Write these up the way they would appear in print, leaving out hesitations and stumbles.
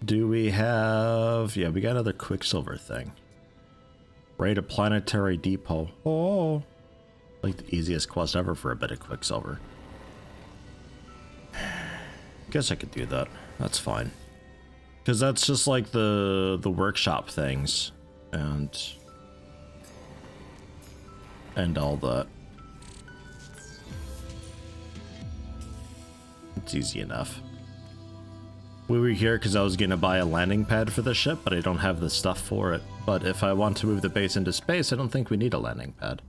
do we have... Yeah, we got another Quicksilver thing. Raid a planetary depot. Oh, like the easiest quest ever for a bit of Quicksilver. Guess I could do that. That's fine. Because that's just like the workshop things. And all that. It's easy enough. We were here because I was going to buy a landing pad for the ship, but I don't have the stuff for it. But if I want to move the base into space, I don't think we need a landing pad.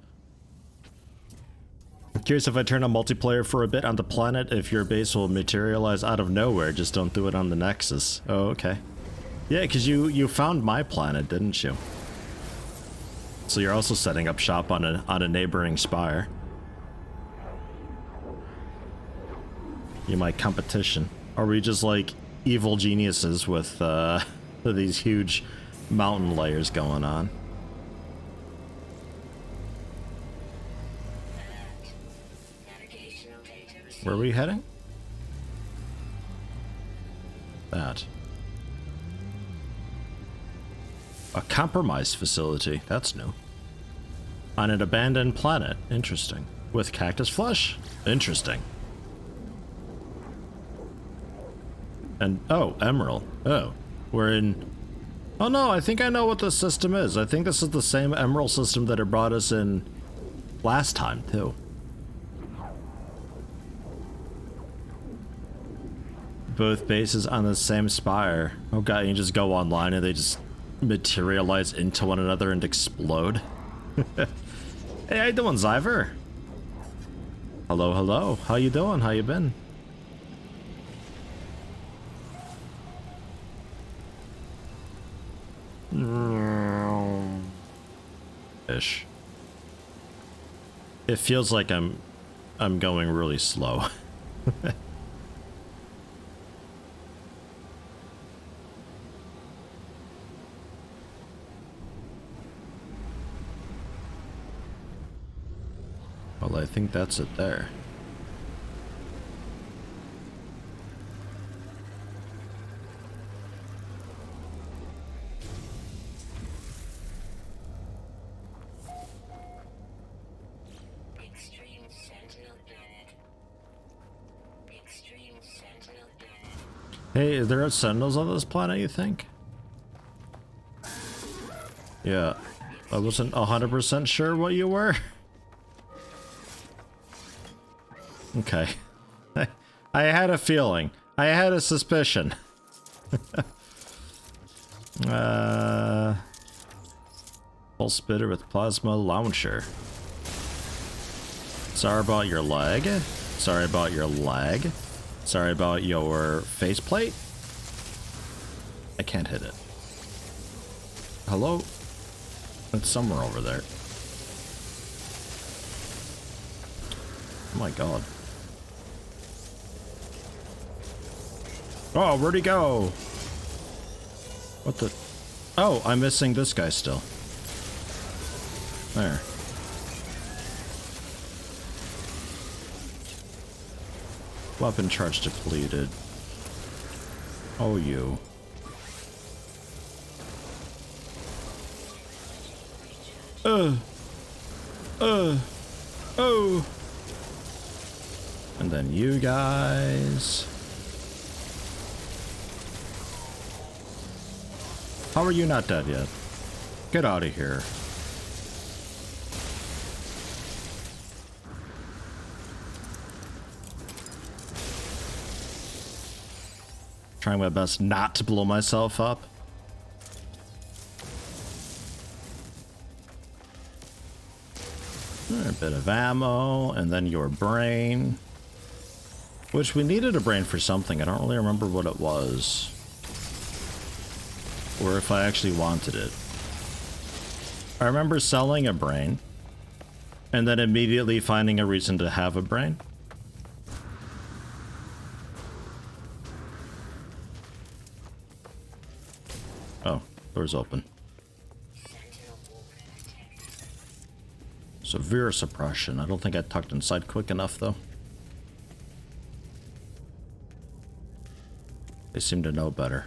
I'm curious if I turn on multiplayer for a bit on the planet, if your base will materialize out of nowhere. Just don't do it on the Nexus. Oh, okay. Yeah, because you found my planet, didn't you? So you're also setting up shop on a neighboring spire. You're my competition. Are we just like evil geniuses with these huge mountain layers going on? Where are we heading? That. A compromised facility. That's new. On an abandoned planet. Interesting. With cactus flesh? Interesting. And, oh, Emerald. Oh, we're in... Oh no, I think I know what this system is. I think this is the same Emerald system that it brought us in last time, too. Both bases on the same spire. Oh god, you just go online and they just materialize into one another and explode. Hey, how you doing, Zyver? Hello, hello. How you doing? How you been? Ish. It feels like I'm going really slow. Well, I think that's it there. Hey, is there sentinels on this planet, you think? Yeah, I wasn't 100% sure what you were. Okay. I had a feeling. I had a suspicion. Full spitter with plasma launcher. Sorry about your lag. Sorry about your lag. Sorry about your faceplate. I can't hit it. Hello? It's somewhere over there. Oh my god. Oh, where'd he go? What the? Oh, I'm missing this guy still. There. Weapon charge depleted. Oh, you. Oh. And then you guys. How are you not dead yet? Get out of here. Trying my best not to blow myself up. A bit of ammo, and then your brain. Which we needed a brain for something. I don't really remember what it was. Or if I actually wanted it. I remember selling a brain. And then immediately finding a reason to have a brain. Oh, door's open. Severe suppression. I don't think I tucked inside quick enough, though. They seem to know better.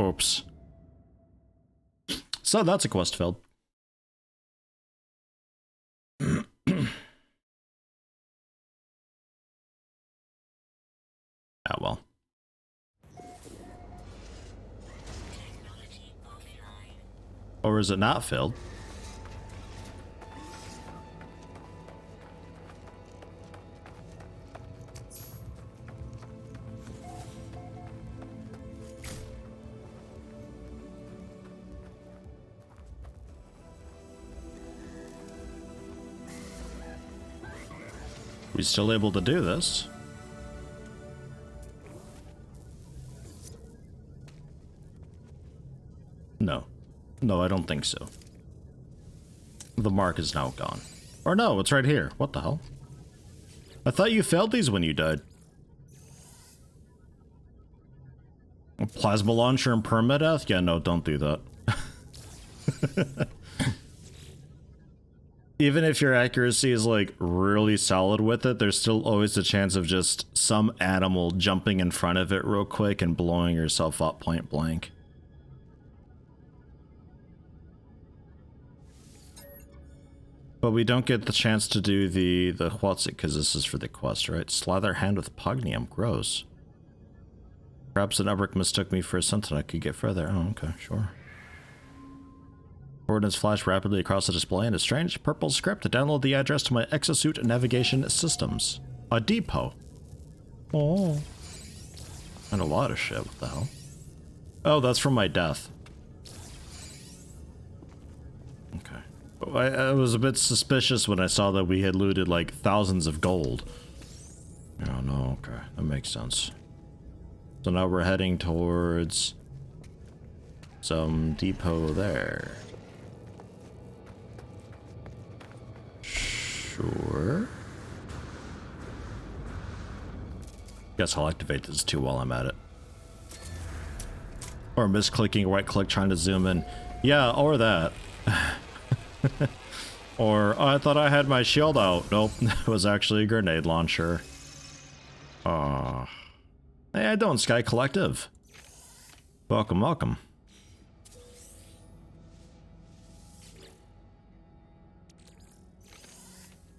Oops. So that's a quest failed. Ah, well. Or is it not filled? We still able to do this? No. No, I don't think so. The mark is now gone. Or no, it's right here. What the hell? I thought you failed these when you died. A plasma launcher and permadeath? Yeah, no, don't do that. Even if your accuracy is like really solid with it, there's still always the chance of just some animal jumping in front of it real quick and blowing yourself up point blank. But we don't get the chance to do the what's it, because this is for the quest, right? Slather hand with pognium. Gross. Perhaps the network mistook me for a sentinel. I could get further. Oh, okay, sure. Coordinates flash rapidly across the display in a strange purple script to download the address to my Exosuit navigation systems. A depot. Oh. And a lot of shit. What the hell? Oh, that's from my death. Okay. I was a bit suspicious when I saw that we had looted like thousands of gold. Oh no, okay. That makes sense. So now we're heading towards some depot there. Sure. Guess I'll activate this too while I'm at it. Or misclicking right click trying to zoom in. Yeah, or that. Or, oh, I thought I had my shield out. Nope, it was actually a grenade launcher. Hey, I don't, Sky Collective. Welcome, welcome.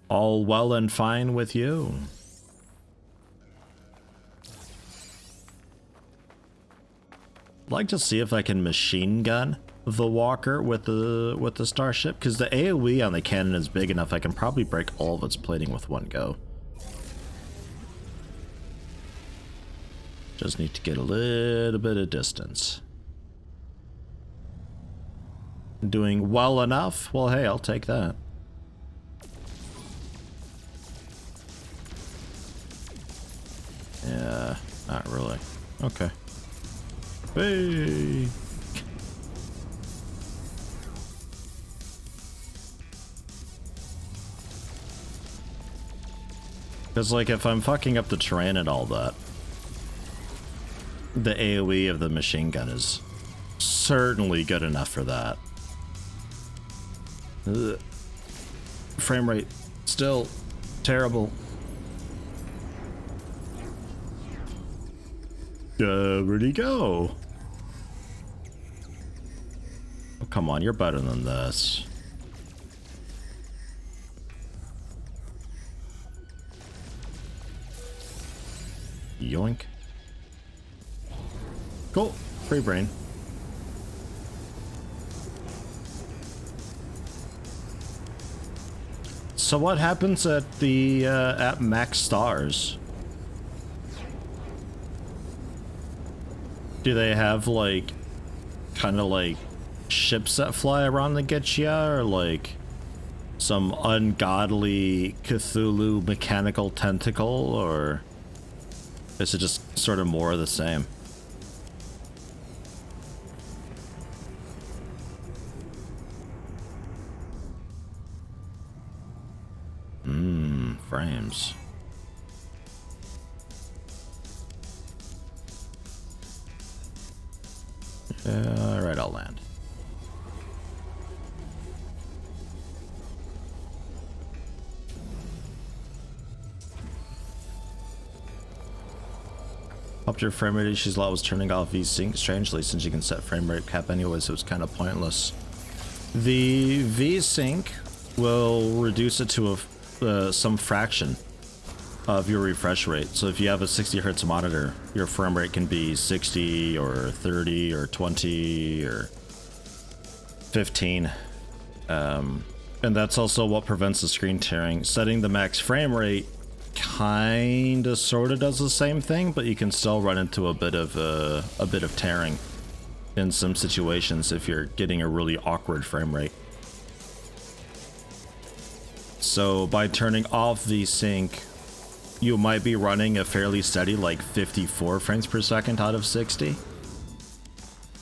All well and fine with you. I'd like to see if I can machine gun the walker with the starship, because the AoE on the cannon is big enough I can probably break all of its plating with one go. Just need to get a little bit of distance. Doing well enough? Well, hey, I'll take that. Yeah, not really. Okay. Hey! Because, like, if I'm fucking up the terrain and all that, the AoE of the machine gun is certainly good enough for that. Ugh. Frame rate still terrible. Where'd he go? Oh, come on, you're better than this. Yoink. Cool. Free brain. So what happens at the at max stars? Do they have like kind of like ships that fly around that get ya, or like some ungodly Cthulhu mechanical tentacle, or is it just sort of more of the same? Frames. Alright, I'll land. Up your frame rate issues a lot was turning off VSync strangely since you can set frame rate cap anyway, so it's kind of pointless. The VSync will reduce it to some fraction of your refresh rate. So if you have a 60 hertz monitor, your frame rate can be 60 or 30 or 20 or 15. And that's also what prevents the screen tearing. Setting the max frame rate kinda sorta does the same thing, but you can still run into a bit of tearing in some situations if you're getting a really awkward frame rate. So by turning off VSync, you might be running a fairly steady like 54 frames per second out of 60.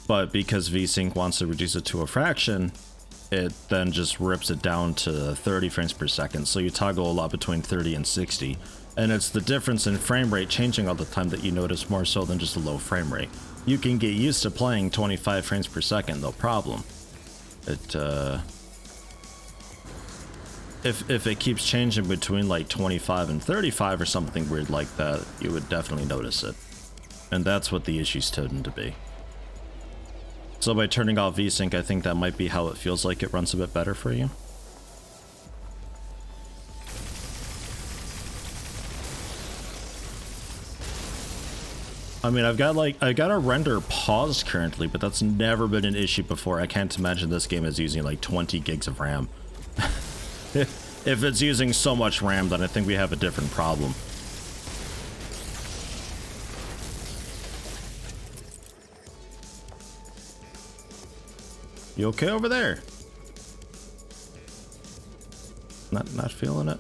But because VSync wants to reduce it to a fraction, it then just rips it down to 30 frames per second. So you toggle a lot between 30 and 60. And it's the difference in frame rate changing all the time that you notice more so than just a low frame rate. You can get used to playing 25 frames per second, no problem. If it keeps changing between like 25 and 35 or something weird like that, you would definitely notice it. And that's what the issues tend to be. So by turning off VSync, I think that might be how it feels like it runs a bit better for you. I mean, I got a render paused currently, but that's never been an issue before. I can't imagine this game is using like 20 gigs of RAM. If it's using so much RAM, then I think we have a different problem. You okay over there? Not feeling it?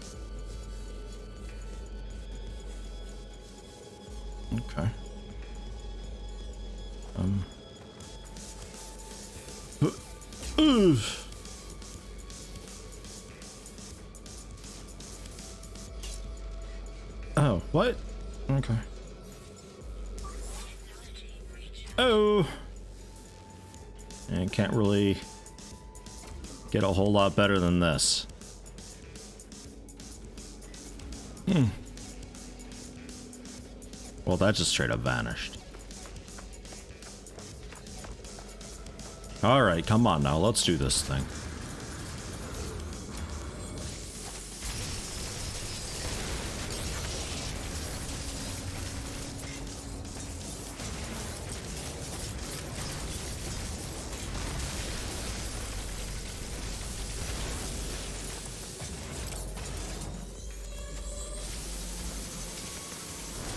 Okay. Oh, what? Okay. Oh! And can't really get a whole lot better than this. Well, that just straight up vanished. Alright, come on now, let's do this thing.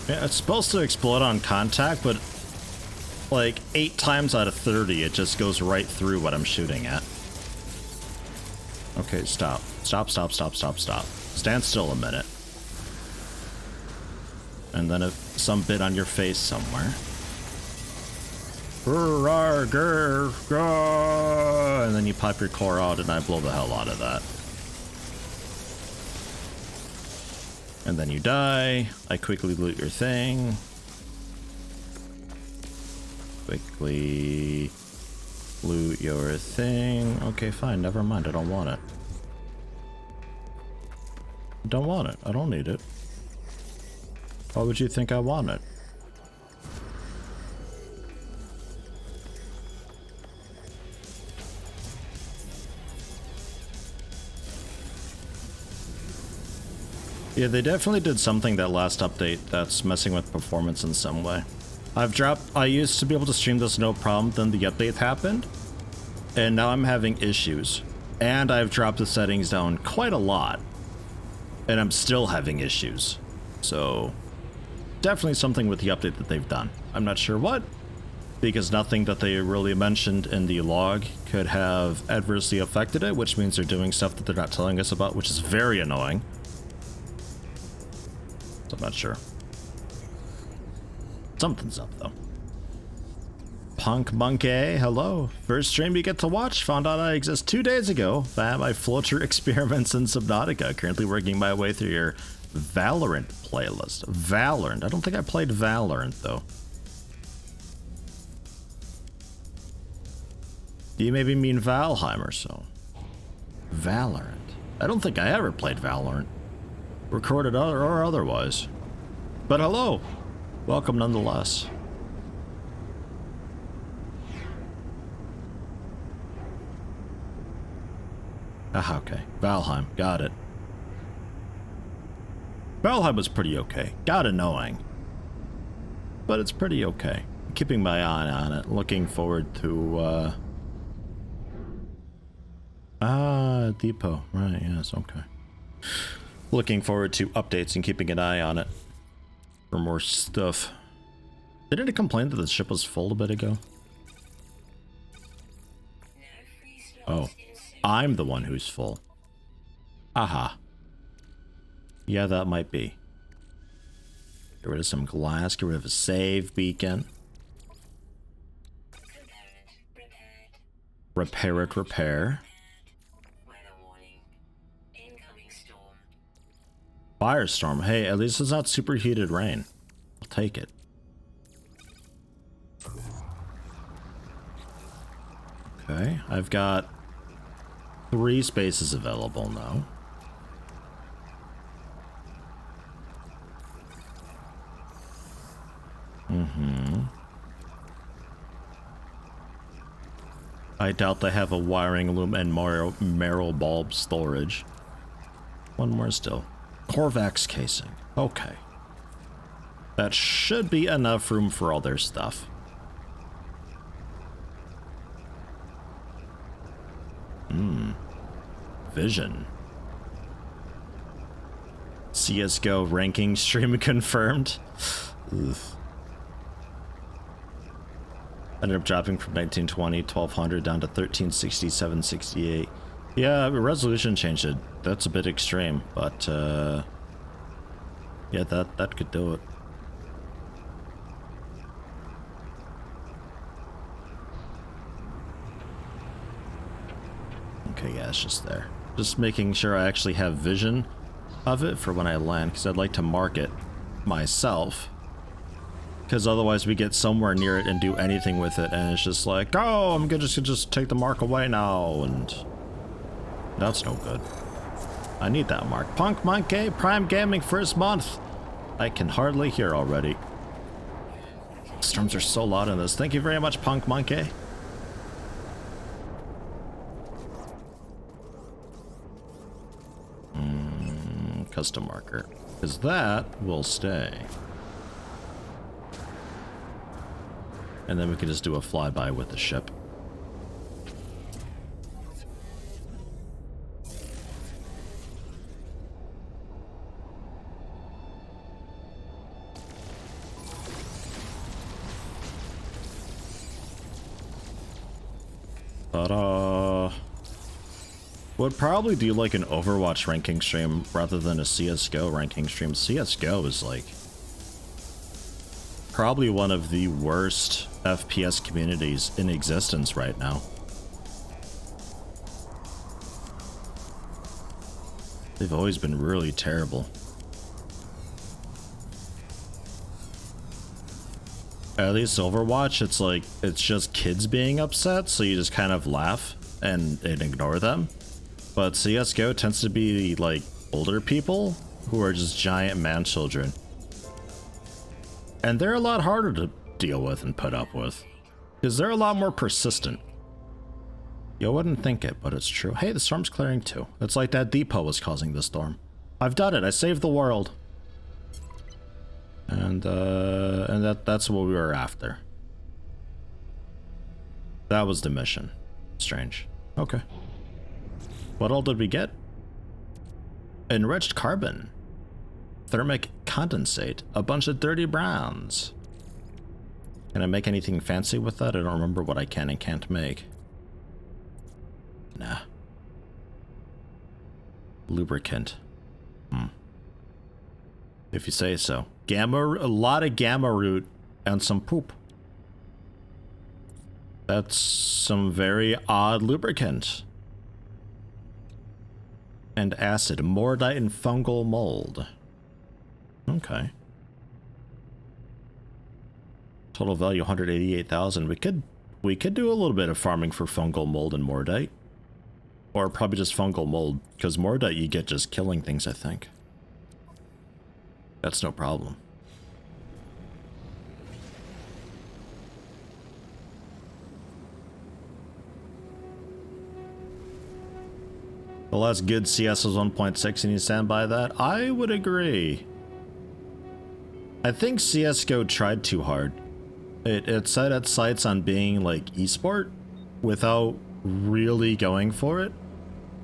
Yeah, it's supposed to explode on contact, but like 8 times out of 30, it just goes right through what I'm shooting at. Okay, stop. Stop, stop, stop, stop, stop. Stand still a minute. And then some bit on your face somewhere. And then you pop your core out and I blow the hell out of that. And then you die. I quickly loot your thing. Quickly loot your thing. Okay, fine. Never mind. I don't want it. I don't want it. I don't need it. Why would you think I want it? Yeah, they definitely did something that last update that's messing with performance in some way. I used to be able to stream this no problem, then the update happened, and now I'm having issues. And I've dropped the settings down quite a lot, and I'm still having issues. So, definitely something with the update that they've done. I'm not sure what, because nothing that they really mentioned in the log could have adversely affected it, which means they're doing stuff that they're not telling us about, which is very annoying. So I'm not sure. Something's up, though. Punk Monkey, hello. First stream you get to watch. Found out I exist 2 days ago via my floater experiments in Subnautica. Currently working my way through your Valorant playlist. Valorant. I don't think I played Valorant, though. Do you maybe mean Valheim or so? Valorant. I don't think I ever played Valorant. Recorded or otherwise. But hello. Welcome nonetheless. Ah, okay. Valheim. Got it. Valheim was pretty okay. Got annoying. But it's pretty okay. Keeping my eye on it. Looking forward to, Depot. Right, yes, okay. Looking forward to updates and keeping an eye on it for more stuff. Didn't it complain that the ship was full a bit ago? Oh, I'm the one who's full. Aha. Yeah, that might be. Get rid of some glass, get rid of a save beacon. Repair it, repair. Firestorm. Hey, at least it's not superheated rain. I'll take it. Okay, I've got 3 spaces available now. I doubt they have a wiring loom and marrow bulb storage. One more still. Korvax casing. Okay. That should be enough room for all their stuff. Vision. CSGO ranking stream confirmed. Ugh. Ended up dropping from 1920, 1200 down to 1360, 768. Yeah, resolution changed it. That's a bit extreme, but yeah, that could do it. Okay, yeah, it's just there. Just making sure I actually have vision of it for when I land, because I'd like to mark it myself. Because otherwise we get somewhere near it and do anything with it, and it's just like, oh, I'm gonna just take the mark away now, and that's no good. I need that mark. Punk Monkey, Prime Gaming first month. I can hardly hear already. Storms are so loud in this. Thank you very much, Punk Monkey. Custom marker, because that will stay. And then we can just do a flyby with the ship. Ta-da! Would probably do like an Overwatch ranking stream rather than a CSGO ranking stream. CSGO is like probably one of the worst FPS communities in existence right now. They've always been really terrible. At least Overwatch, it's like, it's just kids being upset, so you just kind of laugh and ignore them. But CSGO tends to be like older people who are just giant man children. And they're a lot harder to deal with and put up with, because they're a lot more persistent. You wouldn't think it, but it's true. Hey, the storm's clearing too. It's like that depot was causing the storm. I've done it. I saved the world. And that's what we were after. That was the mission. Strange. Okay. What all did we get? Enriched carbon. Thermic condensate. A bunch of dirty browns. Can I make anything fancy with that? I don't remember what I can and can't make. Nah. Lubricant. If you say so. A lot of gamma root and some poop. That's some very odd lubricant. And acid, mordite and fungal mold. Okay. Total value 188,000. We could do a little bit of farming for fungal mold and mordite. Or probably just fungal mold, because mordite you get just killing things, I think. That's no problem. The last good CS was 1.6 and you stand by that? I would agree. I think CSGO tried too hard. It set its sights on being like esport without really going for it.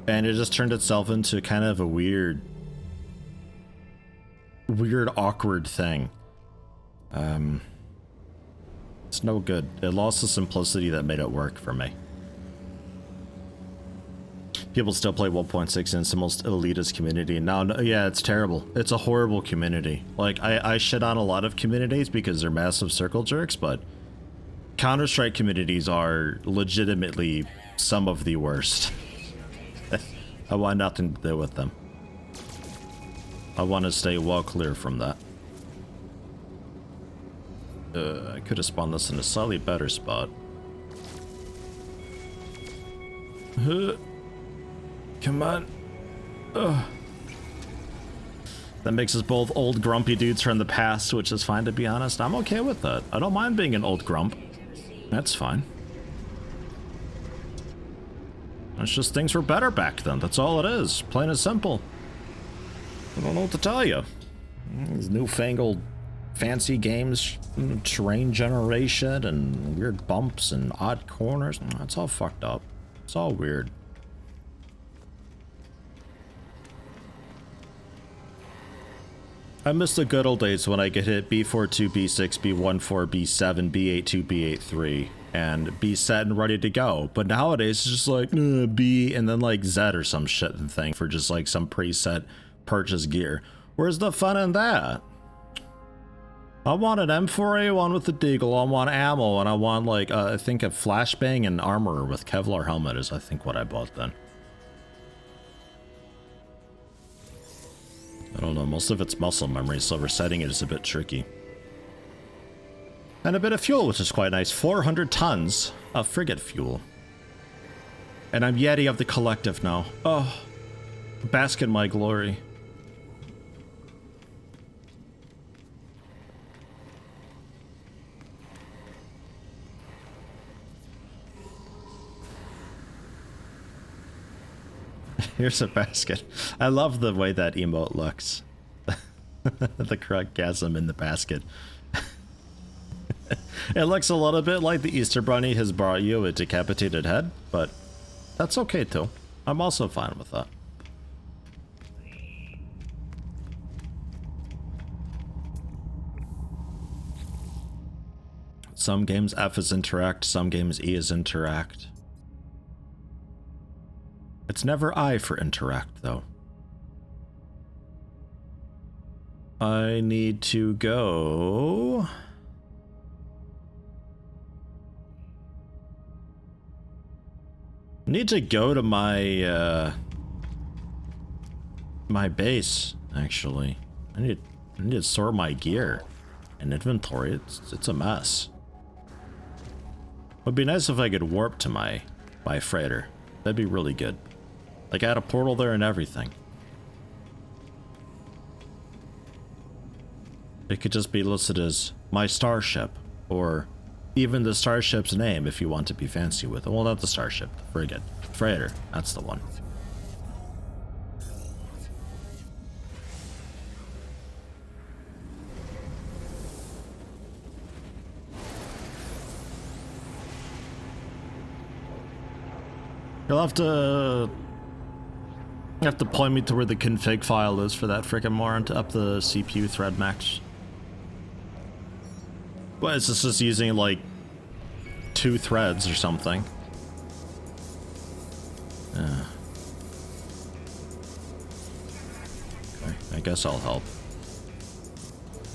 And it just turned itself into kind of a weird, awkward thing. It's no good. It lost the simplicity that made it work for me. People still play 1.6 and it's the most elitist community. No, yeah, it's terrible. It's a horrible community. Like, I shit on a lot of communities because they're massive circle jerks, but Counter-Strike communities are legitimately some of the worst. I want nothing to do with them. I want to stay well clear from that. I could have spawned this in a slightly better spot. Come on. Ugh. That makes us both old grumpy dudes from the past, which is fine, to be honest. I'm okay with that. I don't mind being an old grump. That's fine. It's just things were better back then. That's all it is. Plain and simple. I don't know what to tell you. These newfangled fancy games, terrain generation, and weird bumps and odd corners. It's all fucked up. It's all weird. I miss the good old days when I could hit B42, B6, B14, B7, B82, B83, and be set and ready to go. But nowadays, it's just like B and then like Z or some shit and thing for just like some preset purchase gear. Where's the fun in that? I want an M4A1 with the deagle, I want ammo, and I want like, I think a flashbang and armor with Kevlar helmet is I think what I bought then. I don't know, most of it's muscle memory, so resetting it is a bit tricky. And a bit of fuel, which is quite nice. 400 tons of frigate fuel. And I'm Yeti of the collective now. Oh, bask in my glory. Here's a basket. I love the way that emote looks. The cruggasm in the basket. It looks a little bit like the Easter Bunny has brought you a decapitated head, but that's okay too. I'm also fine with that. Some games F is interact, some games E is interact. It's never I for interact, though. I need to go... need to go to my, my base, actually. I need to sort my gear and inventory. It's a mess. Would be nice if I could warp to my freighter. That'd be really good. Like, I had a portal there and everything. It could just be listed as my starship, or even the starship's name if you want to be fancy with it. Well, not the starship, the frigate. Freighter, that's the one. You'll have to point me to where the config file is for that frickin' moron to up the CPU thread max. Well, it's just using like 2 threads or something. Okay, I guess I'll help.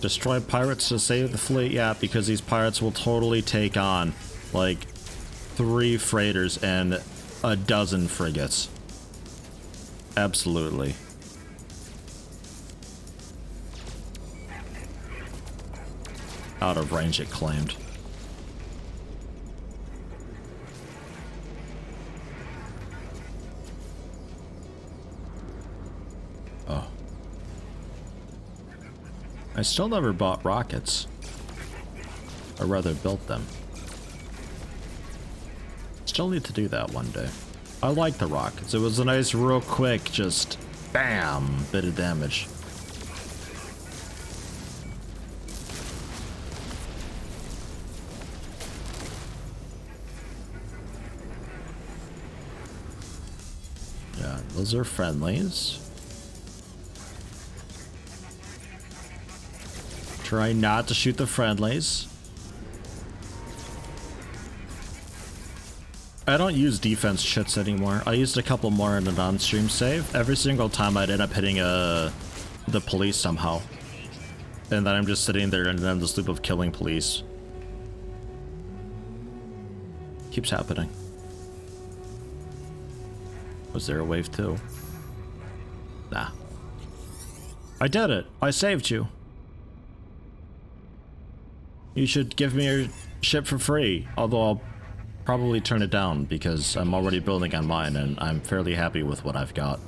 Destroy pirates to save the fleet? Yeah, because these pirates will totally take on like 3 freighters and a dozen frigates. Absolutely. Out of range, it claimed. Oh. I still never bought rockets. Or rather built them. Still need to do that one day. I like the rockets. It was a nice, real quick, just bam, bit of damage. Yeah, those are friendlies. Try not to shoot the friendlies. I don't use defense chits anymore. I used a couple more in a non-stream save. Every single time I'd end up hitting the police somehow. And then I'm just sitting there in an endless loop of killing police. Keeps happening. Was there a wave too? Nah. I did it. I saved you. You should give me your ship for free, although I'll probably turn it down because I'm already building on mine and I'm fairly happy with what I've got.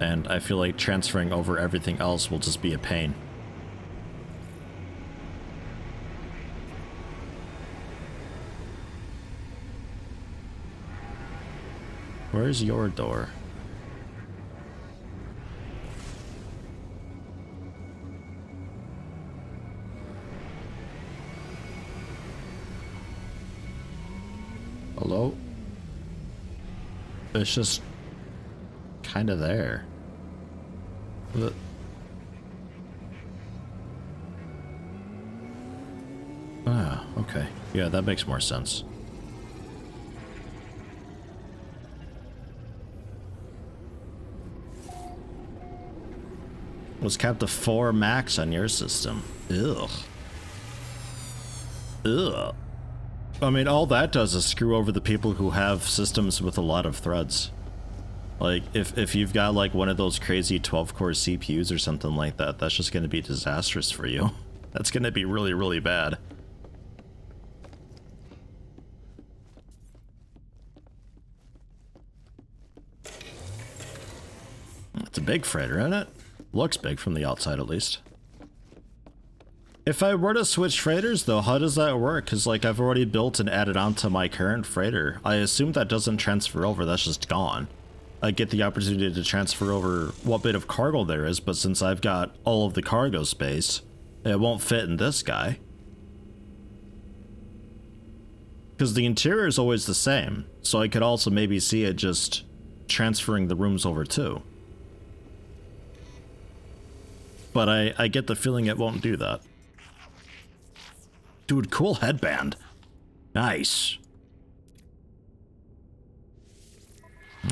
And I feel like transferring over everything else will just be a pain. Where's your door? Hello? It's just kind of there. Ah, okay. Yeah, that makes more sense. Was capped to 4 max on your system. Ugh. Ugh. I mean, all that does is screw over the people who have systems with a lot of threads. Like, if you've got like one of those crazy 12-core CPUs or something like that, that's just going to be disastrous for you. That's going to be really, really bad. It's a big freighter, isn't it? Looks big from the outside, at least. If I were to switch freighters, though, how does that work? Because, like, I've already built and added onto my current freighter. I assume that doesn't transfer over, that's just gone. I get the opportunity to transfer over what bit of cargo there is, but since I've got all of the cargo space, it won't fit in this guy. Because the interior is always the same, so I could also maybe see it just transferring the rooms over too. But I get the feeling it won't do that. Dude, cool headband. Nice.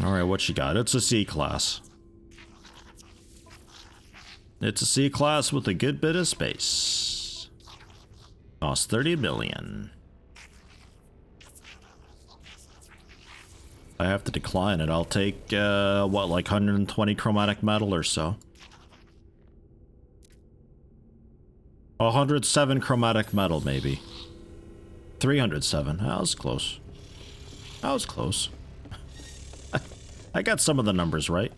Alright, what you got? It's a C-class. It's a C-class with a good bit of space. Cost 30 million. I have to decline it. I'll take, what, like 120 chromatic metal or so. 107 chromatic metal, maybe. 307. That was close. That was close. I got some of the numbers right.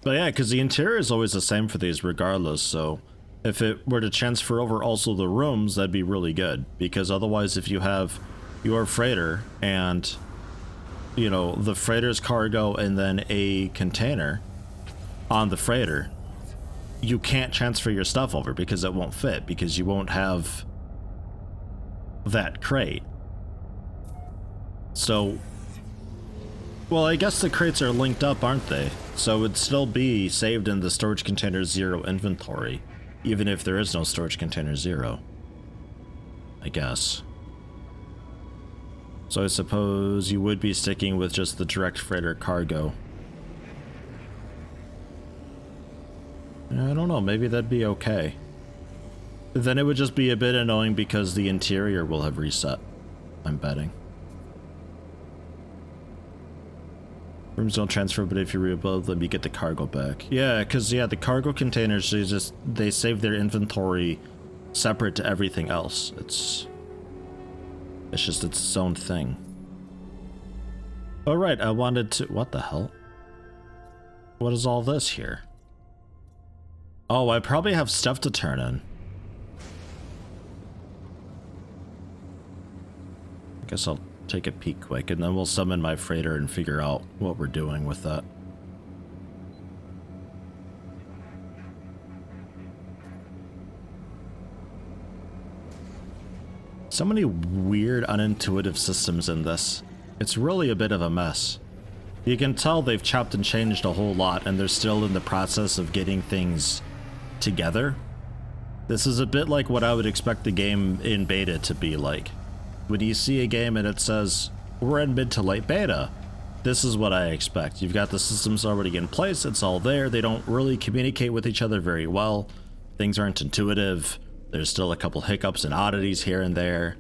But yeah, because the interior is always the same for these regardless, so if it were to transfer over also the rooms, that'd be really good. Because otherwise, if you have your freighter and, you know, the freighter's cargo and then a container on the freighter, you can't transfer your stuff over because it won't fit, because you won't have that crate. So, well, I guess the crates are linked up, aren't they? So it'd still be saved in the storage container 0 inventory, even if there is no storage container 0, I guess. So I suppose you would be sticking with just the direct freighter cargo. I don't know, maybe that'd be okay. Then it would just be a bit annoying because the interior will have reset, I'm betting. Rooms don't transfer, but if you rebuild them, you get the cargo back. Yeah, because, yeah, the cargo containers, they save their inventory separate to everything else. It's just its own thing. Oh, right, I wanted to... What the hell? What is all this here? Oh, I probably have stuff to turn in. I guess I'll take a peek quick, and then we'll summon my freighter and figure out what we're doing with that. So many weird, unintuitive systems in this. It's really a bit of a mess. You can tell they've chopped and changed a whole lot, and they're still in the process of getting things together. This is a bit like what I would expect the game in beta to be like. When you see a game and it says, we're in mid to late beta, this is what I expect. You've got the systems already in place, it's all there, they don't really communicate with each other very well, things aren't intuitive, there's still a couple hiccups and oddities here and there,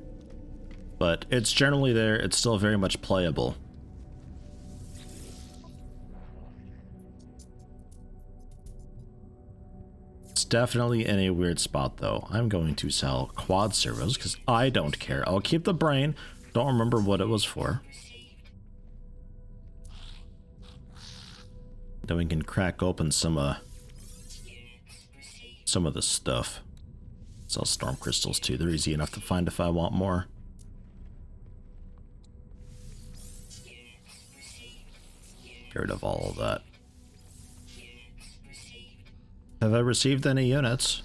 but it's generally there, it's still very much playable. It's definitely in a weird spot though. I'm going to sell quad servos because I don't care. I'll keep the brain. Don't remember what it was for. Then we can crack open some of the stuff. Sell storm crystals too. They're easy enough to find if I want more. Get rid of all of that. Have I received any units?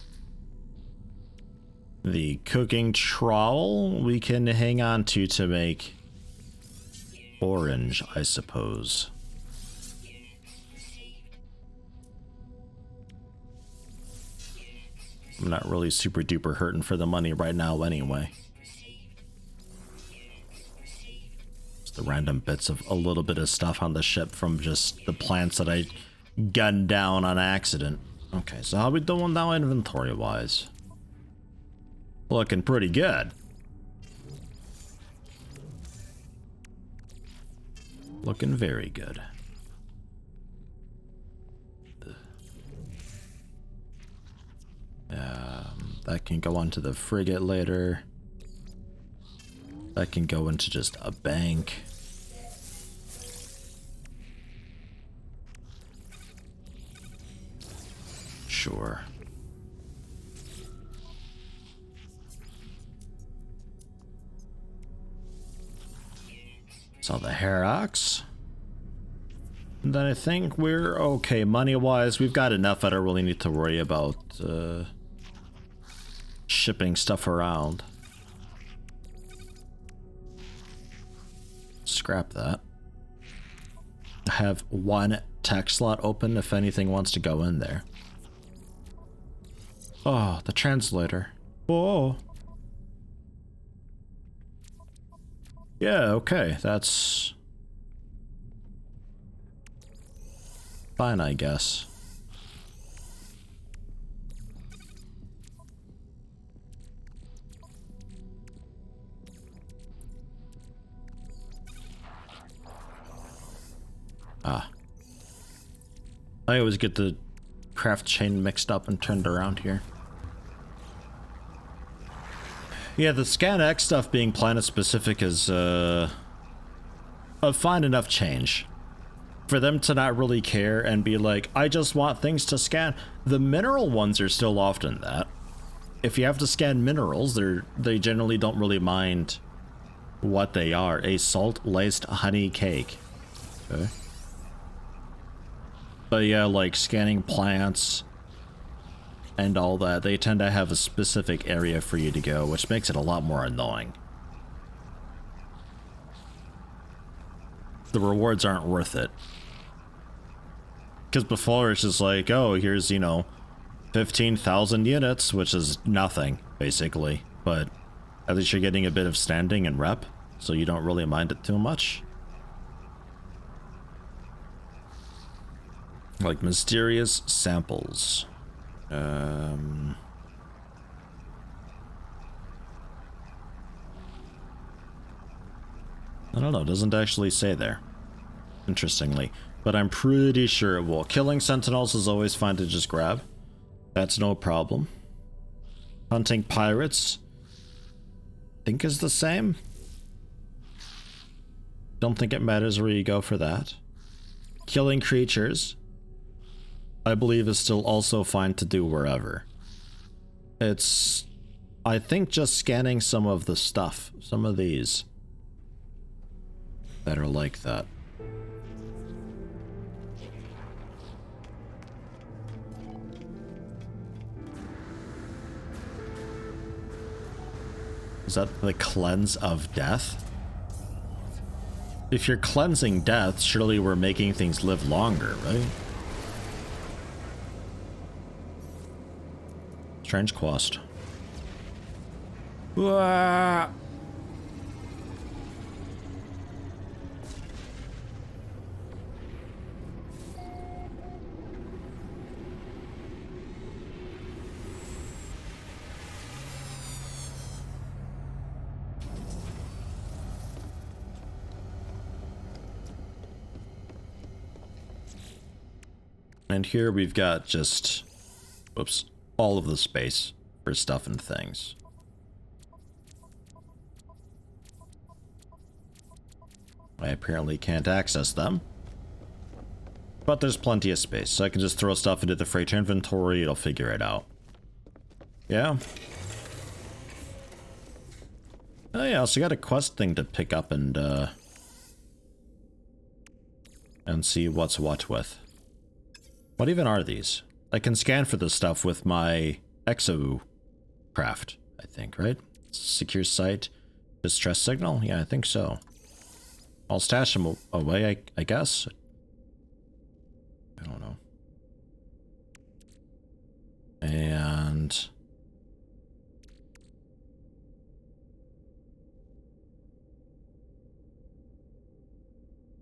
The cooking trowel we can hang on to make orange, I suppose. I'm not really super duper hurting for the money right now anyway. Just the random bits of a little bit of stuff on the ship from just the plants that I gunned down on accident. Okay, so how we doing now inventory-wise? Looking pretty good. Looking very good. That can go onto the frigate later. That can go into just a bank. Sure. So the Herox. And then I think we're okay money-wise. We've got enough. I don't really need to worry about shipping stuff around. Scrap that. I have one tech slot open if anything wants to go in there. Oh, the translator. Oh. Yeah, okay, that's fine, I guess. Ah. I always get the craft chain mixed up and turned around here. Yeah, the Scan X stuff being planet specific is a fine enough change. For them to not really care and be like, I just want things to scan. The mineral ones are still often that. If you have to scan minerals, they generally don't really mind what they are. A salt-laced honey cake. Okay. But yeah, like scanning plants and all that, they tend to have a specific area for you to go, which makes it a lot more annoying. The rewards aren't worth it. Because before it's just like, oh, here's, 15,000 units, which is nothing, basically. But at least you're getting a bit of standing and rep, so you don't really mind it too much. Like mysterious samples. I don't know, it doesn't actually say there. Interestingly. But I'm pretty sure it will. Killing sentinels is always fine to just grab. That's no problem. Hunting pirates, I think is the same. Don't think it matters where you go for that. Killing creatures, I believe, is still also fine to do wherever. It's, I think, just scanning some of the stuff, some of these, that are like that. Is that the cleanse of death? If you're cleansing death, surely we're making things live longer, right? Strange quest. Wah! And here we've got just, whoops, all of the space for stuff and things. I apparently can't access them. But there's plenty of space, so I can just throw stuff into the freighter inventory, it'll figure it out. Yeah. Oh yeah, so I got a quest thing to pick up and see what's what with. What even are these? I can scan for this stuff with my Exo craft, I think, right? Secure site, distress signal? Yeah, I think so. I'll stash them away, I guess. I don't know. And...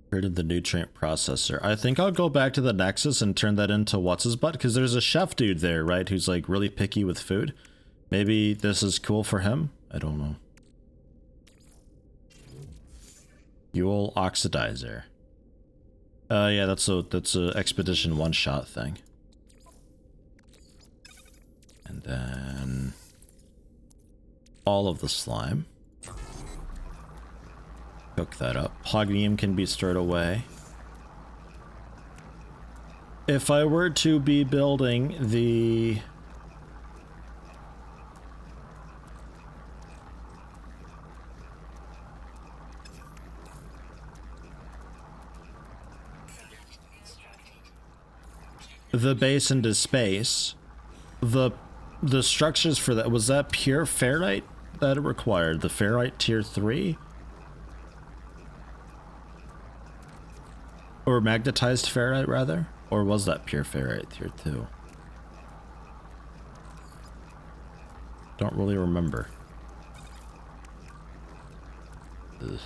created the nutrient processor. I think I'll go back to the Nexus and turn that into what's his butt, because there's a chef dude there, right, who's like really picky with food. Maybe this is cool for him? I don't know. Fuel oxidizer. Yeah, that's a expedition one-shot thing. And then all of the slime. Cook that up. Hognium can be stored away. If I were to be building the... the base into space, the structures for that, was that pure ferrite that it required? The ferrite tier 3? Or magnetized ferrite, rather? Or was that pure ferrite tier 2? Don't really remember. Ugh.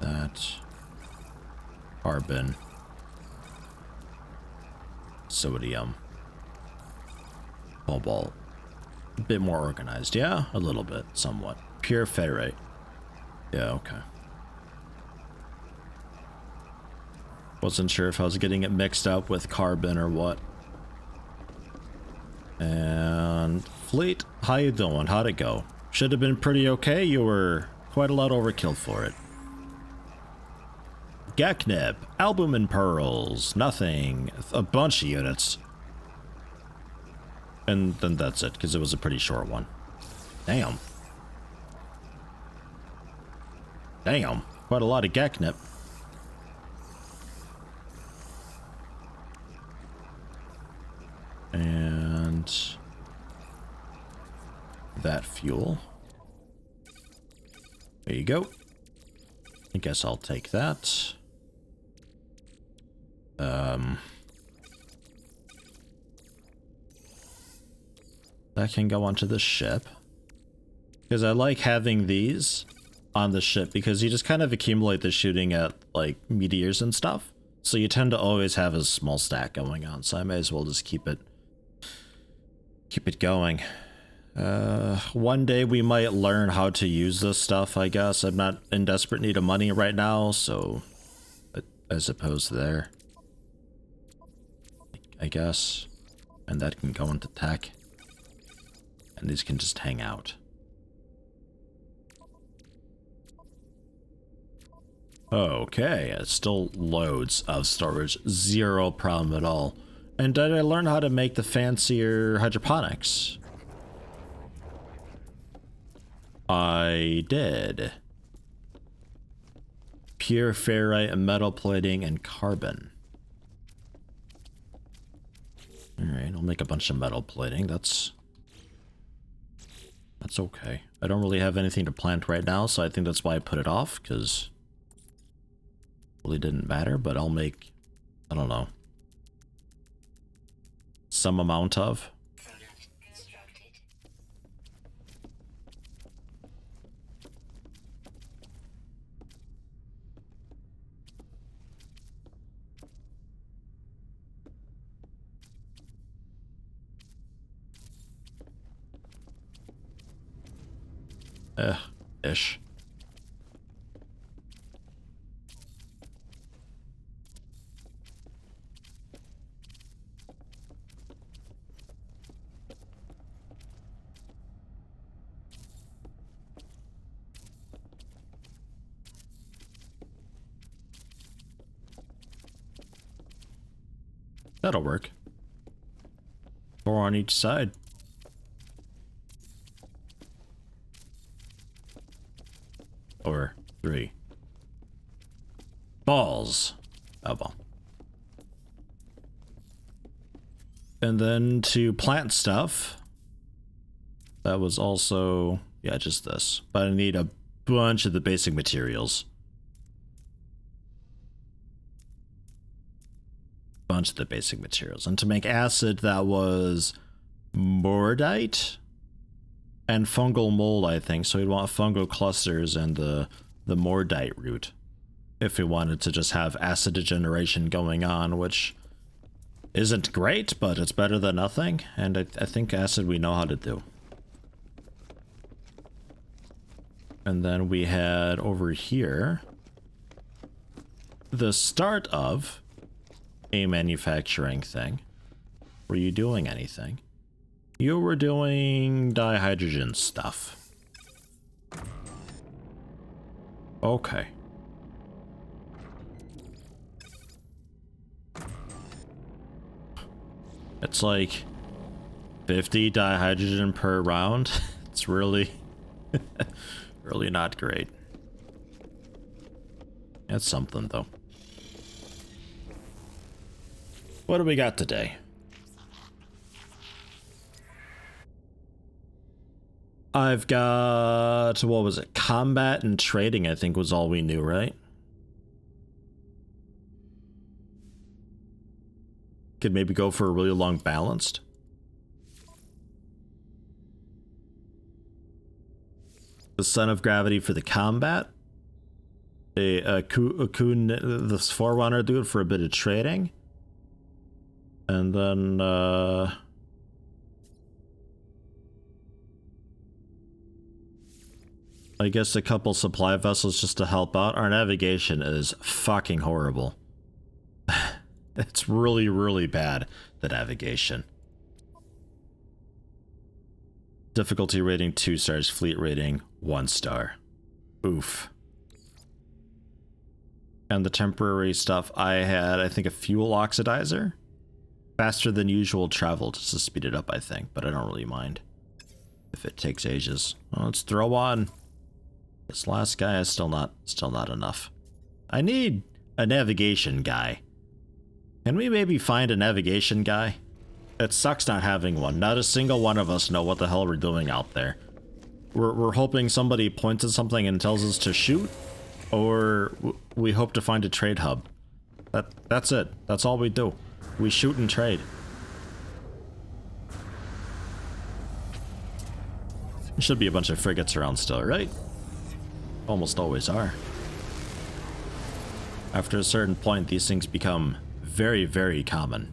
That. Carbon. Sodium. Cobalt. A bit more organized. Yeah, a little bit. Somewhat. Pure ferrite. Yeah, okay. Wasn't sure if I was getting it mixed up with carbon or what. And Fleet, how you doing? How'd it go? Should have been pretty okay. You were quite a lot overkill for it. Geknip, albumin pearls, nothing, a bunch of units. And then that's it, because it was a pretty short one. Damn. Damn, quite a lot of Geknip. And that fuel. There you go. I guess I'll take that. That can go onto the ship. Because I like having these on the ship, because you just kind of accumulate the shooting at like meteors and stuff. So you tend to always have a small stack going on, so I may as well just keep it going. One day we might learn how to use this stuff, I guess. I'm not in desperate need of money right now, so I suppose there. I guess. And that can go into tech. And these can just hang out. Okay, it's still loads of storage. Zero problem at all. And did I learn how to make the fancier hydroponics? I did. Pure ferrite and metal plating and carbon. Alright, I'll make a bunch of metal plating. That's okay. I don't really have anything to plant right now, so I think that's why I put it off, because it really didn't matter, but I'll make, I don't know, some amount of. Ish. That'll work. 4 on each side. Or 3. Balls. Oh well. And then to plant stuff, that was also, yeah, just this. But I need a bunch of the basic materials. Bunch of the basic materials. And to make acid, that was mordite and fungal mold, I think. So we'd want fungal clusters and the mordite root if we wanted to just have acid degeneration going on, which isn't great, but it's better than nothing. And I think acid we know how to do. And then we had over here the start of a manufacturing thing. Were you doing anything? You were doing dihydrogen stuff. Okay. It's like 50 dihydrogen per round. It's really, really not great. It's something though. What do we got today? I've got, what was it? Combat and trading, I think was all we knew, right? Could maybe go for a really long balanced. The center of gravity for the combat. This Forerunner dude for a bit of trading. And then, I guess a couple supply vessels just to help out. Our navigation is fucking horrible. It's really, really bad, the navigation. Difficulty rating 2 stars, fleet rating 1 star. Oof. And the temporary stuff I had, I think a fuel oxidizer. Faster than usual travel just to speed it up, I think, but I don't really mind if it takes ages. Well, let's throw on. This last guy is still not enough. I need a navigation guy. Can we maybe find a navigation guy? It sucks not having one. Not a single one of us know what the hell we're doing out there. We're hoping somebody points at something and tells us to shoot, or we hope to find a trade hub. That's it. That's all we do. We shoot and trade. There should be a bunch of frigates around still, right? Almost always are. After a certain point, these things become very, very common.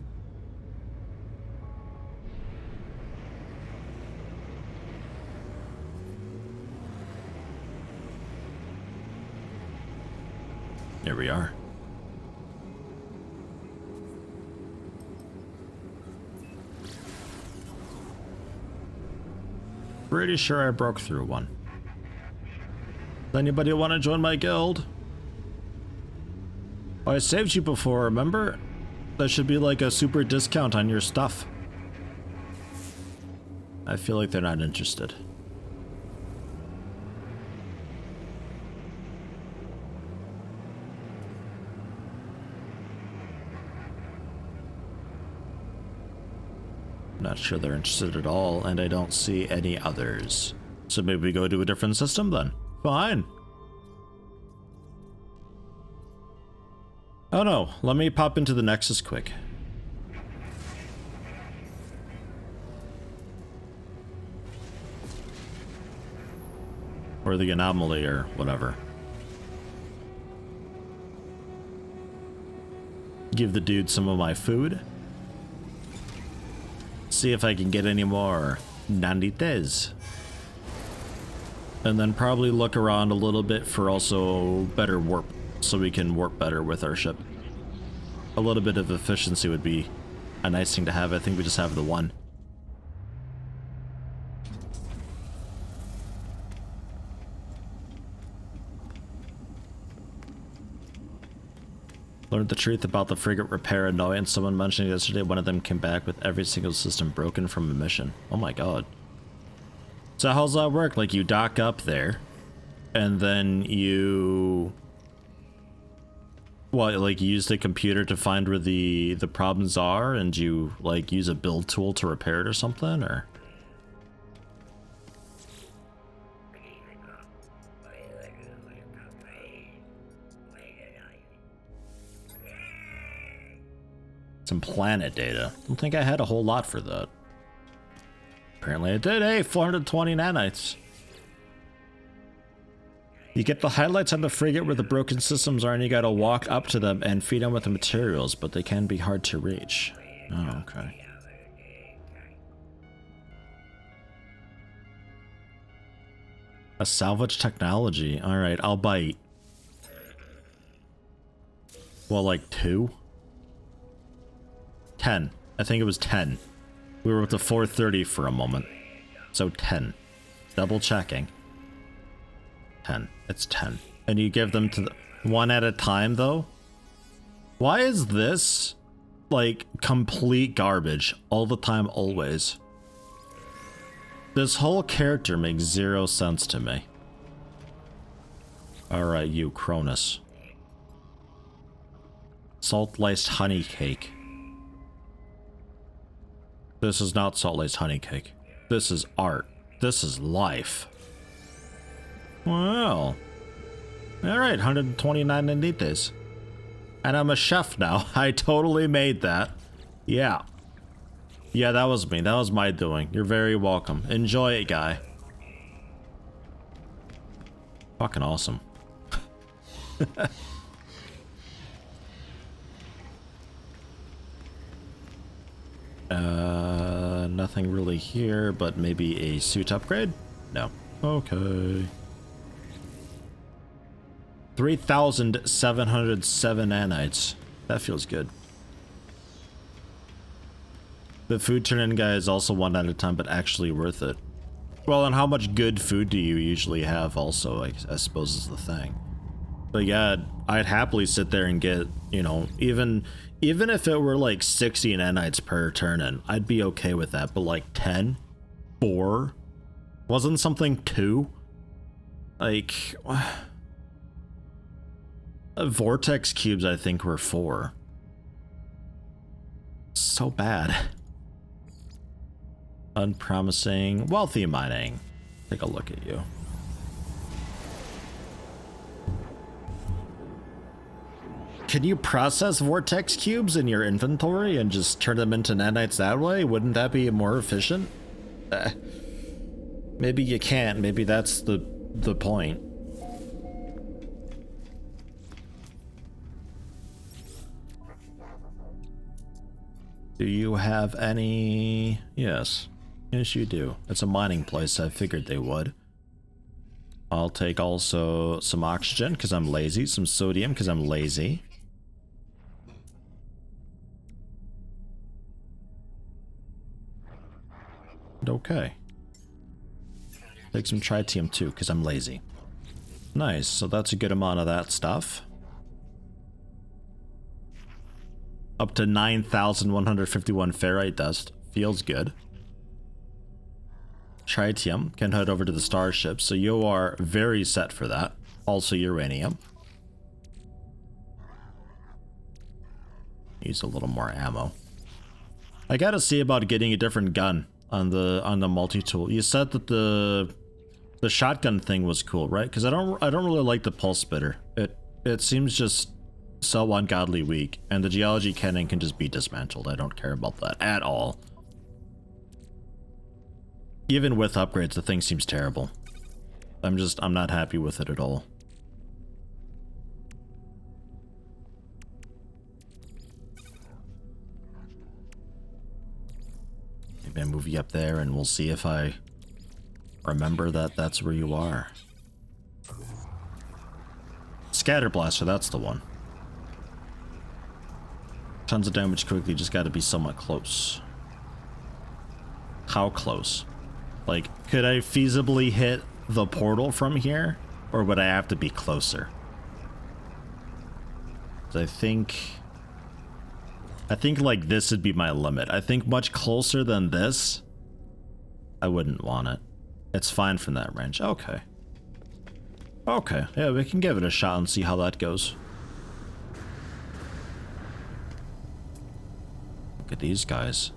Here we are. Pretty sure I broke through one. Anybody want to join my guild? I saved you before, remember? That should be like a super discount on your stuff. I feel like they're not interested. Not sure they're interested at all, and I don't see any others. So maybe we go to a different system then. Fine. Oh no, let me pop into the Nexus quick. Or the Anomaly or whatever. Give the dude some of my food. See if I can get any more nandites. And then probably look around a little bit for also better warp, so we can warp better with our ship. A little bit of efficiency would be a nice thing to have. I think we just have the one. Learned the truth about the frigate repair annoyance. Someone mentioned yesterday one of them came back with every single system broken from a mission. Oh my god. So how's that work? Like you dock up there and then you... What, like you use the computer to find where the problems are and you like use a build tool to repair it or something, or? Some planet data. Don't think I had a whole lot for that. Apparently I did. Hey, 420 nanites. You get the highlights on the frigate where the broken systems are, and you gotta walk up to them and feed them with the materials, but they can be hard to reach. Oh, okay. A salvage technology. Alright, I'll bite. Well, like 2? 10. I think it was 10. We were up to 430 for a moment. So 10. Double checking. 10. It's 10. And you give them to the one at a time, though? Why is this, like, complete garbage all the time, always? This whole character makes 0 sense to me. Alright, you, Cronus. Salt-laced honey cake. This is not salt-laced honey cake. This is art. This is life. Well. Alright, 129 indites. And I'm a chef now. I totally made that. Yeah. Yeah, that was me. That was my doing. You're very welcome. Enjoy it, guy. Fucking awesome. Nothing really here, but maybe a suit upgrade? No. Okay. 3,707 nanites. That feels good. The food turn-in guy is also 1 at a time, but actually worth it. Well, and how much good food do you usually have also, I suppose is the thing. But yeah, I'd happily sit there and get, you know, even if it were like 60 nanites per turn-in, I'd be okay with that. But like 10? 4? Wasn't something 2? Like... Vortex cubes, I think, were 4. So bad. Unpromising. Wealthy mining. Take a look at you. Can you process vortex cubes in your inventory and just turn them into nanites that way? Wouldn't that be more efficient? Maybe you can't. Maybe that's the point. Do you have any... Yes. Yes, you do. It's a mining place. I figured they would. I'll take also some oxygen because I'm lazy. Some sodium because I'm lazy. Okay. Take some tritium too because I'm lazy. Nice. So that's a good amount of that stuff. Up to 9,151 ferrite dust. Feels good. Tritium can head over to the starship, so you are very set for that. Also uranium. Use a little more ammo. I gotta see about getting a different gun on the multi-tool. You said that the shotgun thing was cool, right? Because I don't really like the pulse spitter. It seems just so ungodly weak, and the geology cannon can just be dismantled. I don't care about that at all. Even with upgrades, the thing seems terrible. I'm not happy with it at all. Maybe I move you up there and we'll see if I remember that that's where you are. Scatter Blaster, that's the one. Tons of damage quickly, just gotta be somewhat close. How close? Like, could I feasibly hit the portal from here? Or would I have to be closer? I think like this would be my limit. I think much closer than this, I wouldn't want it. It's fine from that range. Okay. Okay, yeah, we can give it a shot and see how that goes. Look at these guys.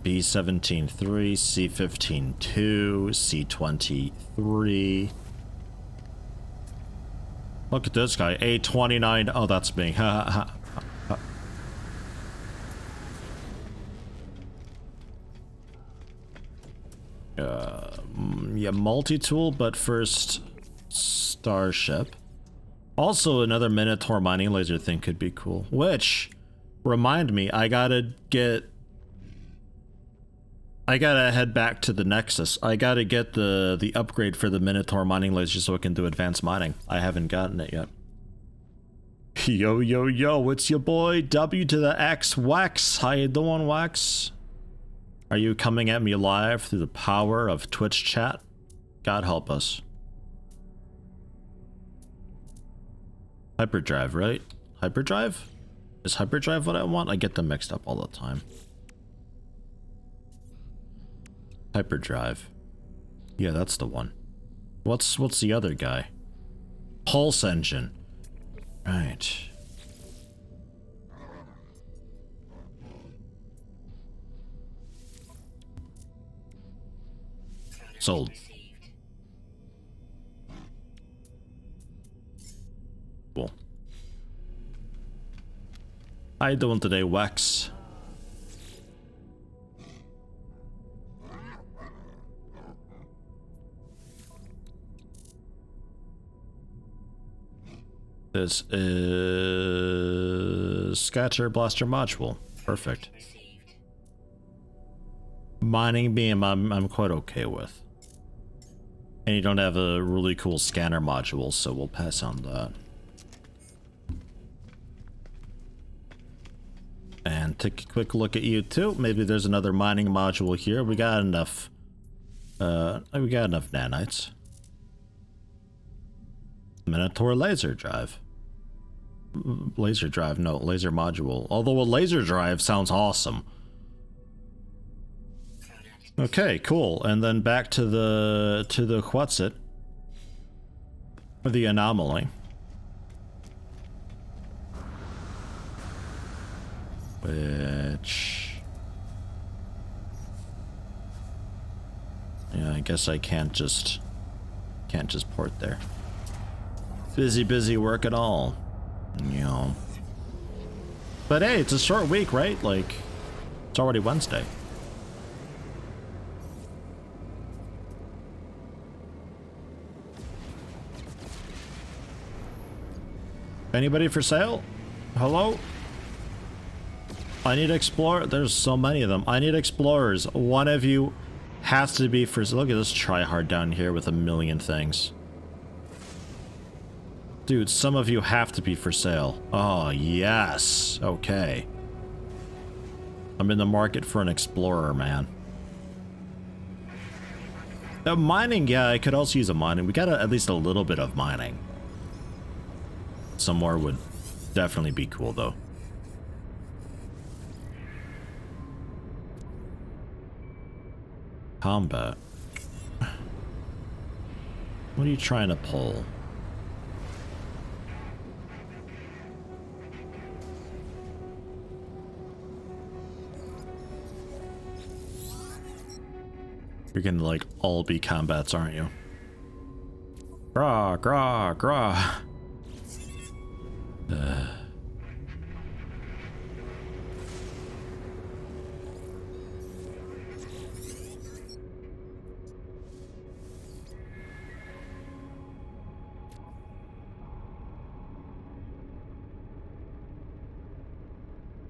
B-17-3, C-15-2, C-23. Look at this guy, A-29. Oh, that's me. Ha ha ha. Yeah, multi-tool, but first Starship. Also, another Minotaur mining laser thing could be cool. Which, remind me, I gotta head back to the Nexus. I gotta get the upgrade for the Minotaur mining laser so I can do advanced mining. I haven't gotten it yet. Yo, yo, yo, it's your boy, W to the X, Wax. How you doing, Wax? Are you coming at me live through the power of Twitch chat? God help us. Hyperdrive, right? Hyperdrive? Is Hyperdrive what I want? I get them mixed up all the time. Hyperdrive. Yeah, that's the one. What's the other guy? Pulse engine. Right. Sold. Cool. How you doing today, Wax? This is Scatter Blaster module. Perfect. Mining beam I'm quite okay with. And you don't have a really cool scanner module, so we'll pass on that. And take a quick look at you too. Maybe there's another mining module here. We got enough nanites. Minotaur laser drive. Laser drive, no, laser module. Although a laser drive sounds awesome. Okay, cool. And then back to the what's it? Or the anomaly. Which, yeah, I guess I can't just port there. Busy work at all. You know. But hey, it's a short week, right? Like, it's already Wednesday. Anybody for sale? Hello? I need explorer. There's so many of them. I need explorers. One of you has to be for. Look at this tryhard down here with a million things. Dude, some of you have to be for sale. Oh, yes. Okay. I'm in the market for an explorer, man. Mining, yeah, I could also use a mining. We got at least a little bit of mining. Some more would definitely be cool, though. Combat. What are you trying to pull? You're gonna like all be combats, aren't you? Grah, grah, grah.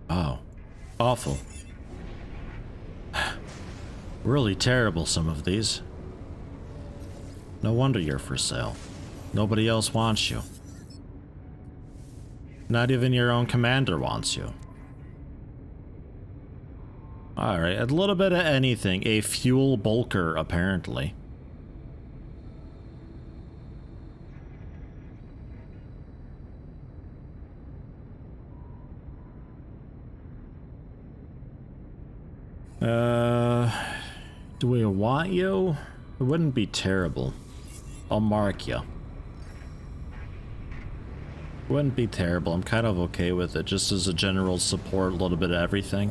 Oh, awful. Really terrible, some of these. No wonder you're for sale. Nobody else wants you. Not even your own commander wants you. Alright, a little bit of anything. A fuel bulker, apparently. Do we want you? It wouldn't be terrible. I'll mark you. Wouldn't be terrible. I'm kind of okay with it, just as a general support, a little bit of everything.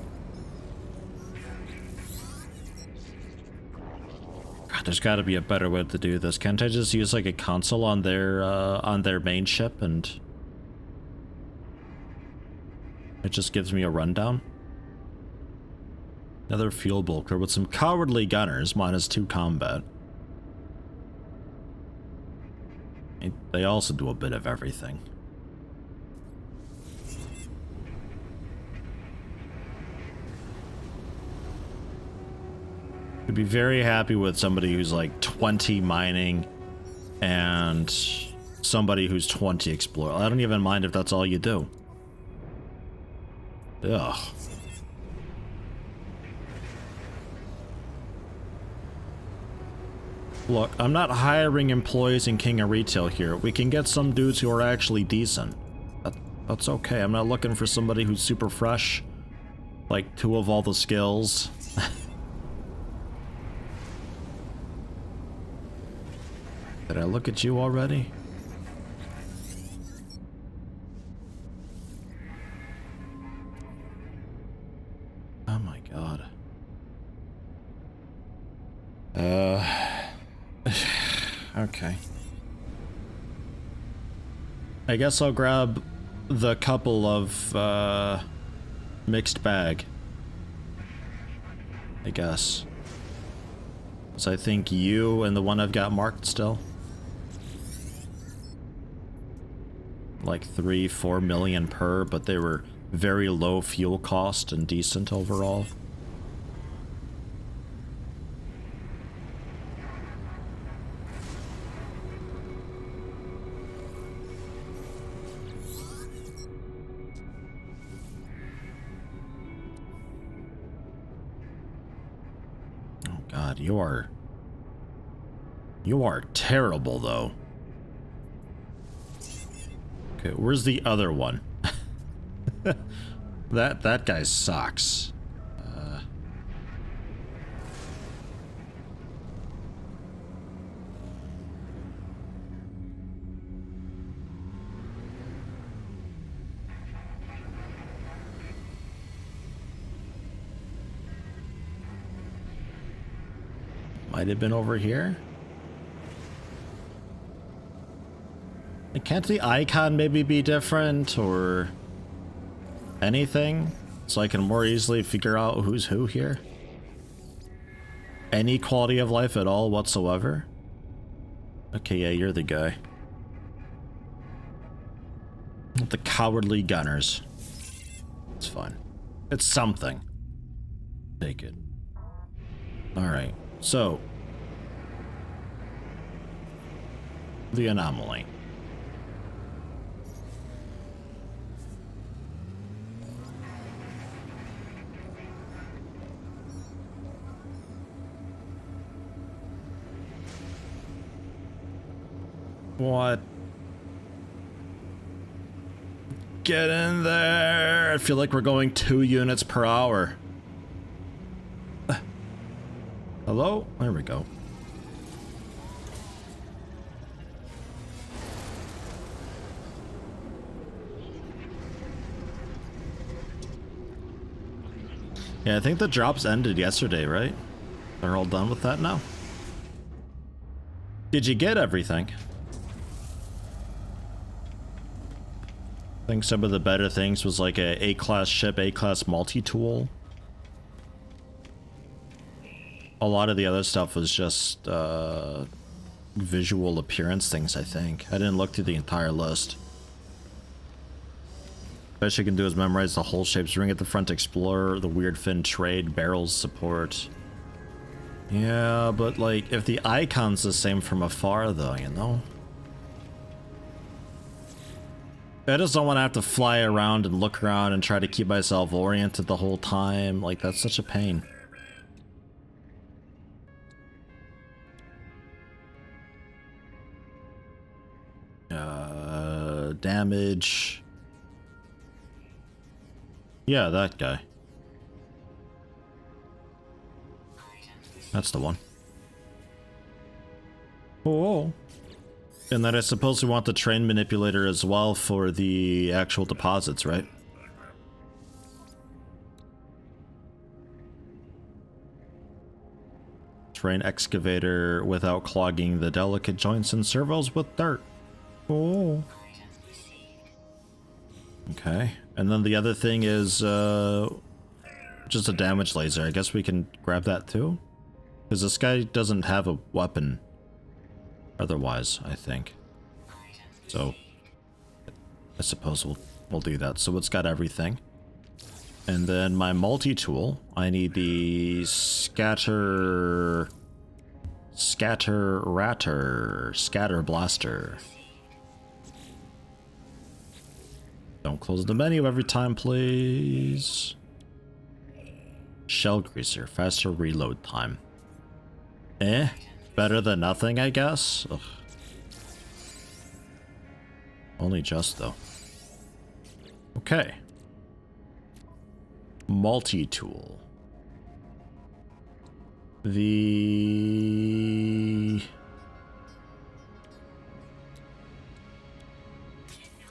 God, there's got to be a better way to do this. Can't I just use like a console on their main ship and it just gives me a rundown? Another fuel bulker with some cowardly gunners, -2 combat. They also do a bit of everything. I'd be very happy with somebody who's like 20 mining and somebody who's 20 explore. I don't even mind if that's all you do. Ugh. Look, I'm not hiring employees in King of Retail here. We can get some dudes who are actually decent. That's okay. I'm not looking for somebody who's super fresh. Like 2 of all the skills. Did I look at you already? Oh my god. Okay. I guess I'll grab the couple of, mixed bag. I guess. So I think you and the one I've got marked still. Like 3-4 million per, but they were very low fuel cost and decent overall. Oh god, you are terrible though. Okay, where's the other one? That guy sucks. Might have been over here. Can't the icon maybe be different or anything so I can more easily figure out who's who here? Any quality of life at all whatsoever? Okay, yeah, you're the guy. The cowardly gunners. It's fine. It's something. Take it. Alright, so the anomaly. What? Get in there! I feel like we're going 2 units per hour. Hello? There we go. Yeah, I think the drops ended yesterday, right? They're all done with that now? Did you get everything? I think some of the better things was like a A-class ship, A-class multi-tool. A lot of the other stuff was just visual appearance things, I think. I didn't look through the entire list. Best you can do is memorize the hull shapes, ring at the front, explorer, the weird fin trade, barrels support. Yeah, but like, if the icon's the same from afar though, you know? I just don't want to have to fly around and look around and try to keep myself oriented the whole time. Like, that's such a pain. Damage. Yeah, that guy. That's the one. Oh. And then I suppose we want the train manipulator as well for the actual deposits, right? Train excavator without clogging the delicate joints and servos with dirt. Oh. Okay. And then the other thing is just a damage laser. I guess we can grab that too? Because this guy doesn't have a weapon otherwise, I think. So I suppose we'll do that. So it's got everything. And then my multi-tool, I need the scatter blaster. Don't close the menu every time, please. Shell greaser, faster reload time. Better than nothing, I guess. Ugh. Only just though. Okay. Multi-tool. The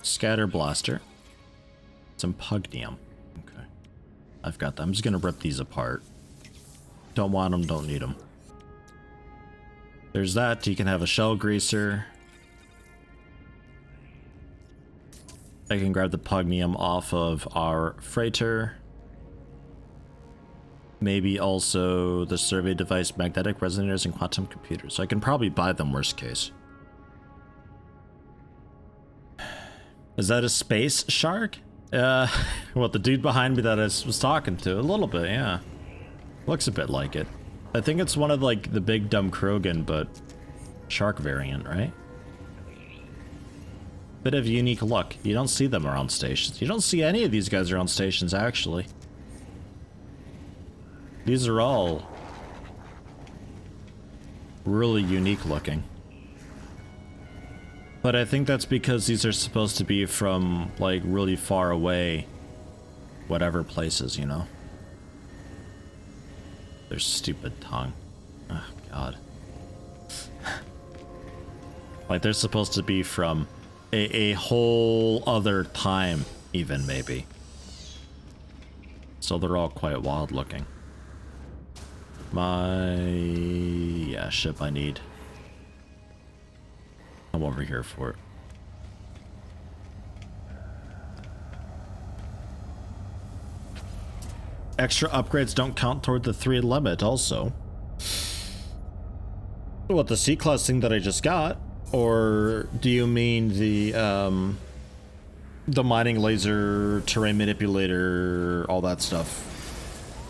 scatter blaster. Some pugnium. Okay. I've got them. I'm just gonna rip these apart. Don't want them, don't need them. There's that. You can have a shell greaser. I can grab the pugnium off of our freighter. Maybe also the survey device, magnetic resonators, and quantum computers. So I can probably buy them worst case. Is that a space shark? What, the dude behind me that I was talking to? A little bit, yeah. Looks a bit like it. I think it's one of like the big dumb Krogan, but shark variant, right? Bit of unique look. You don't see them around stations. You don't see any of these guys around stations, actually. These are all really unique looking. But I think that's because these are supposed to be from, like, really far away, whatever places, you know? Their stupid tongue. Oh, God. Like, they're supposed to be from a whole other time, even, maybe. So they're all quite wild looking. Yeah, ship I need. I'm over here for it. Extra upgrades don't count toward the 3 limit also. What, the C-class thing that I just got? Or do you mean the mining laser, terrain manipulator, all that stuff?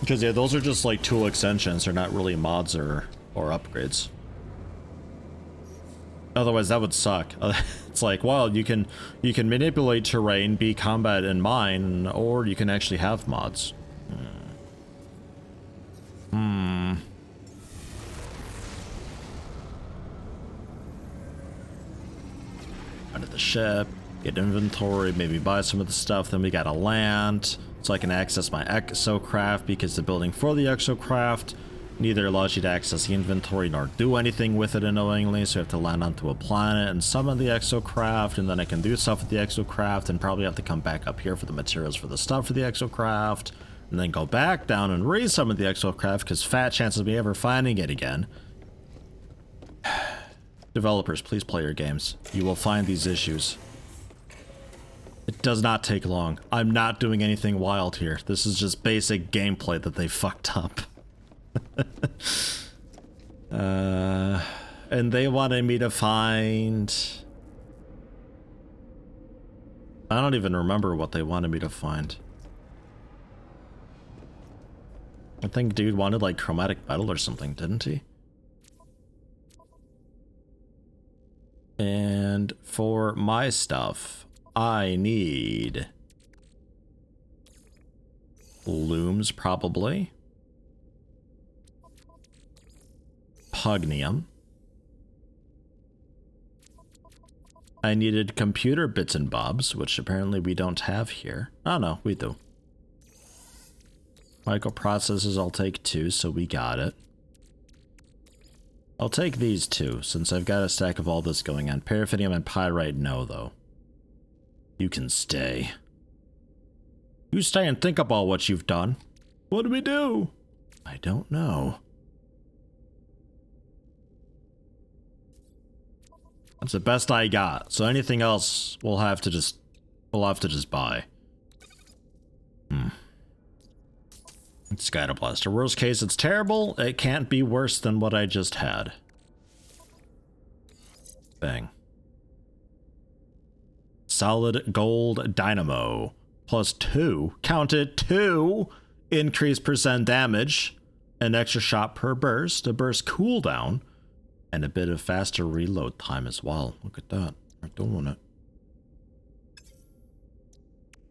Because yeah, those are just like tool extensions. They're not really mods or upgrades. Otherwise, that would suck. It's like, well, you can manipulate terrain, be combat and mine, or you can actually have mods. Out of the ship, get inventory, maybe buy some of the stuff. Then we gotta land, so I can access my exocraft because the building for the exocraft neither allows you to access the inventory nor do anything with it annoyingly, so you have to land onto a planet and summon the exocraft, and then I can do stuff with the exocraft and probably have to come back up here for the materials for the stuff for the exocraft. and then go back down and resummon the exocraft because fat chances of me ever finding it again. Developers, please play your games. You will find these issues. It does not take long. I'm not doing anything wild here. This is just basic gameplay that they fucked up. And they wanted me to find... I don't even remember what they wanted me to find. I think dude wanted like chromatic metal or something, didn't he? And for my stuff, I need looms, probably. Pugnium. I needed computer bits and bobs, which apparently we don't have here. Oh no, we do. Microprocessors, I'll take 2, so we got it. I'll take these 2, since I've got a stack of all this going on. Paraffinium and pyrite, no, though. You can stay. You stay and think about what you've done. What do we do? I don't know. That's the best I got. So anything else we'll have to just buy. Scatter Blaster. Worst case, it's terrible. It can't be worse than what I just had. Bang. Solid gold dynamo. Plus 2. Count it, 2 increased percent damage. An extra shot per burst. A burst cooldown. And a bit of faster reload time as well. Look at that. We're doing it.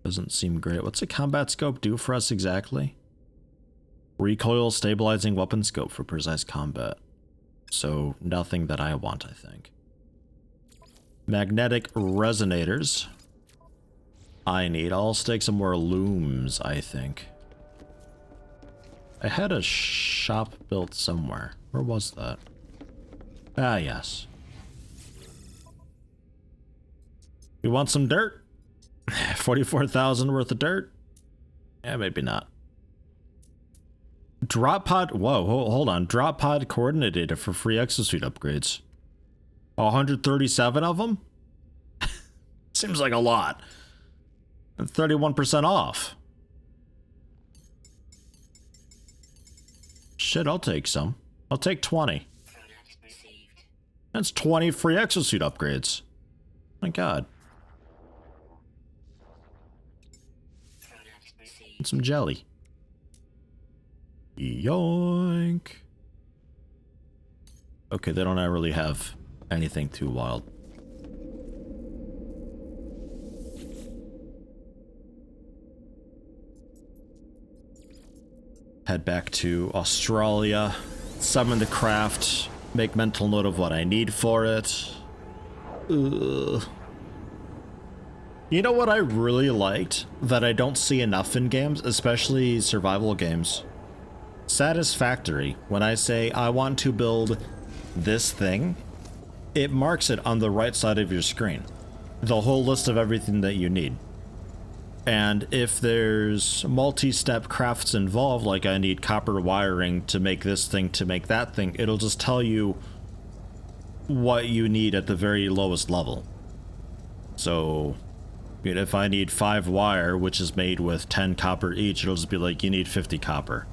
Doesn't seem great. What's a combat scope do for us exactly? Recoil stabilizing weapon scope for precise combat. So nothing that I want, I think. Magnetic resonators. I need. I'll stake some more looms, I think. I had a shop built somewhere. Where was that? Ah, yes. You want some dirt? 44,000 worth of dirt? Yeah, maybe not. Drop pod. Whoa, hold on. Drop pod coordinate data for free exosuit upgrades. 137 of them? Seems like a lot. And 31% off. Shit, I'll take some. I'll take 20. That's 20 free exosuit upgrades. My god. And some jelly. Yoink. Okay, they don't really have anything too wild. Head back to Australia, summon the craft, make mental note of what I need for it. Ugh. You know what I really liked that I don't see enough in games, especially survival games? Satisfactory. When I say I want to build this thing, it marks it on the right side of your screen. The whole list of everything that you need. And if there's multi-step crafts involved, like I need copper wiring to make this thing, to make that thing, it'll just tell you what you need at the very lowest level. So, if I need 5 wire, which is made with 10 copper each, it'll just be like, you need 50 copper.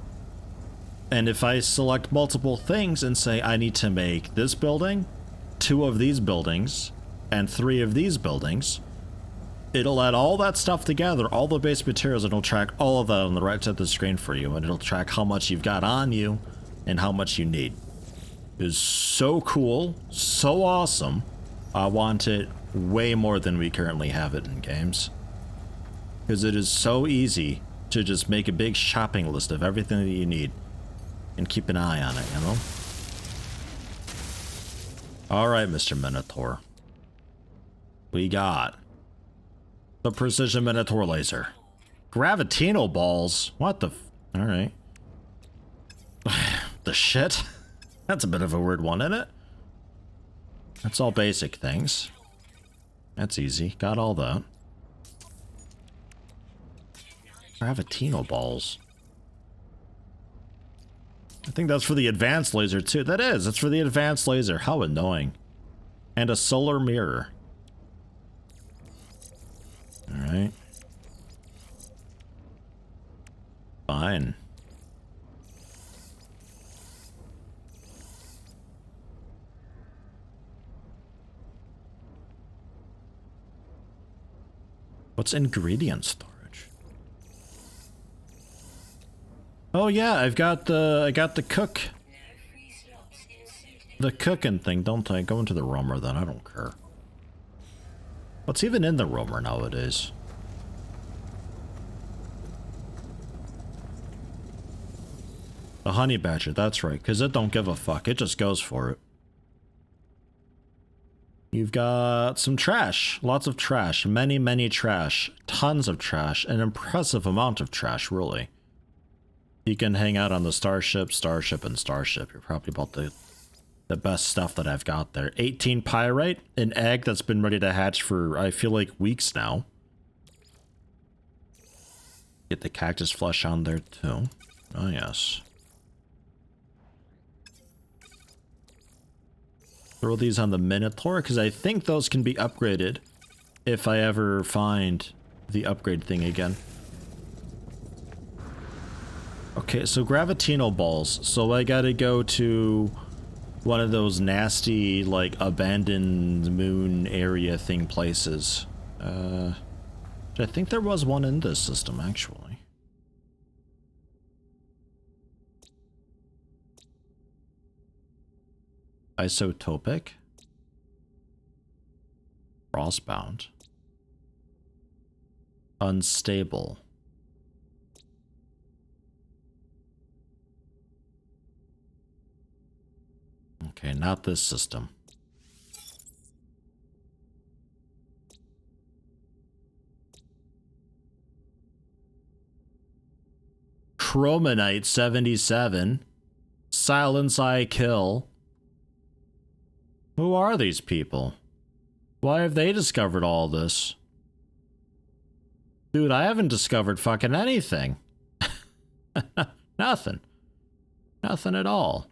And if I select multiple things and say I need to make this building, 2 of these buildings, and 3 of these buildings, it'll add all that stuff together, all the base materials, and it'll track all of that on the right side of the screen for you, and it'll track how much you've got on you and how much you need. It is so cool, so awesome. I want it way more than we currently have it in games. Because it is so easy to just make a big shopping list of everything that you need. And keep an eye on it, you know? Alright, Mr. Minotaur. We got the Precision Minotaur Laser. Gravitino balls? What the alright. The shit? That's a bit of a weird one, isn't it? That's all basic things. That's easy. Got all that. Gravitino balls. I think that's for the advanced laser too. That is, it's for the advanced laser. How annoying. And a solar mirror. Alright. Fine. What's ingredient storage? Oh yeah, I got the cook. The cooking thing, don't I? Go into the roamer then, I don't care. What's even in the roamer nowadays? The honey badger, that's right, because it don't give a fuck, it just goes for it. You've got some trash, lots of trash, many trash, tons of trash, an impressive amount of trash, really. You can hang out on the starship, and starship. You're probably about the best stuff that I've got there. 18 pyrite, an egg that's been ready to hatch for, I feel like, weeks now. Get the cactus flesh on there too. Oh yes. Throw these on the Minotaur, because I think those can be upgraded if I ever find the upgrade thing again. Okay, so Gravitino balls. So I gotta go to one of those nasty, like, abandoned moon area thing places. I think there was one in this system, actually. Isotopic. Frostbound. Unstable. Okay, not this system. Chromonite 77. Silence I kill. Who are these people? Why have they discovered all this? Dude, I haven't discovered fucking anything. Nothing. Nothing at all.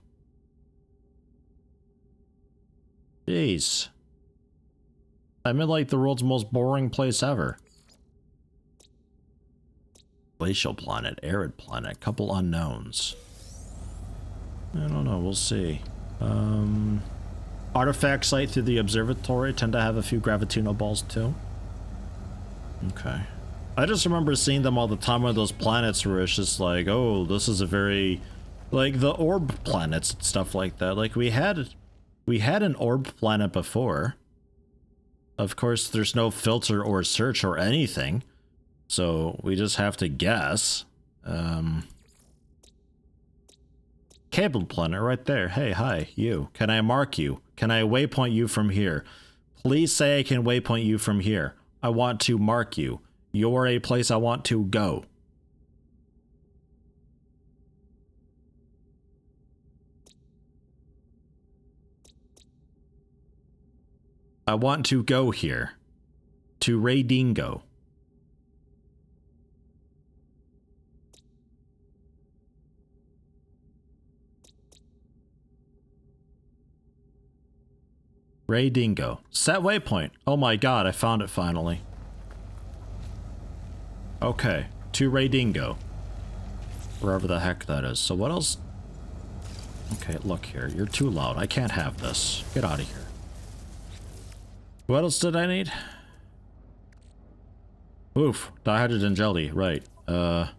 Jeez. I'm in like the world's most boring place ever. Glacial planet, arid planet, couple unknowns. I don't know, we'll see. Artifact site through the observatory tend to have a few Gravitino balls too. Okay. I just remember seeing them all the time on those planets where it's just like, oh, this is a very, like the orb planets and stuff like that. Like we had an orb planet before. Of course, there's no filter or search or anything, so we just have to guess. Cable planet right there. Hey, hi, you. Can I mark you? Can I waypoint you from here? Please say I can waypoint you from here. I want to mark you. You're a place I want to go. I want to go here. To Raydingo. Raydingo. Set waypoint. Oh my god, I found it finally. Okay, to Raydingo. Wherever the heck that is. So what else? Okay, look here. You're too loud. I can't have this. Get out of here. What else did I need? Oof. Dihydrogen jelly. Right. Let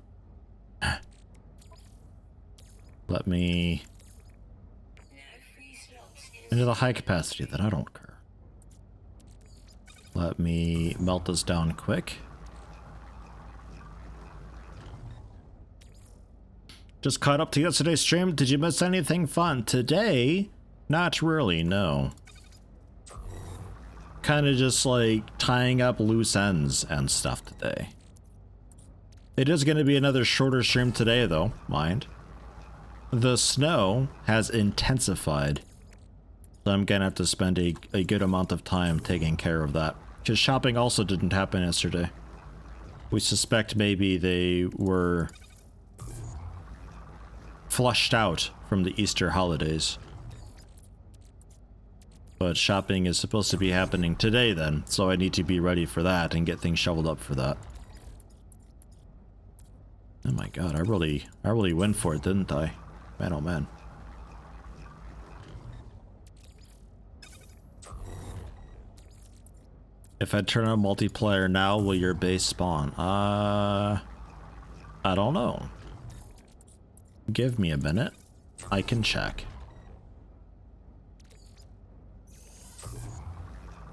me... into the high capacity that I don't care. Let me melt this down quick. Just caught up to yesterday's stream. Did you miss anything fun? Today? Not really, no. Kind of just like tying up loose ends and stuff today. It is going to be another shorter stream today though, mind. The snow has intensified. So I'm gonna have to spend a good amount of time taking care of that. Because shopping also didn't happen yesterday. We suspect maybe they were flushed out from the Easter holidays. But shopping is supposed to be happening today then, so I need to be ready for that and get things shoveled up for that. Oh my god, I really went for it, didn't I? Man, oh man. If I turn on multiplayer now, will your base spawn? I don't know. Give me a minute. I can check.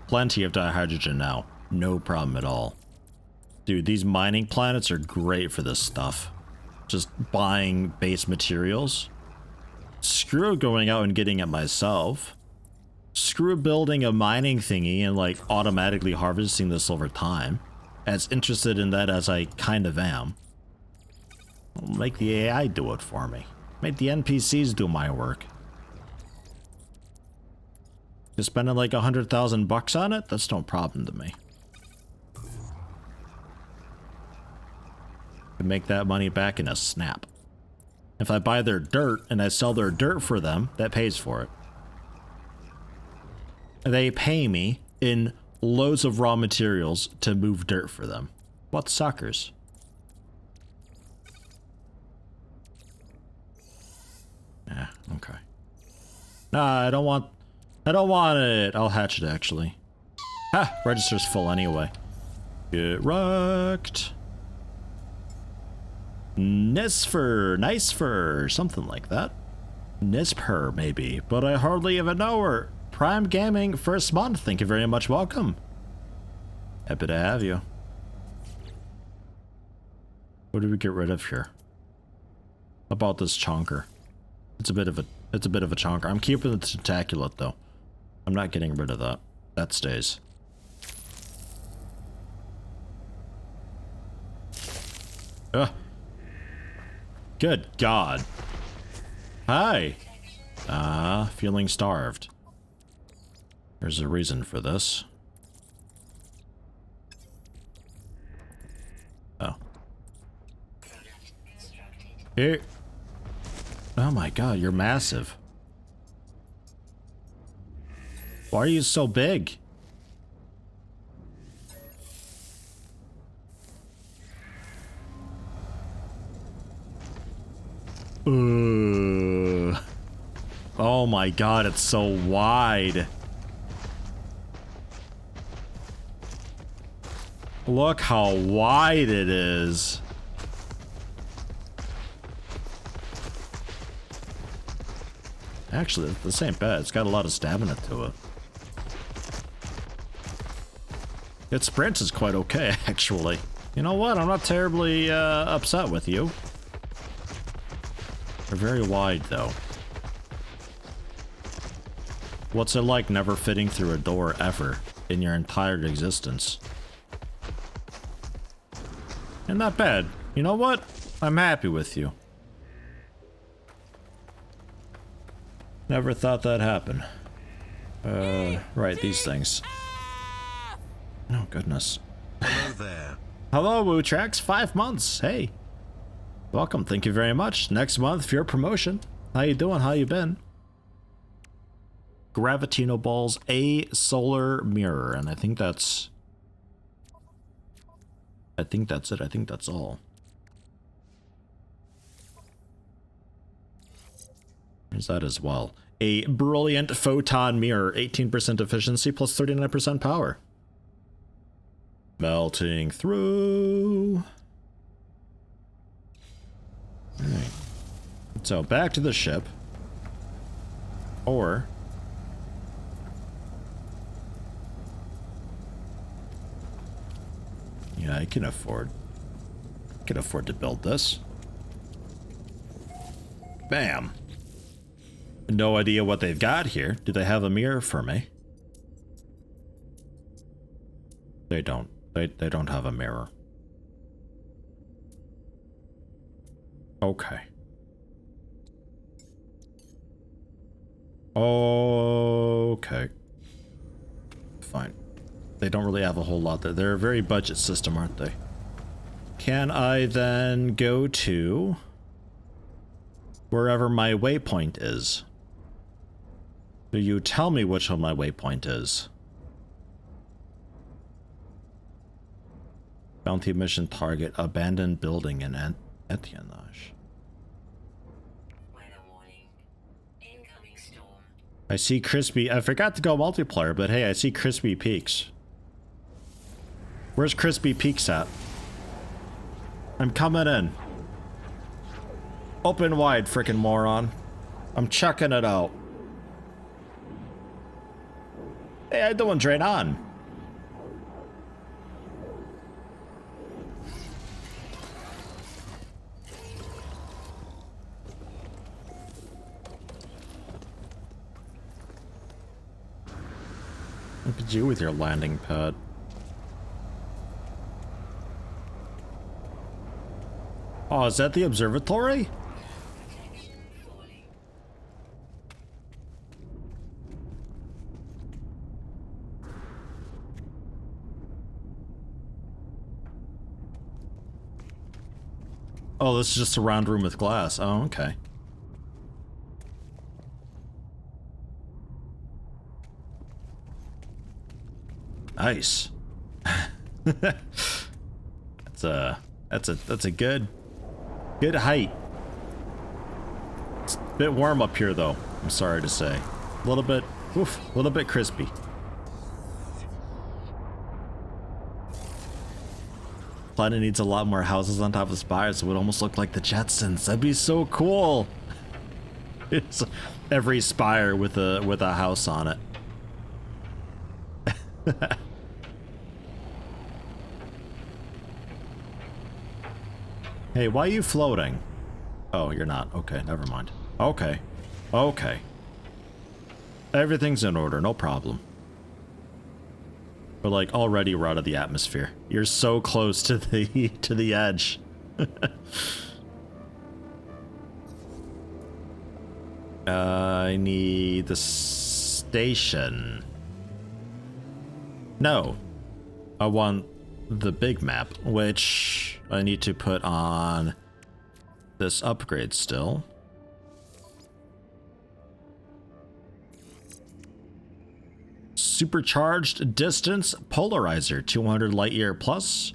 Plenty of dihydrogen now. No problem at all. Dude, these mining planets are great for this stuff. Just buying base materials. Screw going out and getting it myself. Screw building a mining thingy and like automatically harvesting this over time. As interested in that as I kind of am. I'll make the AI do it for me. Make the NPCs do my work. You're spending like 100,000 bucks on it? That's no problem to me. I can make that money back in a snap. If I buy their dirt and I sell their dirt for them, that pays for it. They pay me in loads of raw materials to move dirt for them. What suckers? Yeah, okay. Nah, I don't want it. I'll hatch it actually. Ha! Register's full anyway. Get wrecked. Nisfer, Nicefer, something like that. Nisper, maybe, but I hardly even know her. Prime Gaming, first month, thank you very much, welcome. Happy to have you. What do we get rid of here? About this chonker. It's a bit of a chonker. I'm keeping the tentaculate though. I'm not getting rid of that. That stays. Ugh. Good God. Hi. Feeling starved. There's a reason for this. Oh. Here. Oh my god, you're massive. Why are you so big? Oh my god, it's so wide. Look how wide it is. Actually, this ain't bad. It's got a lot of stamina to it. Its sprint is quite okay, actually. You know what? I'm not terribly upset with you. They're very wide, though. What's it like never fitting through a door ever in your entire existence? And not bad. You know what? I'm happy with you. Never thought that'd happen. Right, these things. Oh, goodness. Hello there. Hello, WooTrax. 5 months. Hey. Welcome. Thank you very much. Next month for your promotion. How you doing? How you been? Gravitino balls, a solar mirror, and I think that's it. I think that's all. There's that as well. A brilliant photon mirror, 18% efficiency plus 39% power. Melting through. Alright. So back to the ship. Or yeah, I can afford to build this. Bam. No idea what they've got here. Do they have a mirror for me? They don't. They don't have a mirror. Okay. Okay. Fine. They don't really have a whole lot there. They're a very budget system, aren't they? Can I then go to Wherever my waypoint is. Do you tell me which one my waypoint is? Bounty mission target, abandoned building in Etiennage. Weather warning. Incoming storm. I see crispy. I forgot to go multiplayer, but hey, I see crispy peaks. Where's crispy peaks at? I'm coming in. Open wide, frickin' moron. I'm checking it out. Hey, how you doing, Drain on? Look at you with your landing pad. Oh, is that the observatory? Protection falling. Oh, this is just a round room with glass. Oh, okay. Nice. That's a good height. It's a bit warm up here though, I'm sorry to say. A little bit crispy. Planet needs a lot more houses on top of spires, so it would almost look like the Jetsons. That'd be so cool. It's every spire with a house on it. Hey, why are you floating? Oh, you're not. Okay, never mind. Okay. Okay. Everything's in order, no problem. But like already we're out of the atmosphere. You're so close to the edge. I need the station. No. I want the big map, which I need to put on this upgrade still. Supercharged distance polarizer, 200 light year plus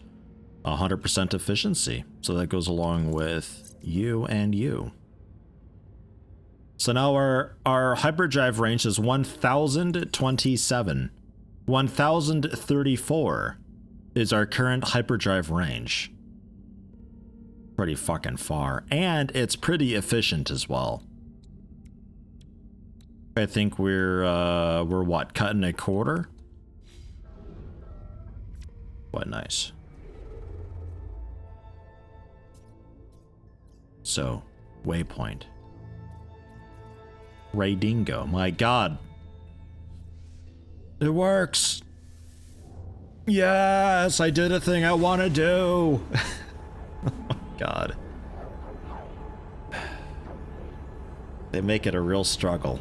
100% efficiency. So that goes along with you and you. So now our hyperdrive range is 1027. 1034 is our current hyperdrive range. Pretty fucking far. And it's pretty efficient as well. I think we're what, cutting a quarter? What, nice. So, waypoint. Raydingo, my god. It works. Yes, I did a thing I want to do. Oh, god. They make it a real struggle.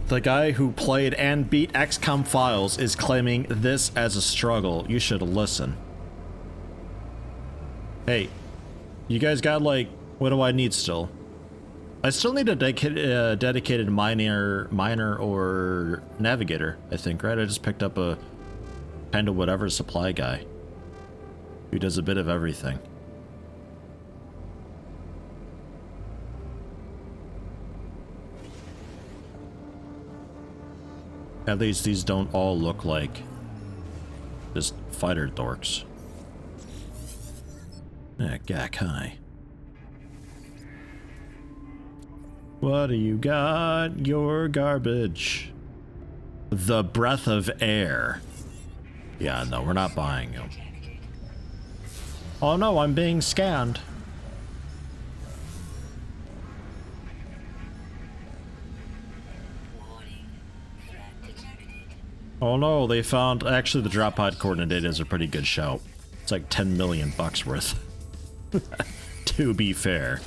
The guy who played and beat XCOM Files is claiming this as a struggle. You should listen. Hey, you guys got like, what do I need still? I still need a dedicated miner or navigator, I think, right? I just picked up a kind of whatever supply guy who does a bit of everything. At least these don't all look like just fighter dorks. Yeah, gack, hi. What do you got? Your garbage. The breath of air. Yeah, no, we're not buying them. Oh no, I'm being scanned. Oh no, they found... Actually, the drop pod coordinate is a pretty good shout. It's like 10 million bucks worth. To be fair.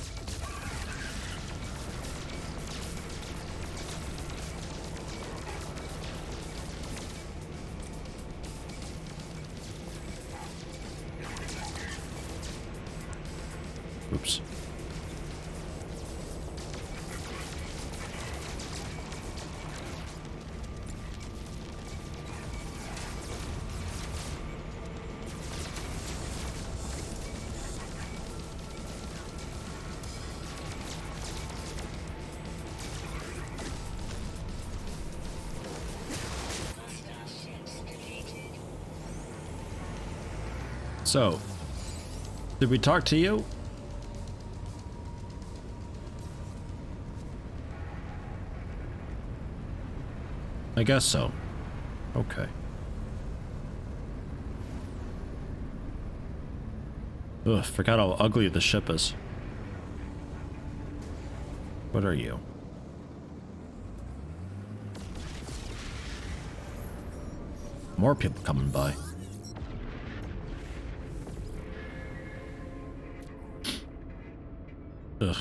Oops. So, did we talk to you? I guess so. Okay. Ugh, forgot how ugly the ship is. What are you? More people coming by. Ugh.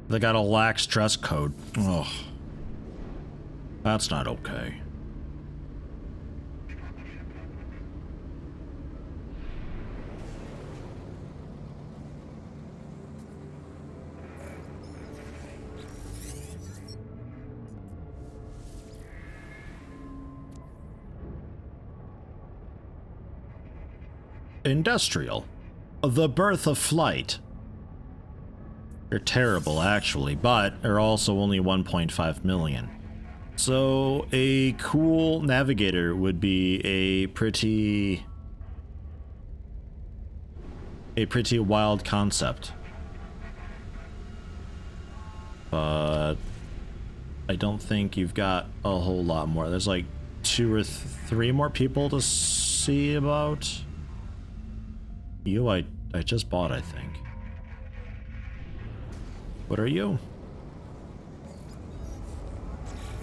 They got a lax dress code. Ugh. That's not okay. Industrial. The birth of flight. They're terrible, actually, but they're also only 1.5 million. So a cool navigator would be a pretty wild concept. But I don't think you've got a whole lot more. There's like 2 or 3 more people to see about. You, I just bought, I think. What are you?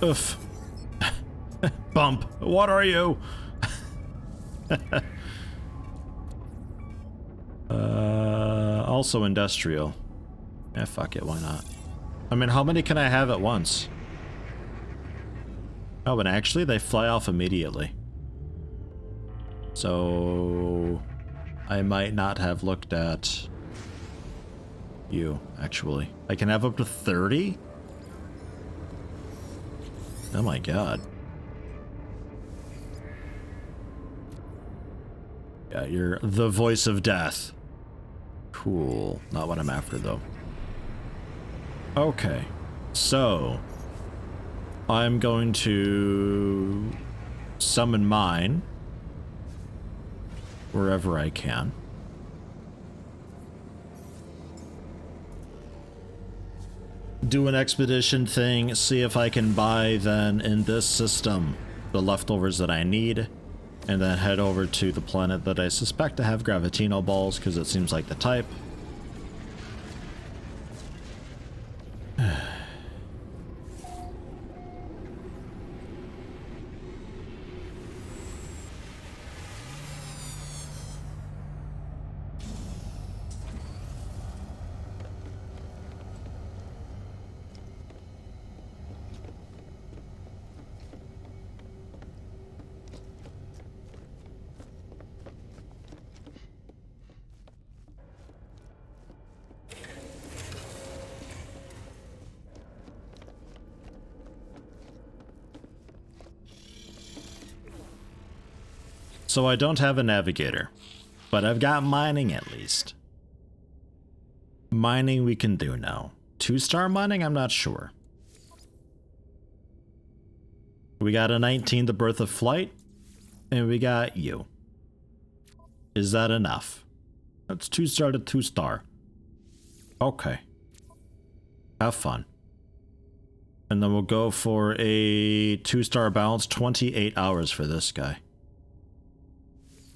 Oof. Bump. What are you? Also industrial. Yeah, fuck it, why not? I mean, how many can I have at once? Oh, and actually they fly off immediately. So I might not have looked at you, actually. I can have up to 30? Oh my god. Yeah, you're the voice of death. Cool. Not what I'm after, though. Okay. So, I'm going to summon mine wherever I can. Do an expedition thing, see if I can buy then in this system the leftovers that I need, and then head over to the planet that I suspect to have Gravitino balls because it seems like the type. So I don't have a navigator, but I've got mining at least. Mining we can do now. 2-star mining, I'm not sure. We got a 19, the birth of flight, and we got you. Is that enough? That's 2-star to 2-star. Okay. Have fun. And then we'll go for a 2-star balance, 28 hours for this guy.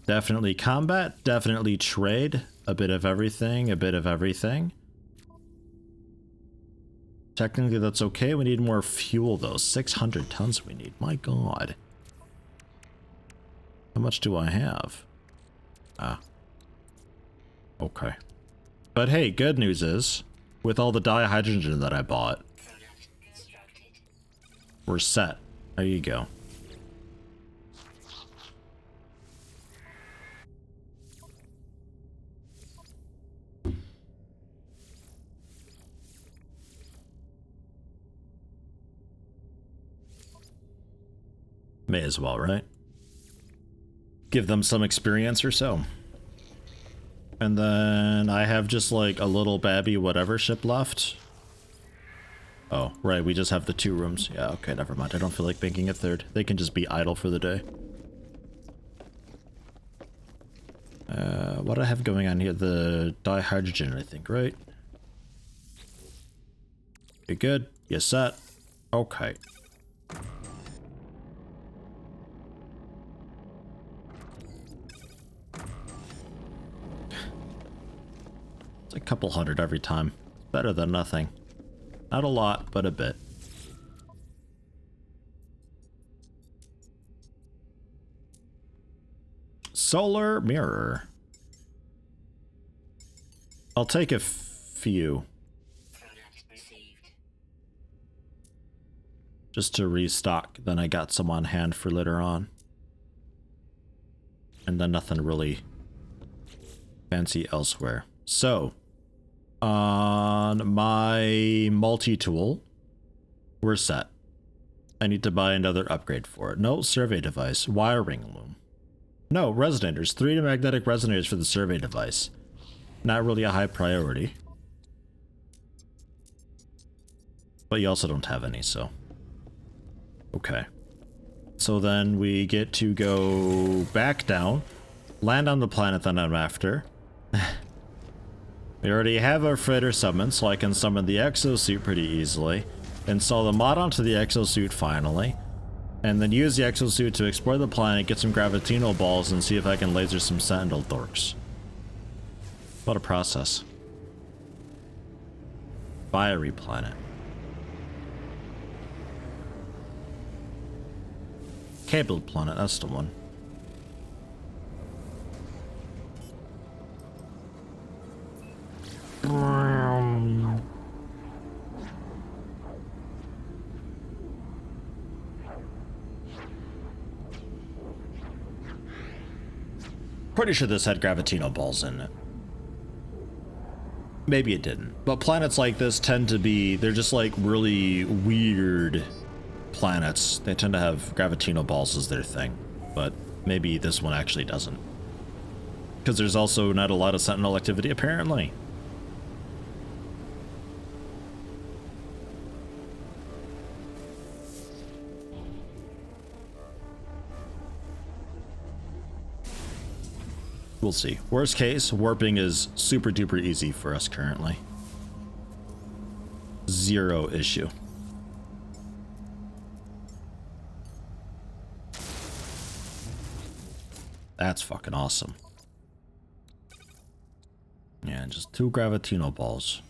Definitely combat, definitely trade, a bit of everything, a bit of everything. Technically that's okay, we need more fuel though, 600 tons we need, my god. How much do I have? Ah. Okay. But hey, good news is, with all the dihydrogen that I bought, we're set. There you go. May as well, right? Give them some experience or so. And then I have just like a little babby whatever ship left. Oh, right, we just have the 2 rooms. Yeah, okay, never mind. I don't feel like making a third. They can just be idle for the day. What do I have going on here? The dihydrogen, I think, right? You good? You set? Okay. It's a couple hundred every time. Better than nothing. Not a lot, but a bit. Solar mirror. I'll take a few. Product received. Just to restock. Then I got some on hand for later on. And then nothing really fancy elsewhere. So, on my multi-tool, we're set. I need to buy another upgrade for it. No survey device. Wiring loom. No, resonators. 3 magnetic resonators for the survey device. Not really a high priority. But you also don't have any, so. Okay. So then we get to go back down, land on the planet that I'm after. We already have our freighter summoned, so I can summon the Exosuit pretty easily. Install the mod onto the Exosuit finally. And then use the Exosuit to explore the planet, get some gravitino balls, and see if I can laser some Sentinel dorks. What a process. Fiery planet. Cabled planet, that's the one. Pretty sure this had gravitino balls in it. Maybe it didn't. But planets like this tend to be, they're just like really weird planets. They tend to have gravitino balls as their thing. But maybe this one actually doesn't. Because there's also not a lot of Sentinel activity apparently. We'll see. Worst case, warping is super duper easy for us currently. 0 issue. That's fucking awesome. Yeah, just 2 gravitino balls.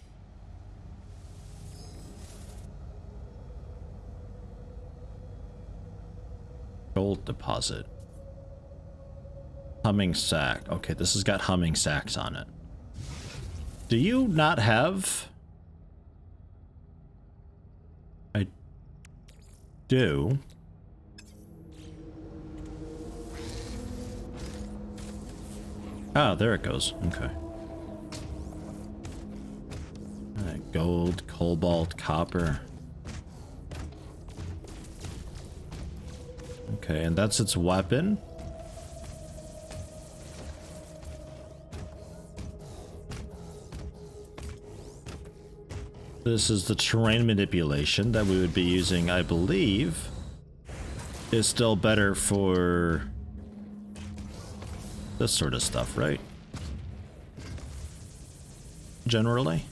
Gold deposit. Humming sack. Okay, this has got humming sacks on it. Do you not have? I do. Ah, there it goes. Okay. Alright, gold, cobalt, copper. Okay, and that's its weapon. This is the terrain manipulation that we would be using, I believe, is still better for this sort of stuff, right? Generally.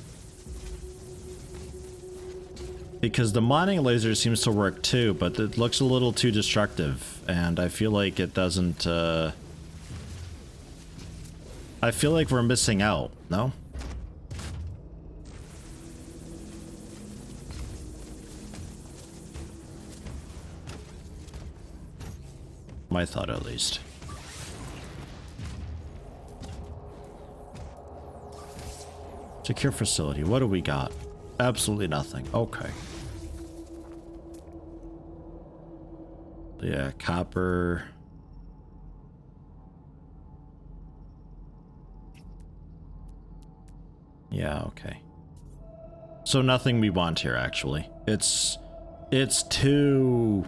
Because the mining laser seems to work too, but it looks a little too destructive, and I feel like it doesn't, I feel like we're missing out, no? My thought, at least. Secure facility. What do we got? Absolutely nothing. Okay. Yeah, copper. Yeah, okay. So nothing we want here, actually. It's too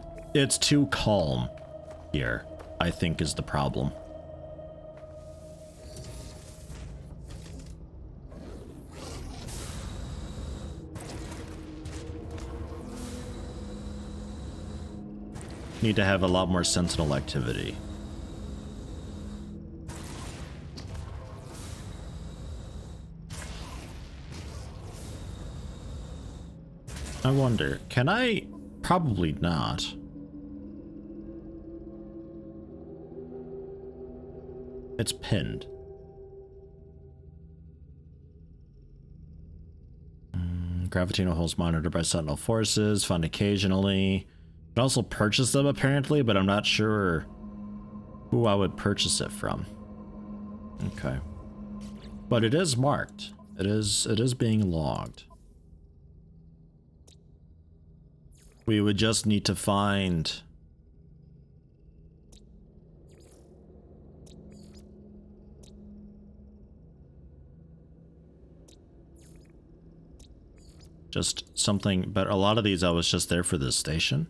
calm. here, I think, is the problem. Need to have a lot more sentinel activity. I wonder, can I? Probably not. It's pinned. Gravitino holes monitored by sentinel forces, found occasionally. You can also purchase them apparently, but I'm not sure who I would purchase it from. Okay. But it is marked. It is being logged. We would just need to find just something, but a lot of these I was just there for this station.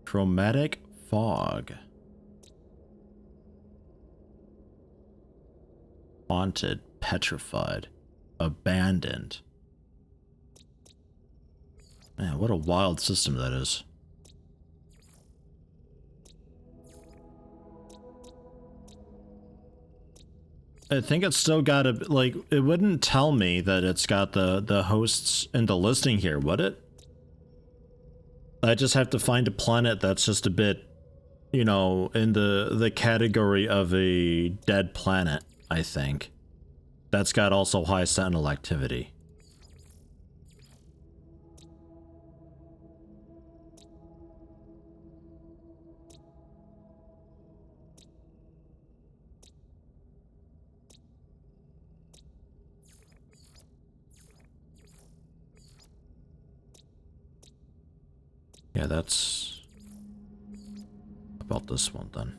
Chromatic fog. Haunted, petrified, abandoned. Man, what a wild system that is. I think it's still got a, like, it wouldn't tell me that it's got the hosts in the listing here, would it? I just have to find a planet that's just a bit, you know, in the category of a dead planet, I think. That's got also high sentinel activity. Yeah, that's about this one then.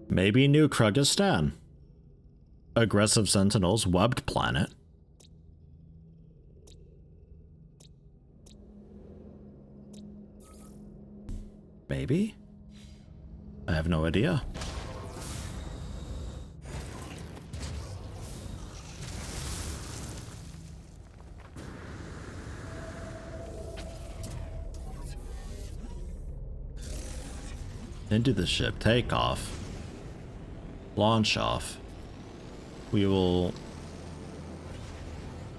Maybe New Kyrgyzstan. Aggressive sentinels, webbed planet. Maybe? I have no idea. Into the ship, take off. Launch off. We will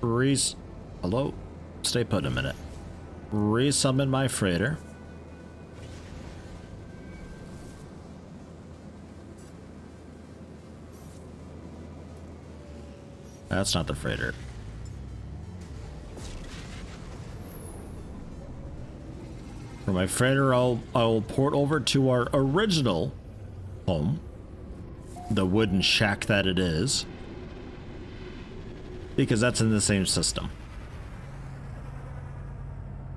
hello? Stay put a minute. Resummon my freighter. That's not the freighter. For my freighter, I'll port over to our original home. The wooden shack that it is. Because that's in the same system.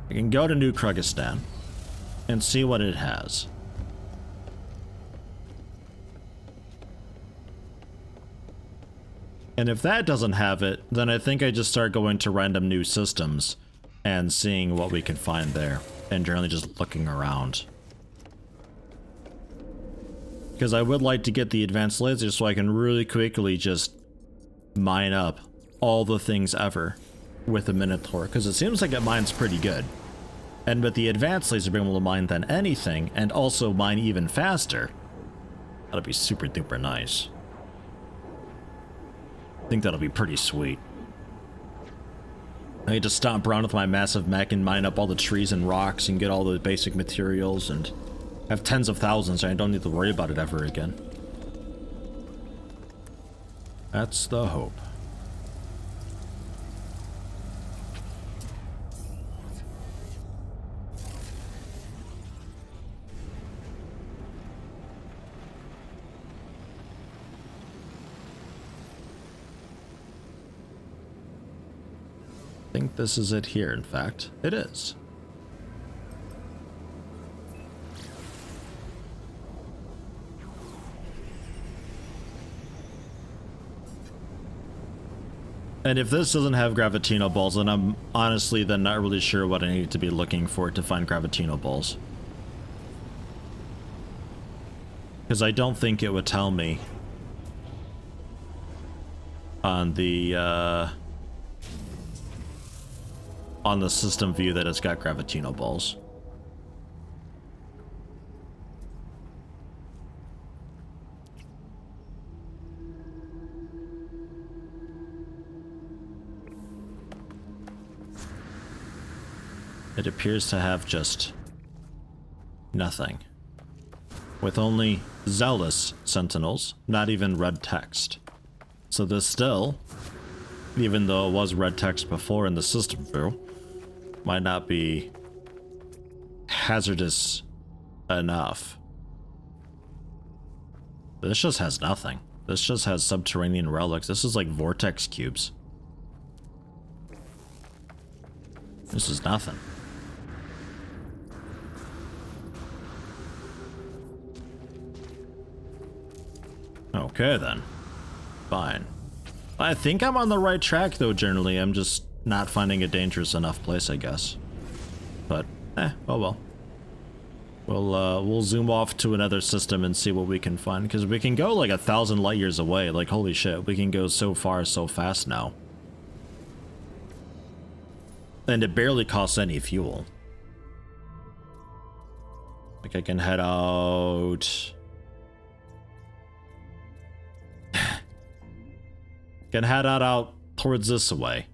I can go to New Kyrgyzstan and see what it has. And if that doesn't have it, then I think I just start going to random new systems and seeing what we can find there. And generally just looking around. Because I would like to get the advanced laser so I can really quickly just mine up all the things ever with the Minotaur. Because it seems like it mines pretty good. And with the advanced laser being able to mine than anything and also mine even faster, that'll be super duper nice. I think that'll be pretty sweet. I need to stomp around with my massive mech and mine up all the trees and rocks and get all the basic materials and have tens of thousands and I don't need to worry about it ever again. That's the hope. think this is it here, in fact. It is. And if this doesn't have Gravitino balls, then I'm honestly then not really sure what I need to be looking for to find Gravitino balls. Because I don't think it would tell me on the system view that it's got Gravitino balls. It appears to have just nothing. With only zealous sentinels, not even red text. So this still, even though it was red text before in the system view, might not be hazardous enough. This just has nothing. This just has subterranean relics. This is like vortex cubes. This is nothing. Okay then. Fine. I think I'm on the right track though, generally. I'm just not finding a dangerous enough place, I guess. But, oh well. We'll zoom off to another system and see what we can find, because we can go like 1,000 light years away. Like, holy shit, we can go so far so fast now. And it barely costs any fuel. Like, I can head out... can head out towards this way.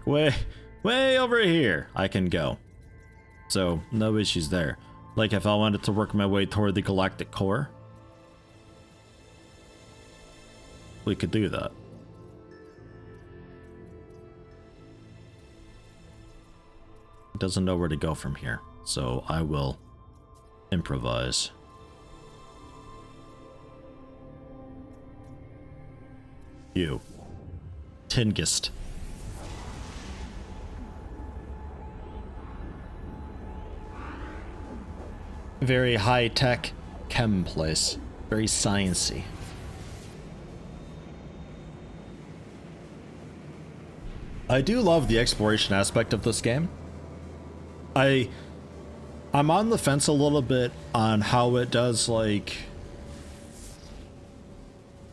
Like way over here I can go. So no issues there. Like if I wanted to work my way toward the galactic core, we could do that. It doesn't know where to go from here, so I will improvise. You. Tingist. Very high-tech chem place. Very sciencey. I do love the exploration aspect of this game. I'm on the fence a little bit on how it does, like...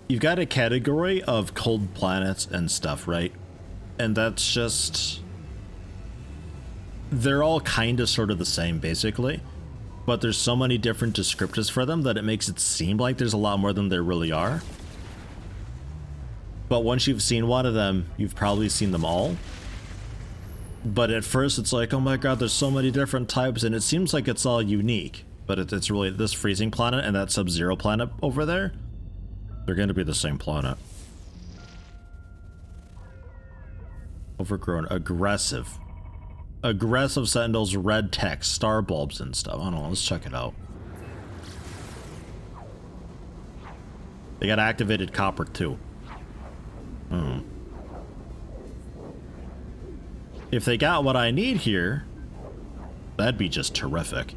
You've got a category of cold planets and stuff, right? And that's just... They're all kind of sort of the same, basically. But there's so many different descriptors for them that it makes it seem like there's a lot more than there really are. But once you've seen one of them, you've probably seen them all. But at first it's like, oh my god, there's so many different types, and it seems like it's all unique. But it's really this freezing planet and that sub-zero planet over there. They're going to be the same planet. Overgrown, aggressive. Aggressive sentinels, red text, star bulbs and stuff. I don't know, let's check it out. They got activated copper too. If they got what I need here, that'd be just terrific.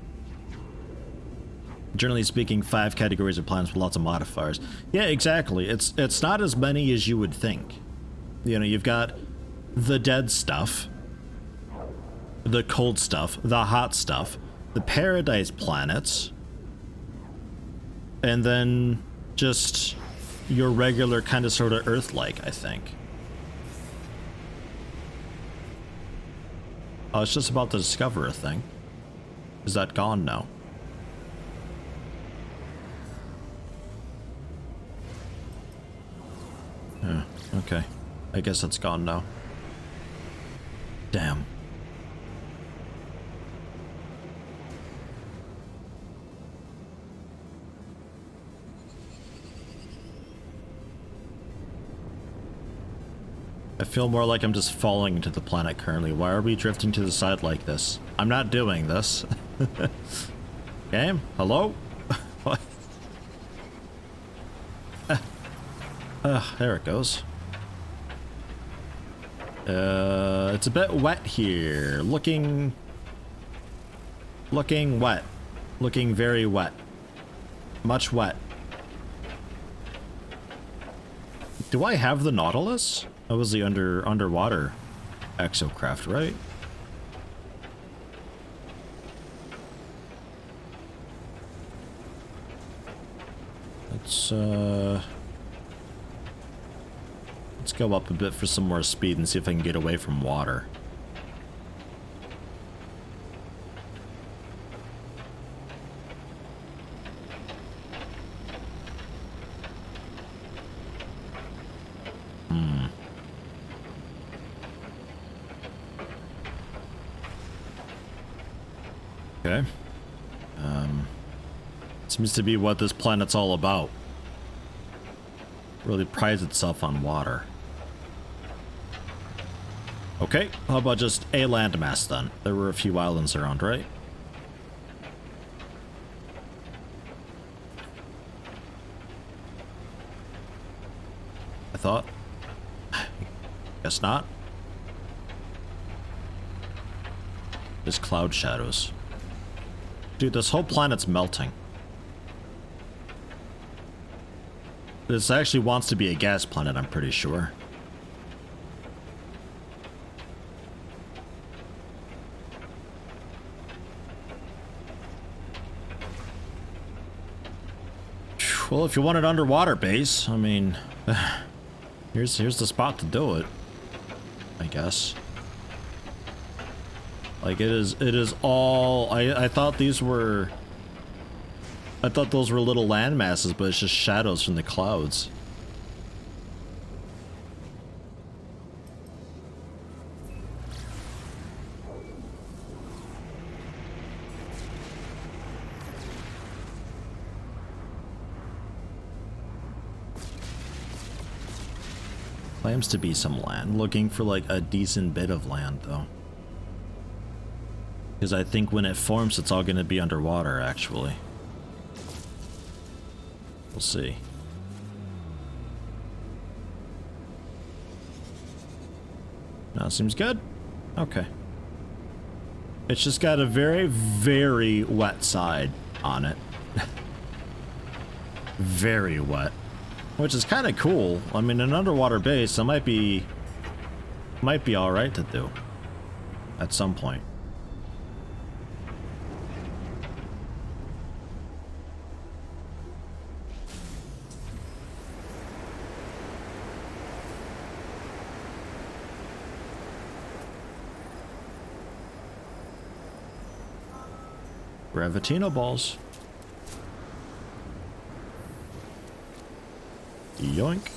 Generally speaking, 5 categories of planets with lots of modifiers. Yeah, exactly. It's not as many as you would think. You know, you've got the dead stuff, the cold stuff, the hot stuff, the paradise planets, and then just your regular kind of sort of Earth-like, I think. I was just about to discover a thing. Is that gone now? Okay. I guess it's gone now. Damn. I feel more like I'm just falling into the planet currently. Why are we drifting to the side like this? I'm not doing this. Game? Hello? What? There it goes. It's a bit wet here. Looking wet. Looking very wet. Much wet. Do I have the Nautilus? That was the underwater exocraft, right? Let's go up a bit for some more speed and see if I can get away from water. Okay. Seems to be what this planet's all about. Really prides itself on water. Okay, how about just a landmass then? There were a few islands around, right? I thought. Guess not. Just cloud shadows. Dude, this whole planet's melting. This actually wants to be a gas planet, I'm pretty sure. Well, if you want an underwater base, I mean, here's the spot to do it, I guess. Like it is all, I thought these were, I thought those were little land masses, but it's just shadows from the clouds. Claims to be some land. Looking for like a decent bit of land though. Because I think when it forms, it's all going to be underwater, actually. We'll see. Now seems good. Okay. It's just got a very, very wet side on it. Very wet. Which is kind of cool. I mean, an underwater base, that might be all right to do at some point. Gravitino balls. Yoink.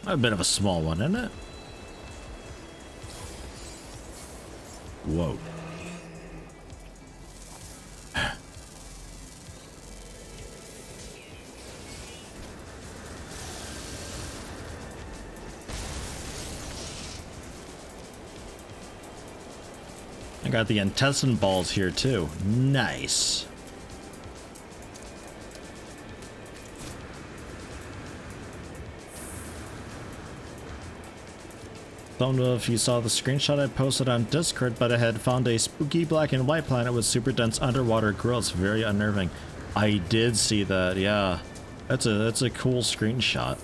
A bit of a small one, isn't it? Whoa. I got the intestine balls here too. Nice. Don't know if you saw the screenshot I posted on Discord, but I had found a spooky black and white planet with super dense underwater growths. Very unnerving. I did see that, yeah. That's a cool screenshot.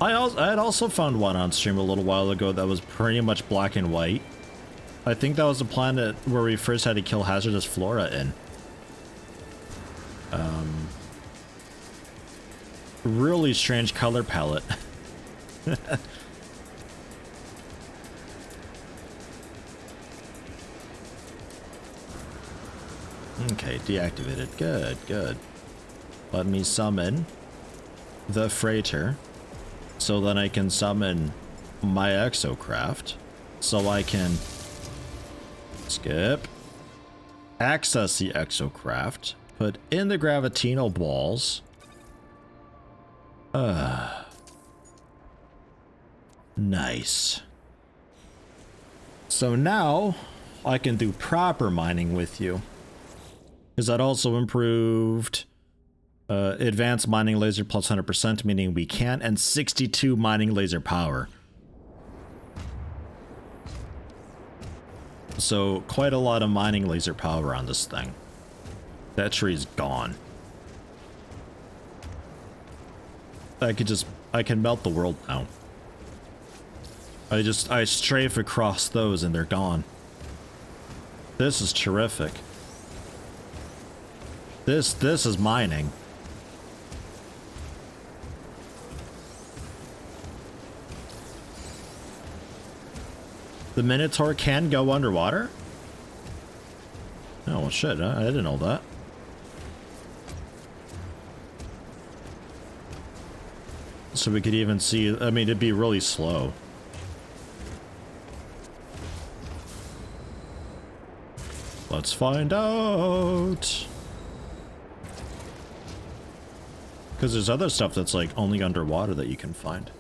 I had also found one on stream a little while ago that was pretty much black and white. I think that was the planet where we first had to kill hazardous flora in. Really strange color palette. Okay, deactivated. Good, good. Let me summon the freighter so then I can summon my exocraft so I can skip, access the exocraft, put in the gravitino balls. Nice. So now I can do proper mining with you. Because that also improved advanced mining laser plus 100%, meaning we can, and 62 mining laser power. So quite a lot of mining laser power on this thing. That tree's gone. I can melt the world now. I strafe across those and they're gone. This is terrific. This is mining. The Minotaur can go underwater? Oh, well, shit, I didn't know that. So we could even see, I mean, it'd be really slow. Let's find out. Because there's other stuff that's like only underwater that you can find.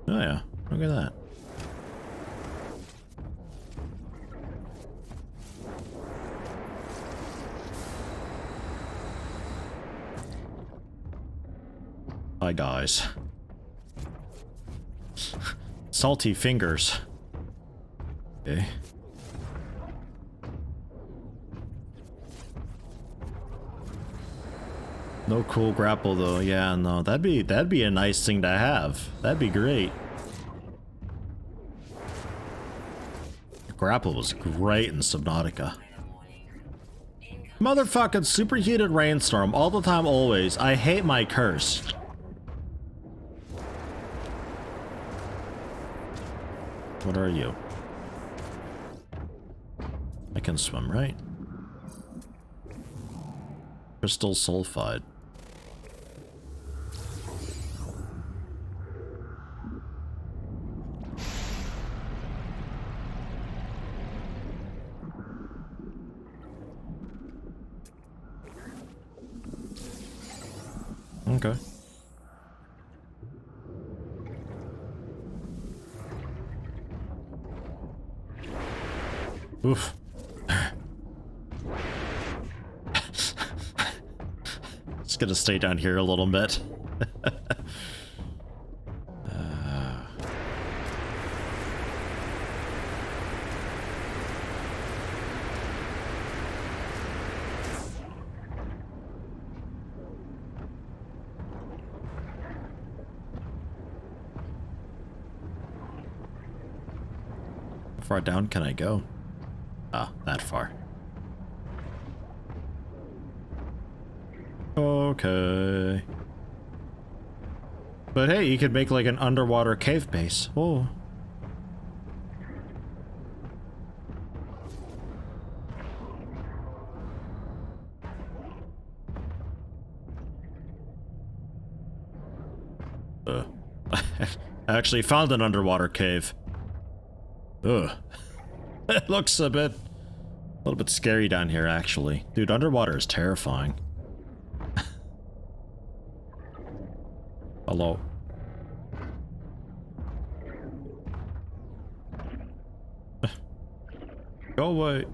Oh yeah, look at that. Hi guys. Salty fingers. Okay. No cool grapple though. Yeah, no, that'd be a nice thing to have. That'd be great. The grapple was great in Subnautica. Motherfucking superheated rainstorm all the time, always. I hate my curse. What are you? I can swim, right? Crystal sulfide. Okay. Oof. Just gonna stay down here a little bit. How far down can I go? Ah, that far. Okay. But hey, you could make like an underwater cave base. Oh. I actually found an underwater cave. Ugh. It looks a little bit scary down here, actually. Dude, underwater is terrifying. Hello. Go away.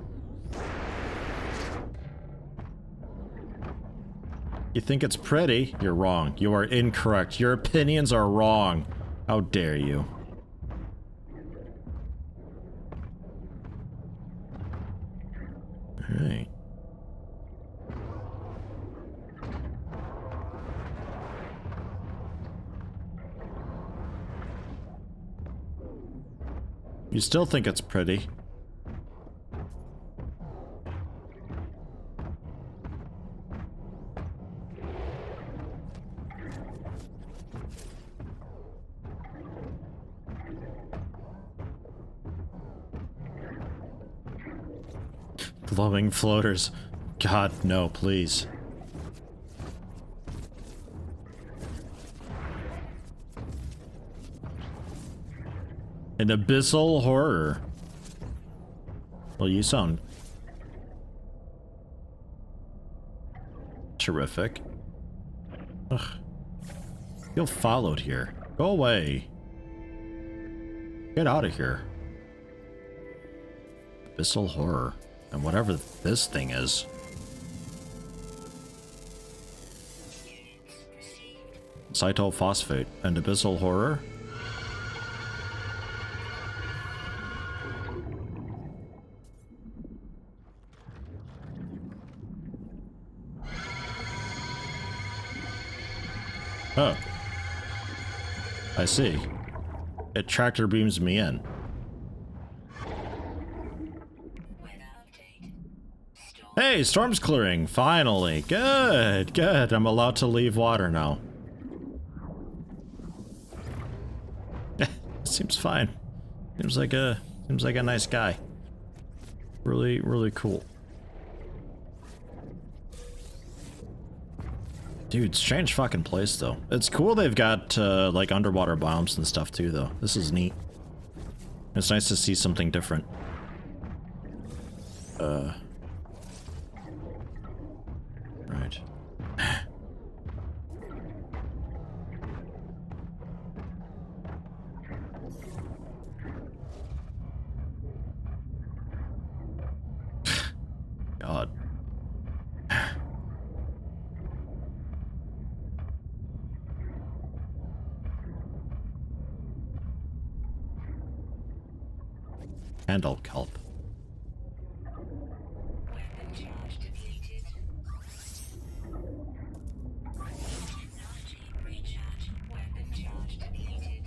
You think it's pretty? You're wrong. You are incorrect. Your opinions are wrong. How dare you? Alright. You still think it's pretty? Glowing floaters. God, no, please. An abyssal horror. Well, you sound terrific. Ugh. Feel followed here. Go away. Get out of here. Abyssal horror. And whatever this thing is. Cytophosphate and abyssal horror? Oh. I see. It tractor beams me in. Hey, storm's clearing, finally. Good, good. I'm allowed to leave water now. Seems fine. Seems like a nice guy. Really, really cool. Dude, strange fucking place though. It's cool they've got like underwater biomes and stuff too though. This is neat. It's nice to see something different. Right. God. Handle kelp. Weapon charge depleted. Technology recharge. Weapon charge depleted.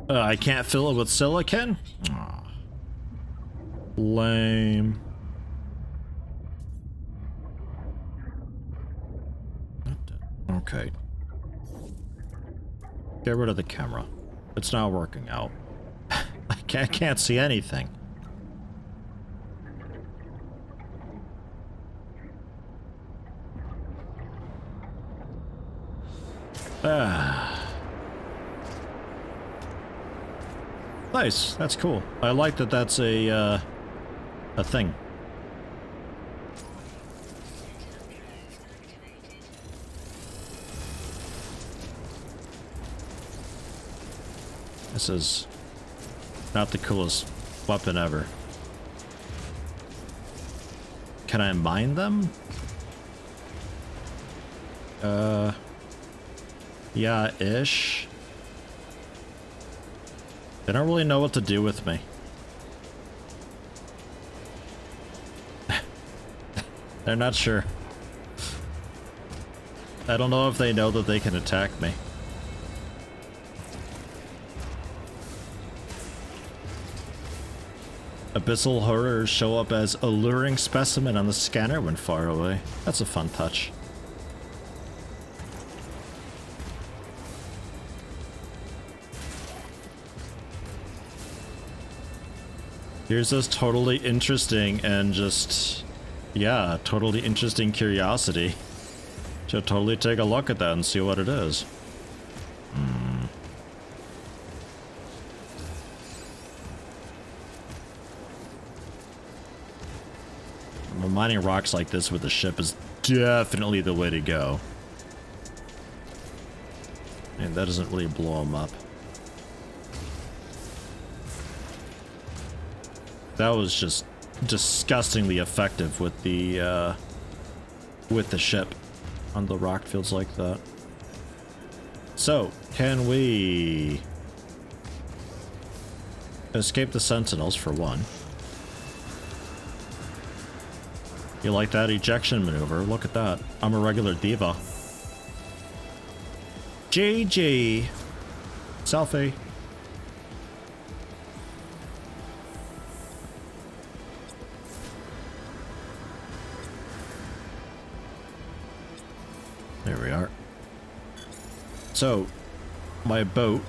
I can't fill it with silicon? Aw. Lame. Okay. Get rid of the camera. It's not working out. I can't see anything. Nice. That's cool. I like that that's a thing. This is not the coolest weapon ever. Can I mine them? Yeah-ish. They don't really know what to do with me. They're not sure. I don't know if they know that they can attack me. Abyssal horrors show up as alluring specimen on the scanner when far away. That's a fun touch. Here's this totally interesting and just, yeah, totally interesting curiosity. Should totally take a look at that and see what it is. Mining rocks like this with a ship is definitely the way to go. And that doesn't really blow them up. That was just disgustingly effective with the ship on the rock fields like that. So, can we escape the sentinels for one? You like that ejection maneuver? Look at that. I'm a regular diva. GG. Selfie. There we are. So, my boat.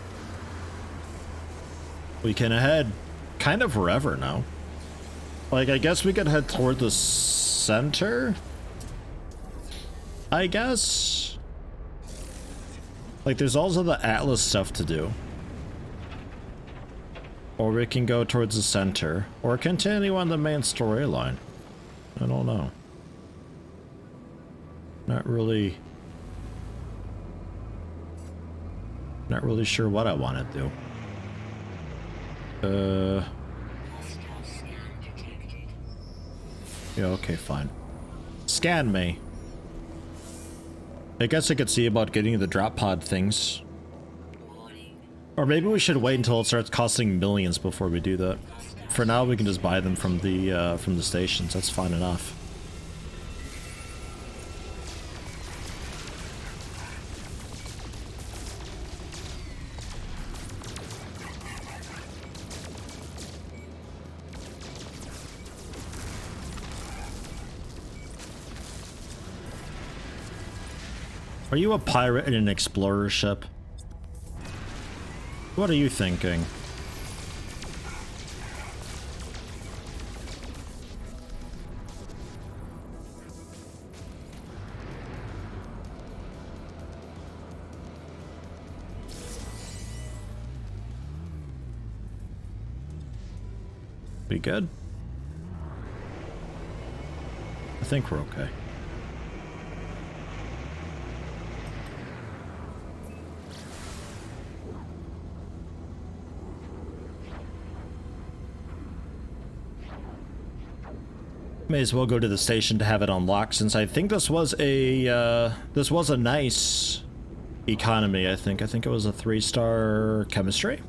We can head kind of wherever now. Like, I guess we could head toward the center? I guess? Like, there's also the Atlas stuff to do. Or we can go towards the center. Or continue on the main storyline. I don't know. Not really sure what I want to do. Hostile scan detected. Yeah, okay, fine. Scan me. I guess I could see about getting the drop pod things. Warning. Or maybe we should wait until it starts costing millions before we do that. For now, we can just buy them from the stations. That's fine enough. Are you a pirate in an explorer ship? What are you thinking? Be good? I think we're okay. May as well go to the station to have it unlocked, since I think this was a nice economy. I think it was a 3-star chemistry.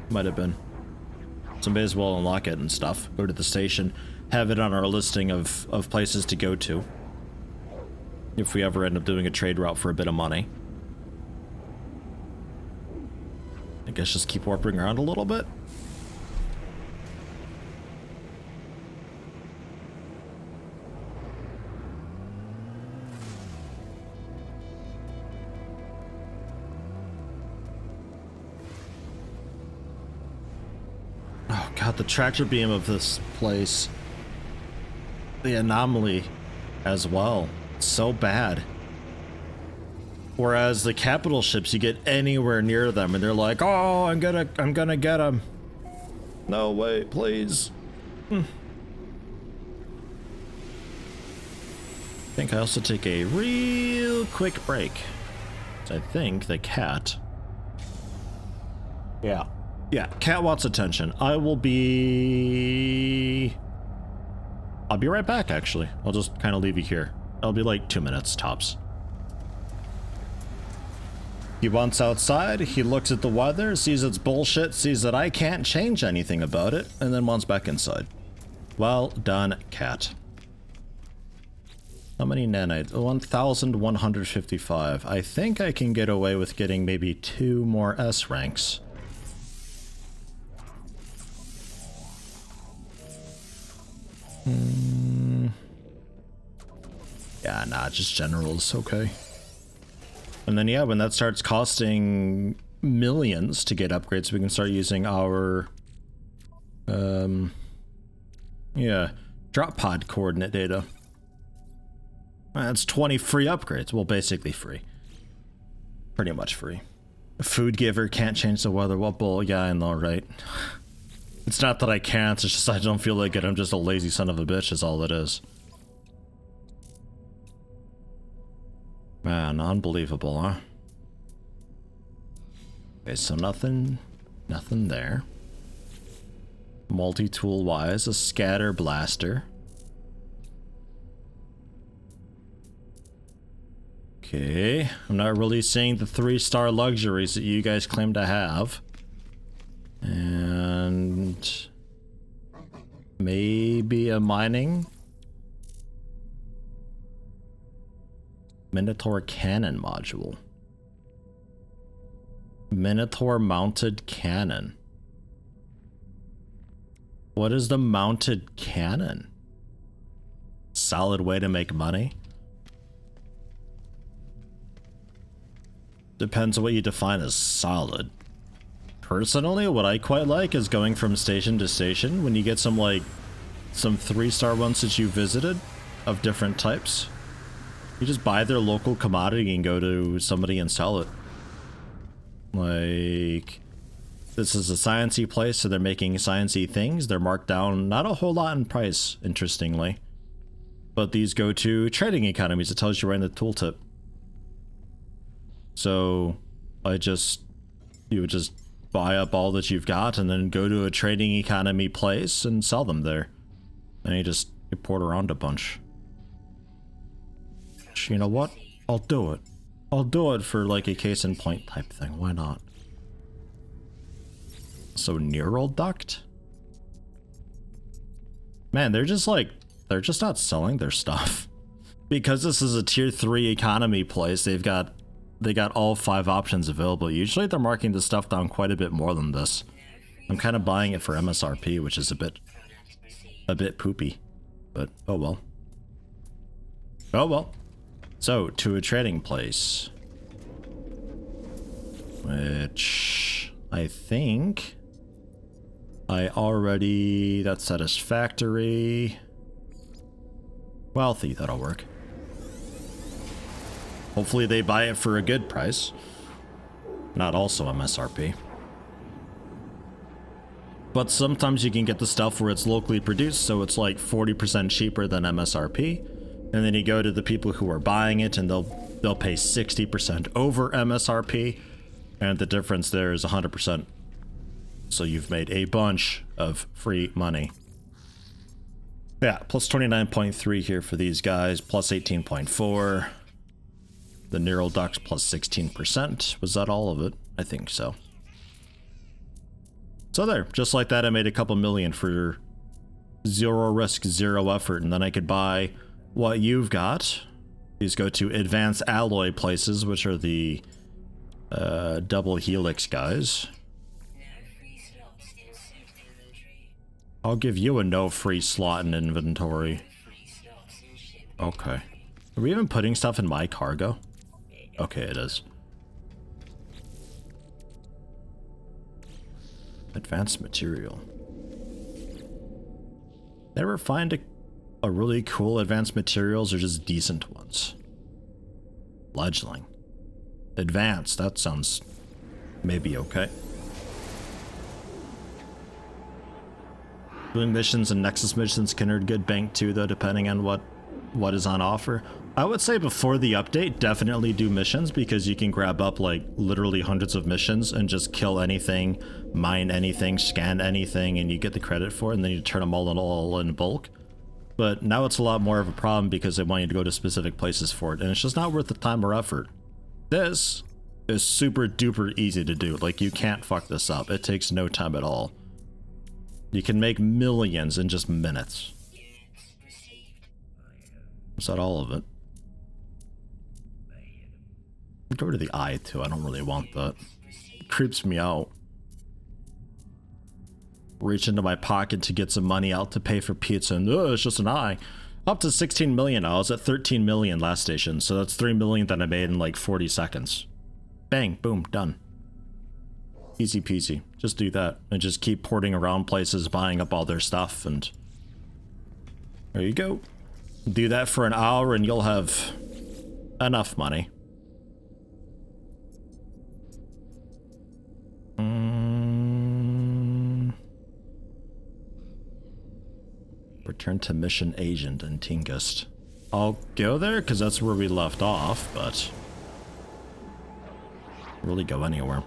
Might have been. So may as well unlock it and stuff. Go to the station, have it on our listing of places to go to. If we ever end up doing a trade route for a bit of money. I guess just keep warping around a little bit. Oh god, the tractor beam of this place. The Anomaly as well. It's so bad. Whereas the capital ships, you get anywhere near them and they're like, oh, I'm gonna get them. No, wait, please. I think I also take a real quick break. I think the cat. Yeah, cat wants attention. I'll be right back, actually. I'll just kind of leave you here. I'll be like 2 minutes, tops. He wants outside, he looks at the weather, sees it's bullshit, sees that I can't change anything about it, and then wants back inside. Well done, cat. How many nanites? 1,155. I think I can get away with getting maybe 2 more S ranks. Yeah, nah, just general is okay. And then, yeah, when that starts costing millions to get upgrades, we can start using our, yeah, drop pod coordinate data. That's 20 free upgrades. Well, basically free. Pretty much free. Food giver can't change the weather. What bull? Yeah, I know, right? It's not that I can't, it's just I don't feel like it. I'm just a lazy son of a bitch is all it is. Man, unbelievable, huh? Okay, so nothing there. Multi-tool wise, a scatter blaster. Okay, I'm not really seeing the 3-star luxuries that you guys claim to have. And maybe a mining Minotaur cannon module. Minotaur mounted cannon. What is the mounted cannon? Solid way to make money? Depends on what you define as solid. Personally, what I quite like is going from station to station when you get some 3-star ones that you visited of different types. You just buy their local commodity and go to somebody and sell it. Like, this is a sciencey place, so they're making sciencey things. They're marked down not a whole lot in price, interestingly. but these go to trading economies. It tells you right in the tooltip. So you would just buy up all that you've got and then go to a trading economy place and sell them there. And you just port around a bunch. You know what? I'll do it. I'll do it for like a case in point type thing. Why not? So neural duct? Man, they're just not selling their stuff. Because this is a tier 3 economy place, they got all 5 options available. Usually they're marking the stuff down quite a bit more than this. I'm kind of buying it for MSRP, which is a bit poopy. But oh well. Oh well. So, to a trading place. Which I think that's satisfactory. Wealthy, that'll work. Hopefully they buy it for a good price. Not also MSRP. But sometimes you can get the stuff where it's locally produced, so it's like 40% cheaper than MSRP. And then you go to the people who are buying it and they'll pay 60% over MSRP. And the difference there is 100%. So you've made a bunch of free money. Yeah, plus 29.3 here for these guys, plus 18.4. The neural ducts plus 16%. Was that all of it? I think so. So there, just like that, I made a couple million for 0 risk, 0 effort, and then I could buy what you've got. These go to advanced alloy places, which are the double helix guys. I'll give you a no free slot in inventory. Okay. Are we even putting stuff in my cargo? Okay, it is. Advanced material. Never find a really cool advanced materials or just decent ones. Fledgling. Advanced, that sounds maybe okay. Doing missions and Nexus missions can earn good bank too, though, depending on what is on offer. I would say before the update, definitely do missions, because you can grab up like literally hundreds of missions and just kill anything, mine anything, scan anything, and you get the credit for it, and then you turn them all in bulk. But now it's a lot more of a problem because they want you to go to specific places for it, and it's just not worth the time or effort. This is super duper easy to do. Like, you can't fuck this up. It takes no time at all. You can make millions in just minutes. Is that all of it? Go to the eye too. I don't really want that. It creeps me out. Reach into my pocket to get some money out to pay for pizza, and it's just an eye. Up to 16 million. I was at 13 million last station, so that's 3 million that I made in like 40 seconds. Bang, boom, done. Easy peasy. Just do that and just keep porting around places, buying up all their stuff, and there you go. Do that for an hour and you'll have enough money. Return to mission agent in Tingest. I'll go there because that's where we left off, but really go anywhere.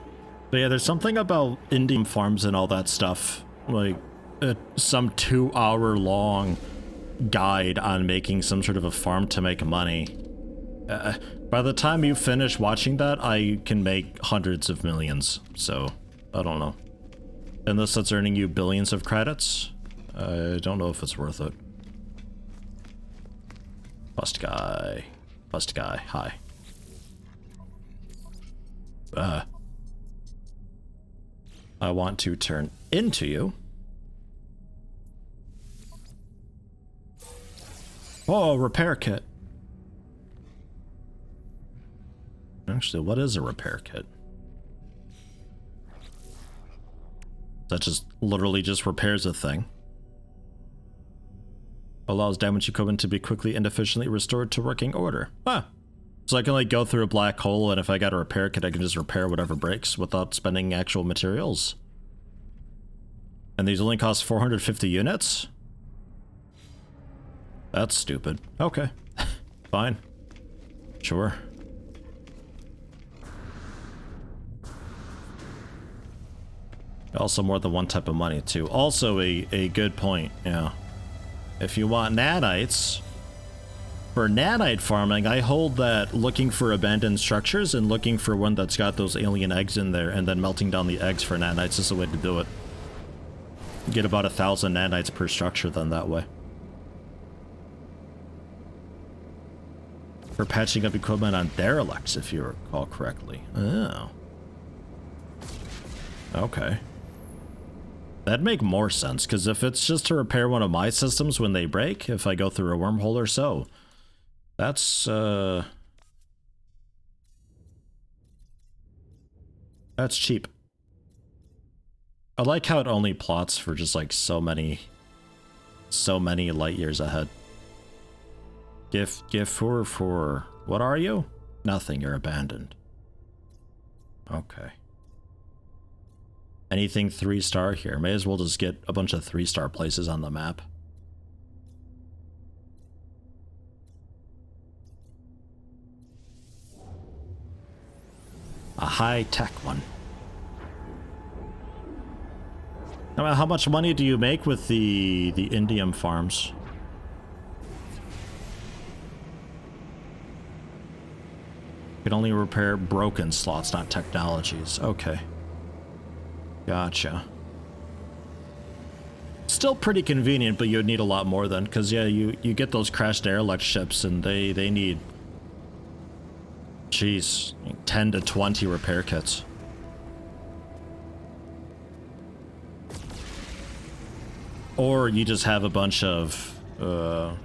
But yeah, there's something about Indian farms and all that stuff, like some 2-hour long guide on making some sort of a farm to make money. By the time you finish watching that, I can make hundreds of millions, so I don't know. Unless that's earning you billions of credits, I don't know if it's worth it. Bust guy, hi. I want to turn into you. Oh, repair kit. Actually, what is a repair kit? That just literally just repairs a thing. Allows damaged equipment to be quickly and efficiently restored to working order. Ah. So I can like go through a black hole, and if I got a repair kit, I can just repair whatever breaks without spending actual materials. And these only cost 450 units? That's stupid. Okay. Fine. Sure. Also more than one type of money, too. Also a good point, yeah. If you want nanites, for nanite farming, I hold that looking for abandoned structures and looking for one that's got those alien eggs in there and then melting down the eggs for nanites is the way to do it. You get about 1,000 nanites per structure then that way. For patching up equipment on derelicts, if you recall correctly. Oh. Okay. That'd make more sense, because if it's just to repair one of my systems when they break, if I go through a wormhole or so, that's cheap. I like how it only plots for just like so many light years ahead. Gift for what are you? Nothing, you're abandoned. Okay. Anything 3-star here. May as well just get a bunch of 3-star places on the map. A high-tech one. How much money do you make with the indium farms? You can only repair broken slots, not technologies. Okay. Gotcha. Still pretty convenient, but you'd need a lot more then, because yeah, you get those crashed derelict ships and they need, jeez, 10 to 20 repair kits. Or you just have a bunch of you know,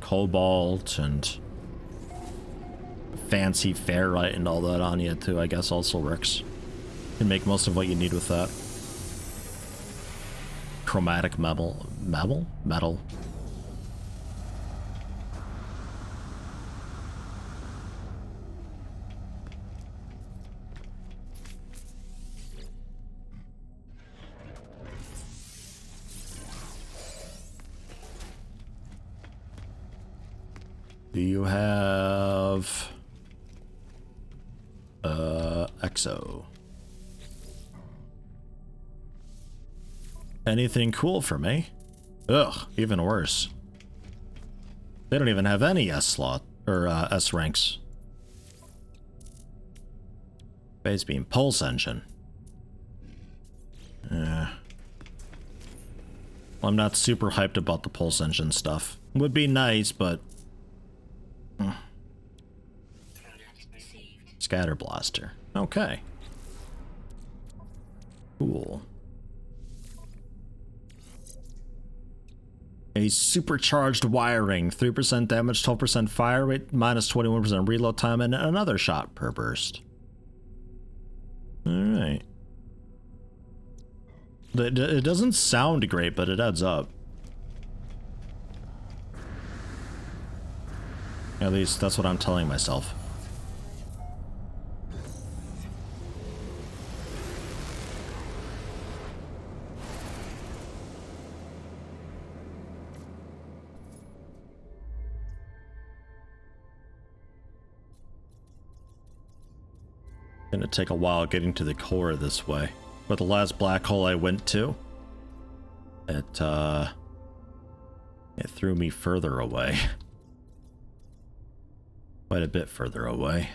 cobalt and fancy ferrite and all that on you too, I guess also works. Can make most of what you need with that. Chromatic metal. Metal. Do you have Exo? Anything cool for me? Ugh, even worse. They don't even have any S slot or S ranks. Phase beam pulse engine. Yeah. Well, I'm not super hyped about the pulse engine stuff. Would be nice, but Scatter blaster. Okay. Cool. A supercharged wiring, 3% damage, 12% fire rate, minus 21% reload time, and another shot per burst. Alright. It doesn't sound great, but it adds up. At least that's what I'm telling myself. Gonna take a while getting to the core this way. But the last black hole I went to, it threw me further away. Quite a bit further away.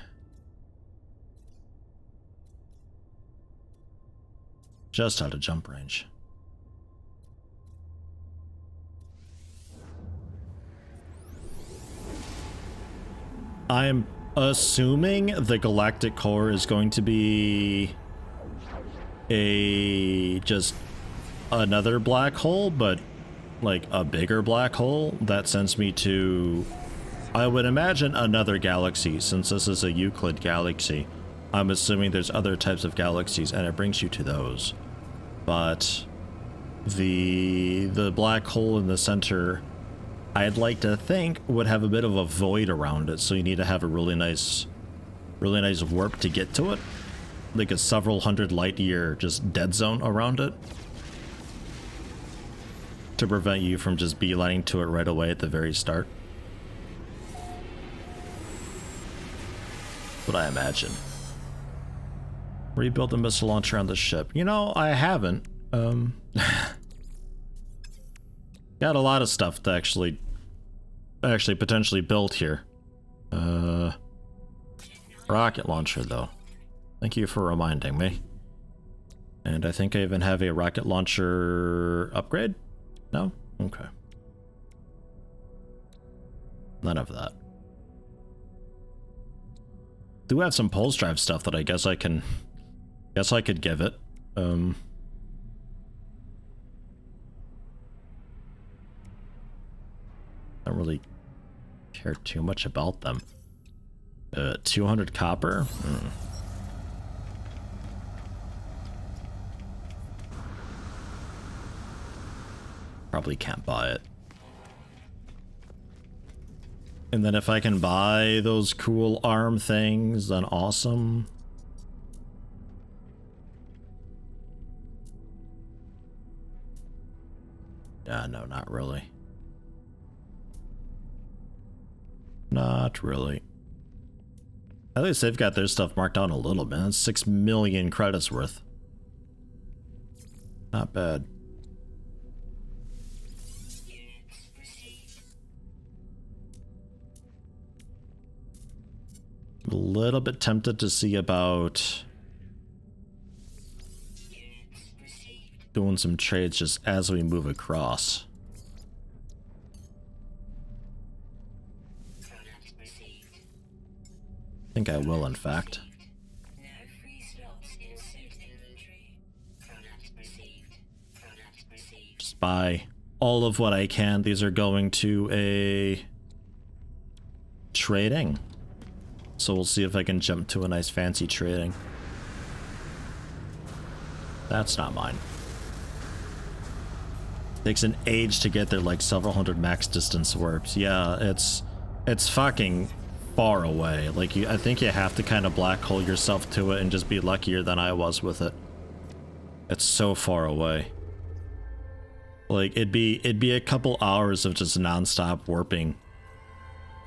Just out of jump range. I'm assuming the galactic core is going to be just another black hole, but like a bigger black hole that sends me to, I would imagine, another galaxy. Since this is a Euclid galaxy, I'm assuming there's other types of galaxies and it brings you to those. But the black hole in the center, I'd like to think, would have a bit of a void around it, so you need to have a really nice warp to get to it. Like a several hundred light year just dead zone around it. to prevent you from just beelining to it right away at the very start. What I imagine. Rebuild the missile launcher on the ship. You know, I haven't. Got a lot of stuff to actually potentially build here. Rocket launcher though. Thank you for reminding me. And I think I even have a rocket launcher upgrade? No? Okay. None of that. Do have some pulse drive stuff that I guess I could give it. Don't really care too much about them. 200 copper? Probably can't buy it. And then if I can buy those cool arm things, then awesome. Yeah, no, not really. Not really. At least they've got their stuff marked down a little bit. That's 6 million credits worth. Not bad. A little bit tempted to see about doing some trades just as we move across. I think I will, in fact. Just buy all of what I can. These are going to a trading. So we'll see if I can jump to a nice fancy trading. That's not mine. Takes an age to get there, like several hundred max distance warps. Yeah, it's fucking far away. Like I think you have to kind of black hole yourself to it and just be luckier than I was with it. It's so far away. Like it'd be a couple hours of just non-stop warping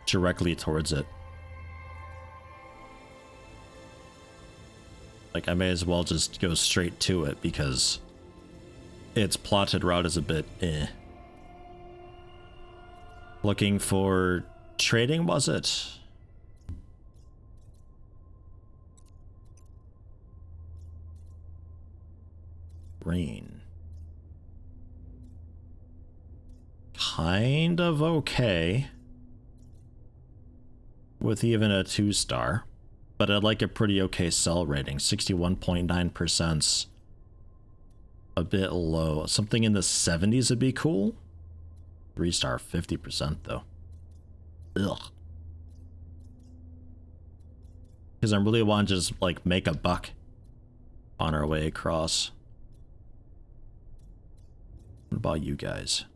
directly towards it. Like, I may as well just go straight to it because its plotted route is a bit eh. Looking for trading, was it? Rain. Kind of okay. With even a 2-star. But I'd like a pretty okay sell rating. 61.9%. A bit low. Something in the 70s would be cool. 3-star, 50% though. Ugh. Because I really want to just like make a buck on our way across. What about you guys?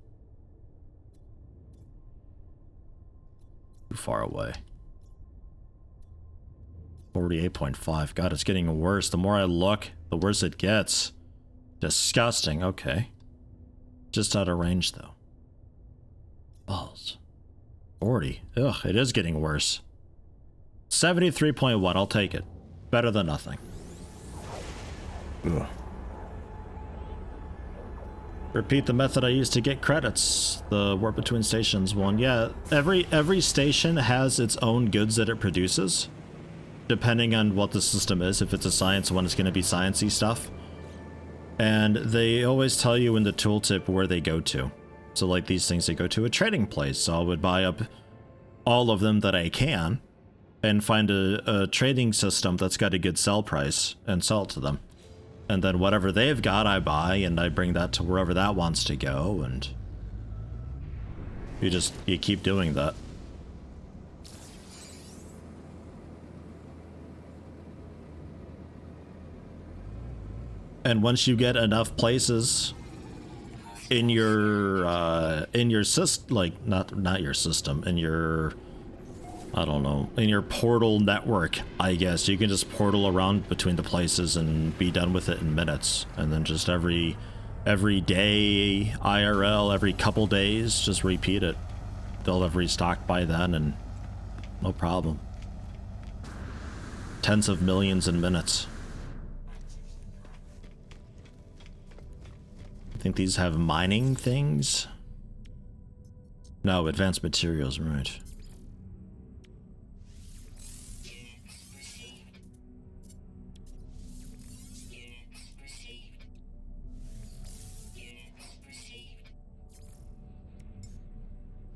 Too far away. 48.5. God, it's getting worse. The more I look, the worse it gets. Disgusting. Okay. Just out of range, though. Balls. 40. Ugh, it is getting worse. 73.1. I'll take it. Better than nothing. Ugh. Repeat the method I used to get credits. The warp between stations one. Yeah, every station has its own goods that it produces. Depending on what the system is. If it's a science one, it's going to be sciencey stuff. And they always tell you in the tooltip where they go to. So like these things, they go to a trading place. So I would buy up all of them that I can and find a trading system that's got a good sell price and sell it to them. And then whatever they've got, I buy and I bring that to wherever that wants to go. And you keep doing that. And once you get enough places in your system, like not your system, in your, I don't know, in your portal network, I guess you can just portal around between the places and be done with it in minutes. And then just every every day, IRL, every couple days, just repeat it. They'll have restocked by then and no problem. Tens of millions in minutes. I think these have mining things. No, advanced materials, right.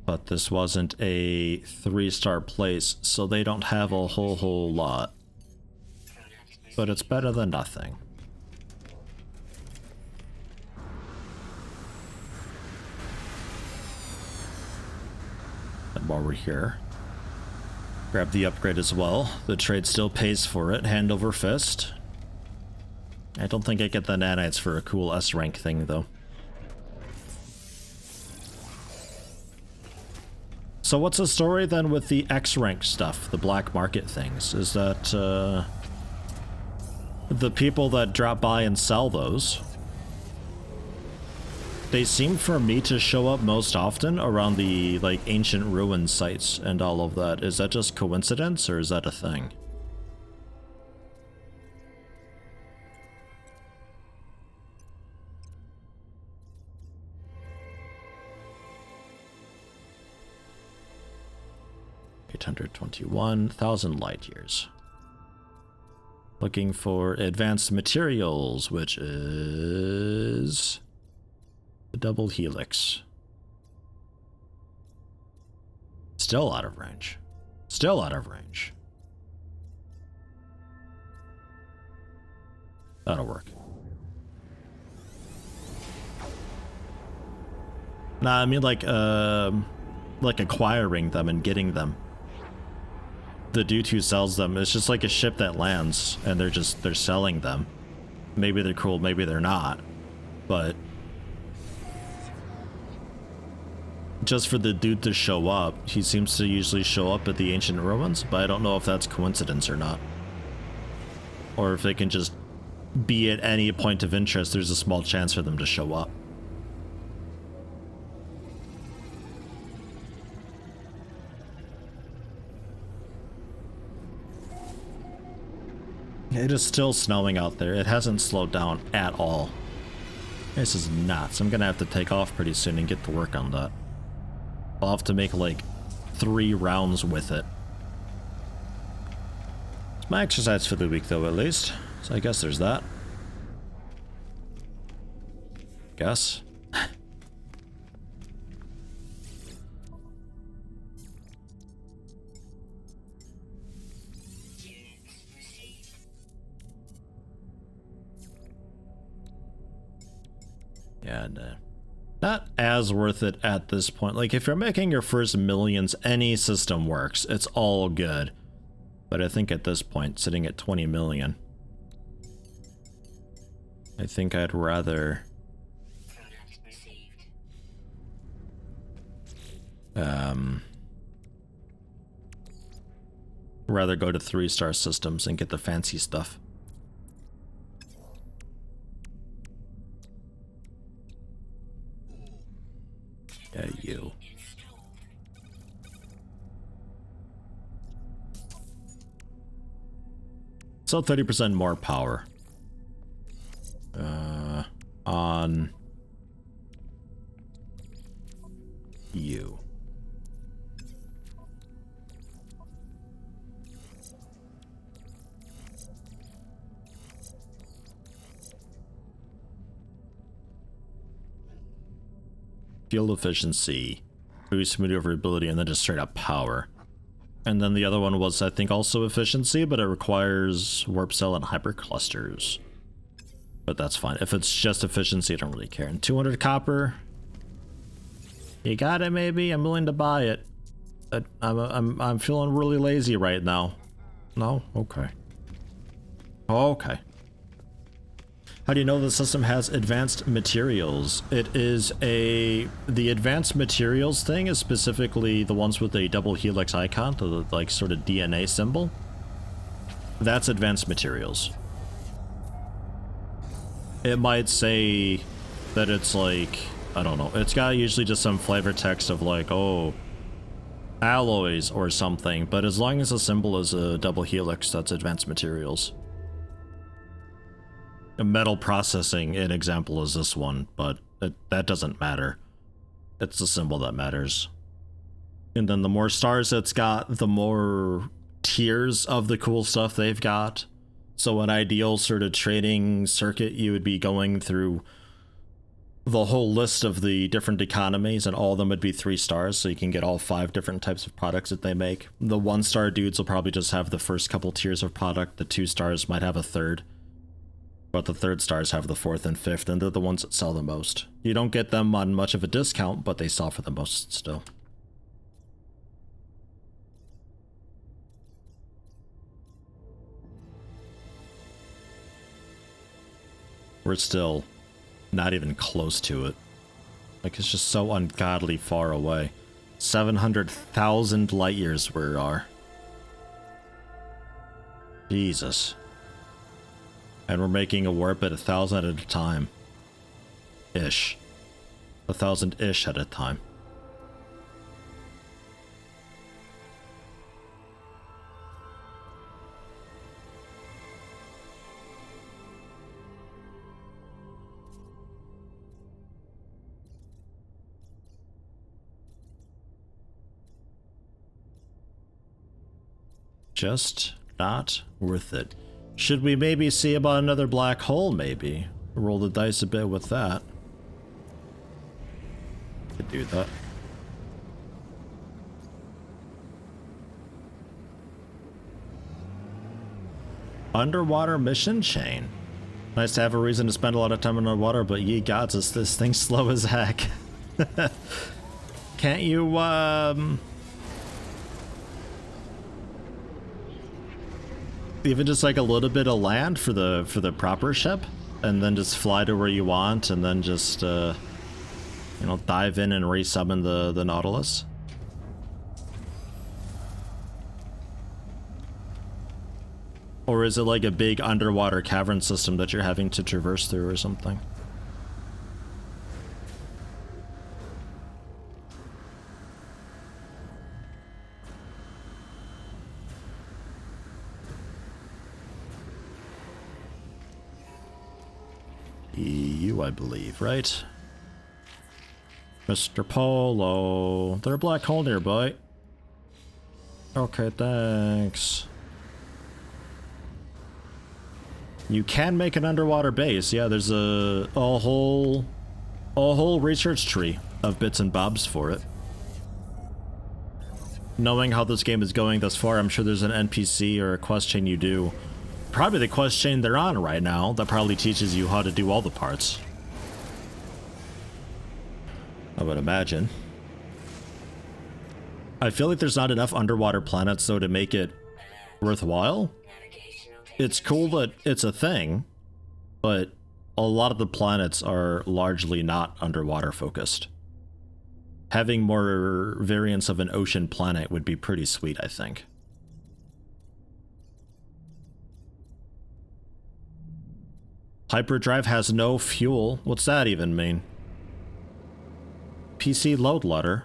But this wasn't a 3-star place, so they don't have a whole lot. But it's better than nothing. And while we're here, grab the upgrade as well. The trade still pays for it, hand over fist. I don't think I get the nanites for a cool S rank thing though. So what's the story then with the X rank stuff, the black market things? Is that the people that drop by and sell those, they seem for me to show up most often around the like ancient ruin sites and all of that. Is that just coincidence or is that a thing? $821,000 light years. Looking for advanced materials, which is the double helix. Still out of range. Still out of range. That'll work. Nah, I mean like acquiring them and getting them. The dude who sells them, it's just like a ship that lands and they're selling them. Maybe they're cool, maybe they're not. But just for the dude to show up, he seems to usually show up at the ancient ruins, but I don't know if that's coincidence or not. Or if they can just be at any point of interest, there's a small chance for them to show up. It is still snowing out there. It hasn't slowed down at all. This is nuts. I'm gonna have to take off pretty soon and get to work on that. I'll have to make like 3 rounds with it. It's my exercise for the week though, at least. So I guess there's that. Guess. And not as worth it at this point. Like if you're making your first millions, any system works. It's all good. But I think at this point, sitting at 20 million, I think I'd rather rather go to 3-star systems and get the fancy stuff. Yeah, you. So 30% more power. On you. Fuel efficiency, boost maneuverability, and then just straight up power. And then the other one was, I think, also efficiency, but it requires warp cell and hyperclusters. But that's fine. If it's just efficiency, I don't really care. And 200 copper, you got it, maybe? I'm willing to buy it. I'm feeling really lazy right now. No? Okay. Okay. How do you know the system has advanced materials? It is the advanced materials thing is specifically the ones with a double helix icon, the like sort of DNA symbol. That's advanced materials. It might say that it's like, I don't know, it's got usually just some flavor text of like, oh, alloys or something, but as long as the symbol is a double helix, that's advanced materials. A metal processing, an example is this one, but that doesn't matter. It's the symbol that matters. And then the more stars it's got, the more tiers of the cool stuff they've got. So an ideal sort of trading circuit, you would be going through the whole list of the different economies, and all of them would be 3 stars, so you can get all 5 different types of products that they make. The 1-star dudes will probably just have the first couple tiers of product. The 2 stars might have a third, but the 3rd stars have the 4th and 5th, and they're the ones that sell the most. You don't get them on much of a discount, but they sell for the most still. We're still not even close to it. Like, it's just so ungodly far away. 700,000 light years we are. Jesus. And we're making a warp at 1,000 at a time. Ish. 1,000-ish at a time. Just not worth it. Should we maybe see about another black hole, maybe? Roll the dice a bit with that. Could do that. Underwater mission chain. Nice to have a reason to spend a lot of time underwater, but ye gods, is this thing slow as heck. Can't you, even just like a little bit of land for the proper ship, and then just fly to where you want, and then just you know, dive in and resummon the Nautilus? Or is it like a big underwater cavern system that you're having to traverse through or something? EU, I believe, right? Mr. Polo. There's a black hole nearby. Okay, thanks. You can make an underwater base. Yeah, there's a whole research tree of bits and bobs for it. Knowing how this game is going thus far, I'm sure there's an NPC or a quest chain you do. Probably the quest chain they're on right now that probably teaches you how to do all the parts. I would imagine. I feel like there's not enough underwater planets though to make it worthwhile. It's cool that it's a thing, but a lot of the planets are largely not underwater focused. Having more variants of an ocean planet would be pretty sweet, I think. Hyperdrive has no fuel. What's that even mean? PC load letter.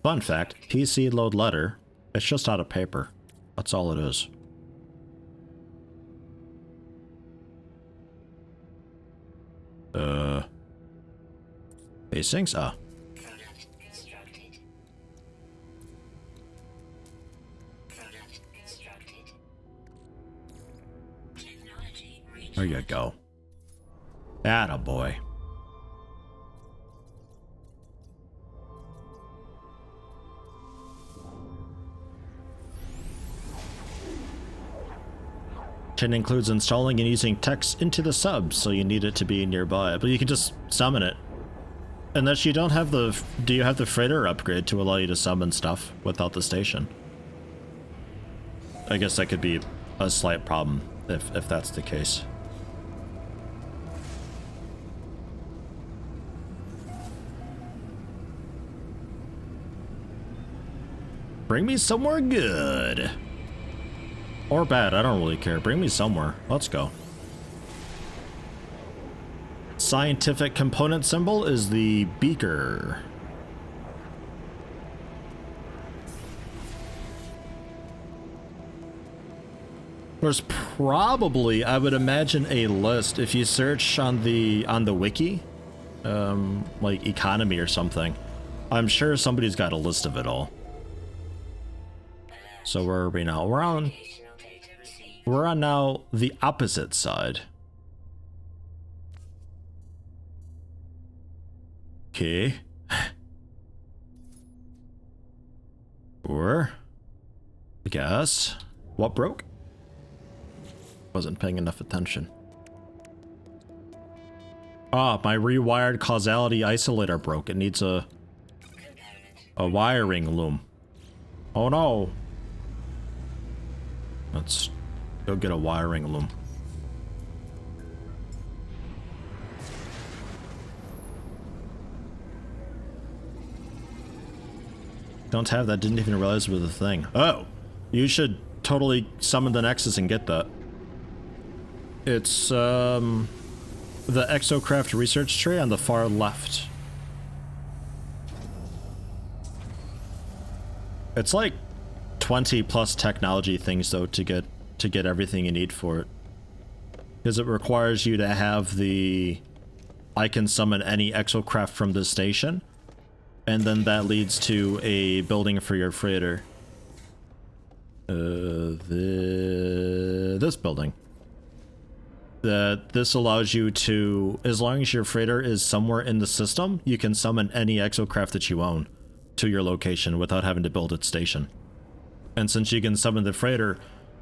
Fun fact, PC load letter, it's just out of paper. That's all it is. Facings? Ah. Product constructed. Product constructed. Technology reached. There you go. Attaboy. Chain includes installing and using text into the subs, so you need it to be nearby. But you can just summon it. Unless you don't have the... Do you have the freighter upgrade to allow you to summon stuff without the station? I guess that could be a slight problem, if that's the case. Bring me somewhere good. Or bad, I don't really care. Bring me somewhere. Let's go. Scientific component symbol is the beaker. There's probably, I would imagine, a list if you search on the wiki, like economy or something. I'm sure somebody's got a list of it all. So where are we now? We're on now the opposite side. Okay. Or I guess what broke? Wasn't paying enough attention. Ah, my rewired causality isolator broke. It needs a wiring loom. Oh no. Let's go get a wiring loom. Don't have that, didn't even realize it was a thing. Oh, you should totally summon the Nexus and get that. It's, the Exocraft research tray on the far left. It's like 20 plus technology things though to get everything you need for it. Because it requires you to have the I can summon any Exocraft from this station. And then that leads to a building for your freighter. This building. This allows you to, as long as your freighter is somewhere in the system, you can summon any Exocraft that you own to your location without having to build its station. And since you can summon the freighter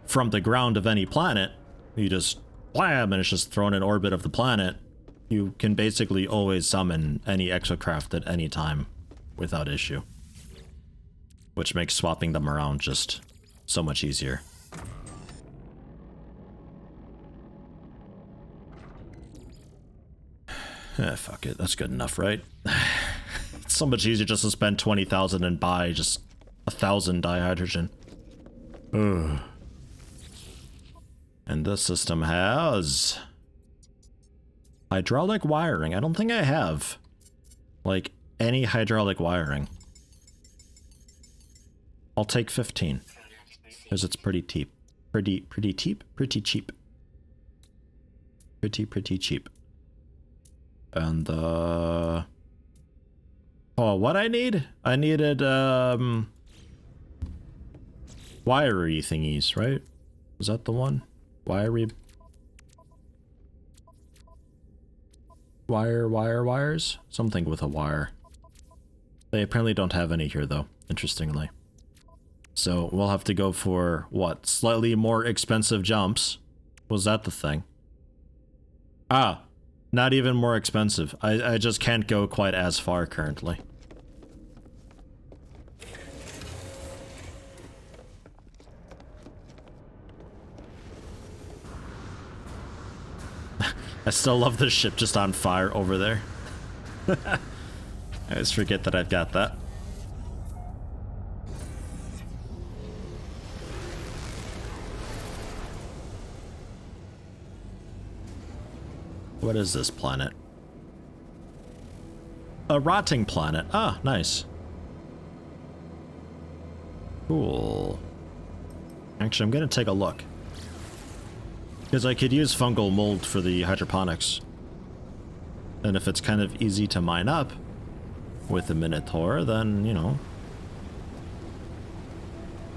from the ground of any planet, you just blam, and it's just thrown in orbit of the planet. You can basically always summon any Exocraft at any time without issue. Which makes swapping them around just so much easier. Fuck it, that's good enough, right? It's so much easier just to spend 20,000 and buy just 1,000 dihydrogen. Ugh. And this system has hydraulic wiring. I don't think I have like any hydraulic wiring. I'll take 15 because it's pretty cheap. Pretty cheap. Pretty cheap. And oh, what I need? I needed wiry thingies, right? Was that the one? Wires? Something with a wire. They apparently don't have any here though, interestingly. So we'll have to go for what? Slightly more expensive jumps. Was that the thing? Ah, not even more expensive. I just can't go quite as far currently. I still love this ship just on fire over there. I always forget that I've got that. What is this planet? A rotting planet. Ah, nice. Cool. Actually, I'm gonna take a look. Because I could use fungal mold for the hydroponics. And if it's kind of easy to mine up with the Minotaur, then, you know,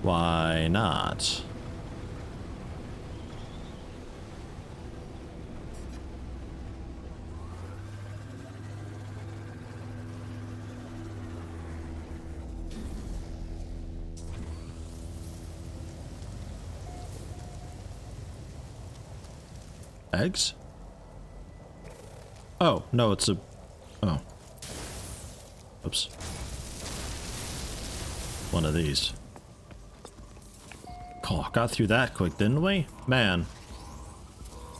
why not? Eggs? Oh, no, it's a... Oh. Oops. One of these. Oh, got through that quick, didn't we? Man.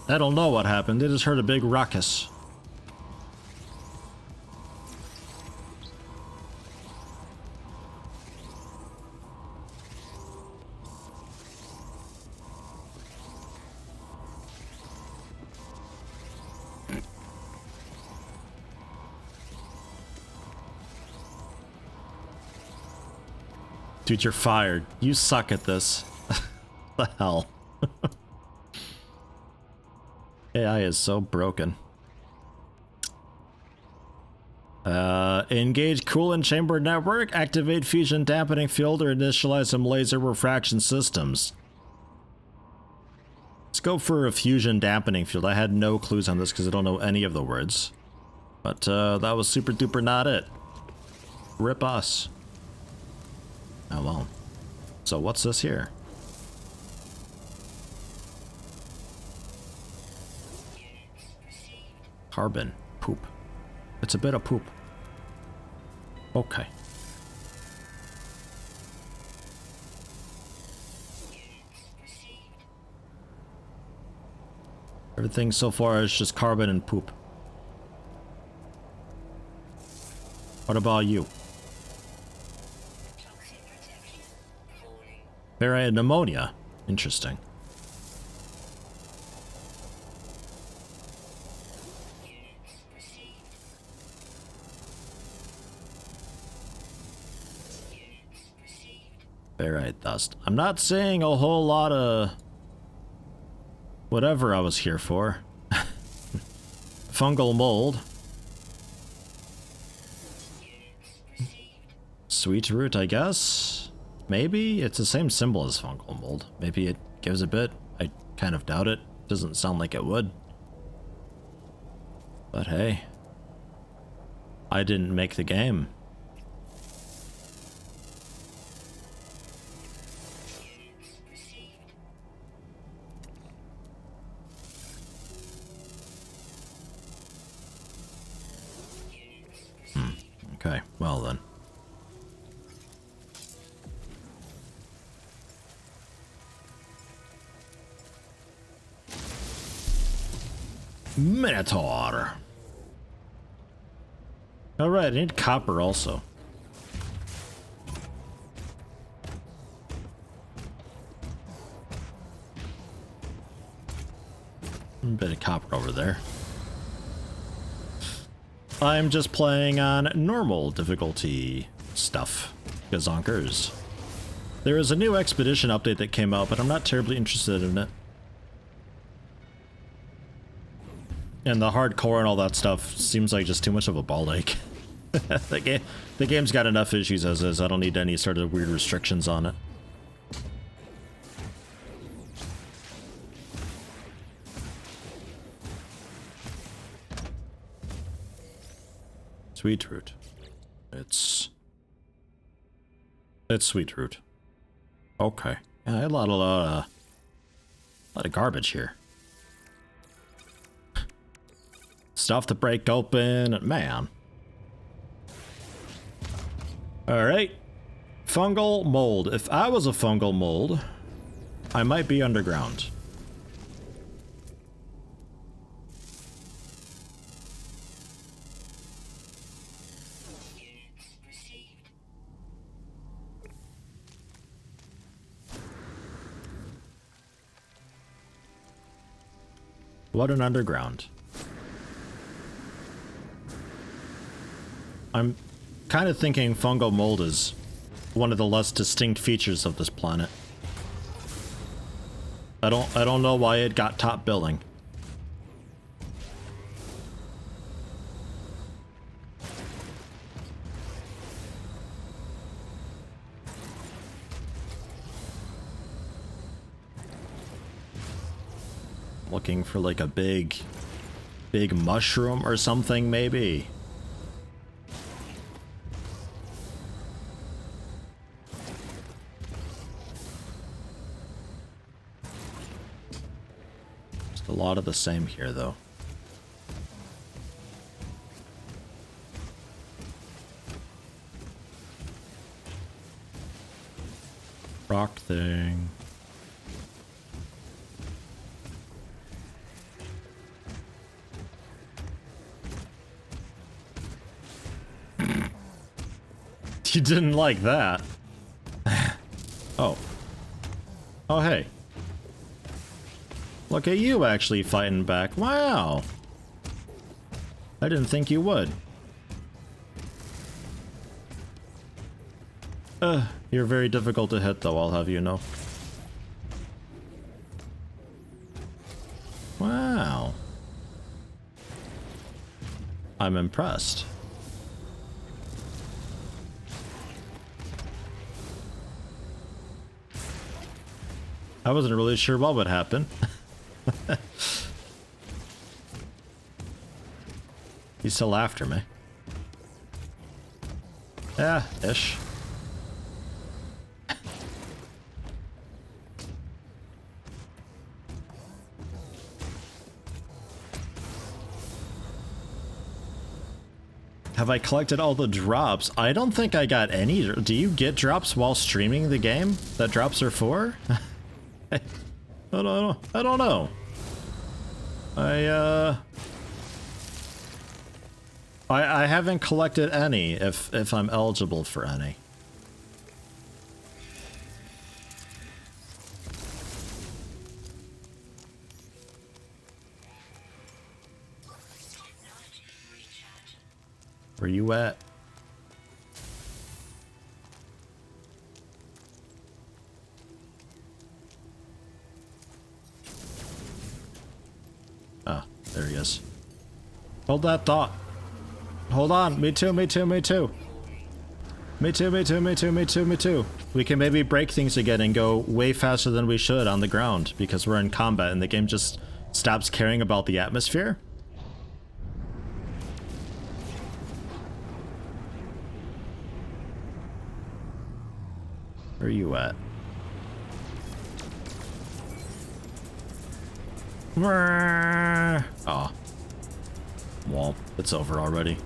I don't know what happened. They just heard a big ruckus. Dude, you're fired. You suck at this. What the hell? AI is so broken. Engage coolant chamber network, activate fusion dampening field, or initialize some laser refraction systems. Let's go for a fusion dampening field. I had no clues on this because I don't know any of the words. But that was super duper not it. Rip us. Oh well. So what's this here? Carbon. Poop. It's a bit of poop. Okay. Everything so far is just carbon and poop. What about you? Very pneumonia. Interesting. Barite dust. I'm not seeing a whole lot of whatever I was here for. Fungal mold. Sweet root, I guess. Maybe it's the same symbol as fungal mold. Maybe it gives a bit. I kind of doubt it. Doesn't sound like it would. But hey, I didn't make the game. Okay, well then. Minotaur. Alright, I need copper also. A bit of copper over there. I'm just playing on normal difficulty stuff. Gazonkers. There is a new expedition update that came out, but I'm not terribly interested in it. And the hardcore and all that stuff seems like just too much of a ball ache. The game's got enough issues as is. I don't need any sort of weird restrictions on it. Sweet root. It's sweet root. Okay. Yeah, I had a lot of garbage here. Stuff to break open, man. Alright. Fungal mold. If I was a fungal mold, I might be underground. What an underground. I'm kind of thinking fungal mold is one of the less distinct features of this planet. I don't know why it got top billing. Looking for like a big mushroom or something, maybe. Just a lot of the same here, though. Rock thing. You didn't like that. Oh. Oh, hey. Look at you actually fighting back. Wow. I didn't think you would. You're very difficult to hit, though, I'll have you know. Wow. I'm impressed. I wasn't really sure what would happen. He's still after me. Yeah, ish. Have I collected all the drops? I don't think I got any. Do you get drops while streaming the game that drops are for? I don't know. I don't know. I haven't collected any if I'm eligible for any. Where you at? Ah, there he is. Hold that thought. Hold on. Me too, me too, me too. Me too, me too, me too, me too, me too. We can maybe break things again and go way faster than we should on the ground because we're in combat and the game just stops caring about the atmosphere. Where are you at? Oh. Well, it's over already.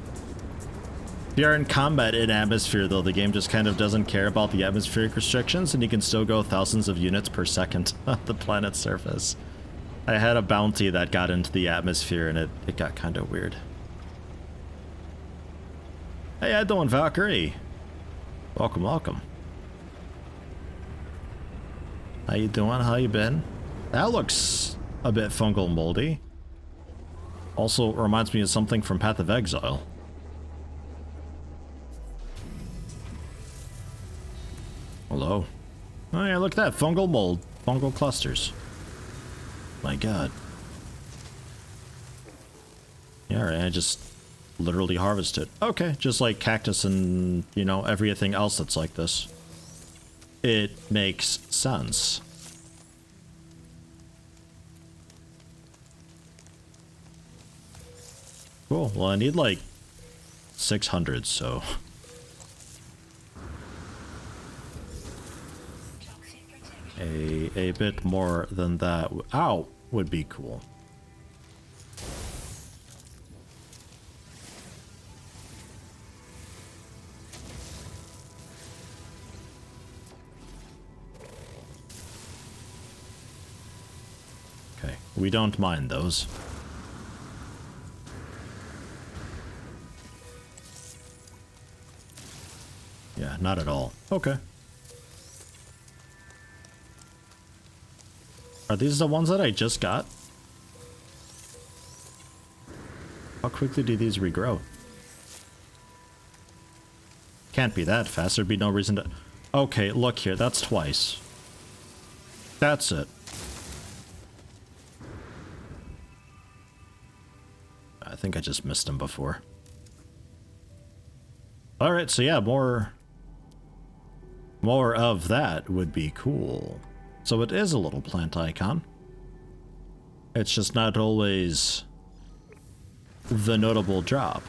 If you're in combat in atmosphere, though, the game just kind of doesn't care about the atmospheric restrictions, and you can still go thousands of units per second on the planet's surface. I had a bounty that got into the atmosphere, and it got kind of weird. Hey, how you doing, Valkyrie? Welcome, welcome. How you doing? How you been? That looks a bit fungal moldy. Also reminds me of something from Path of Exile. Hello. Oh yeah, look at that. Fungal mold. Fungal clusters. My god. Yeah, right, I just literally harvested. Okay, just like cactus and, you know, everything else that's like this. It makes sense. Cool. Well, I need like 600, so... A bit more than that. Ow! Would be cool. Okay, we don't mind those. Yeah, not at all. Okay. Are these the ones that I just got? How quickly do these regrow? Can't be that fast. There'd be no reason to... Okay, look here. That's twice. That's it. I think I just missed him before. Alright, so yeah, more of that would be cool. So it is a little plant icon. It's just not always the notable drop.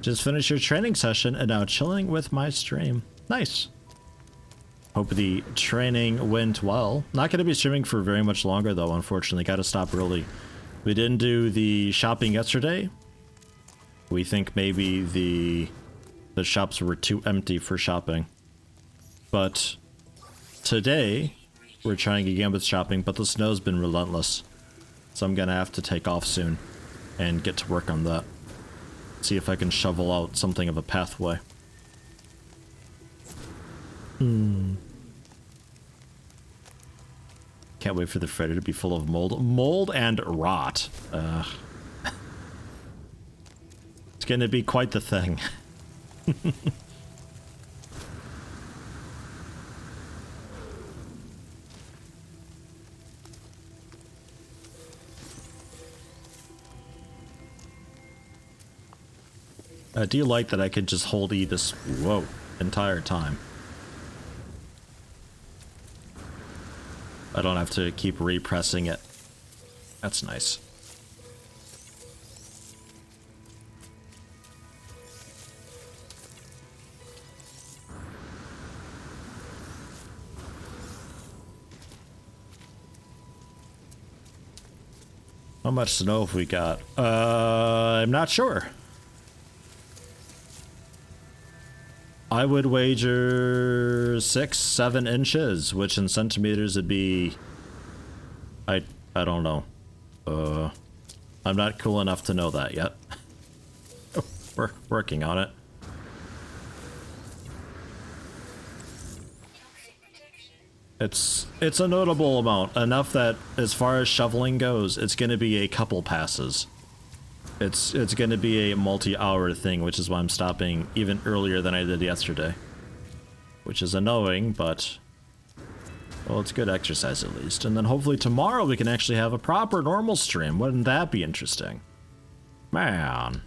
Just finished your training session and now chilling with my stream. Nice. Hope the training went well. Not going to be streaming for very much longer though, unfortunately. Got to stop early. We didn't do the shopping yesterday. We think maybe the shops were too empty for shopping. But today, we're trying again with shopping, but the snow's been relentless. So I'm gonna have to take off soon and get to work on that. See if I can shovel out something of a pathway. Can't wait for the freighter to be full of mold. Mold and rot. It's gonna be quite the thing. I do like that I could just hold E this, whoa, entire time. I don't have to keep repressing it. That's nice. How much snow have we got? I'm not sure. I would wager 6-7 inches, which in centimeters would be... I don't know. I'm not cool enough to know that yet. We're working on it. It's a notable amount, enough that as far as shoveling goes, it's going to be a couple passes. It's going to be a multi-hour thing, which is why I'm stopping even earlier than I did yesterday. Which is annoying, but well, it's good exercise at least. And then hopefully tomorrow we can actually have a proper normal stream. Wouldn't that be interesting? Man.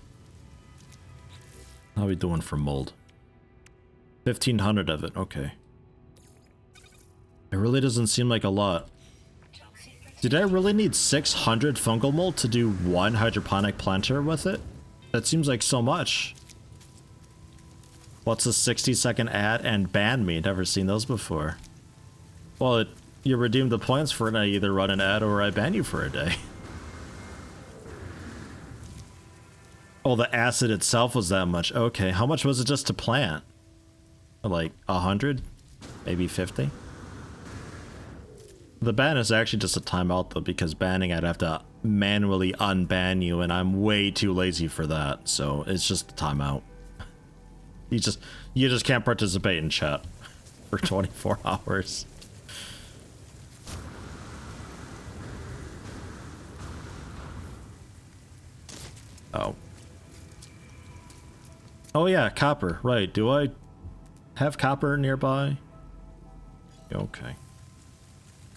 How are we doing for mold? 1,500 of it, okay. It really doesn't seem like a lot. Did I really need 600 fungal mold to do one hydroponic planter with it? That seems like so much. What's a 60-second ad and ban me? Never seen those before. Well, you redeem the points for it, and I either run an ad or I ban you for a day. Oh, the acid itself was that much. Okay, how much was it just to plant? Like 100? Maybe 50? The ban is actually just a timeout though, because banning I'd have to manually unban you, and I'm way too lazy for that, so it's just a timeout. You just can't participate in chat for 24 hours. Oh. Oh yeah, copper, right. Do I have copper nearby? Okay.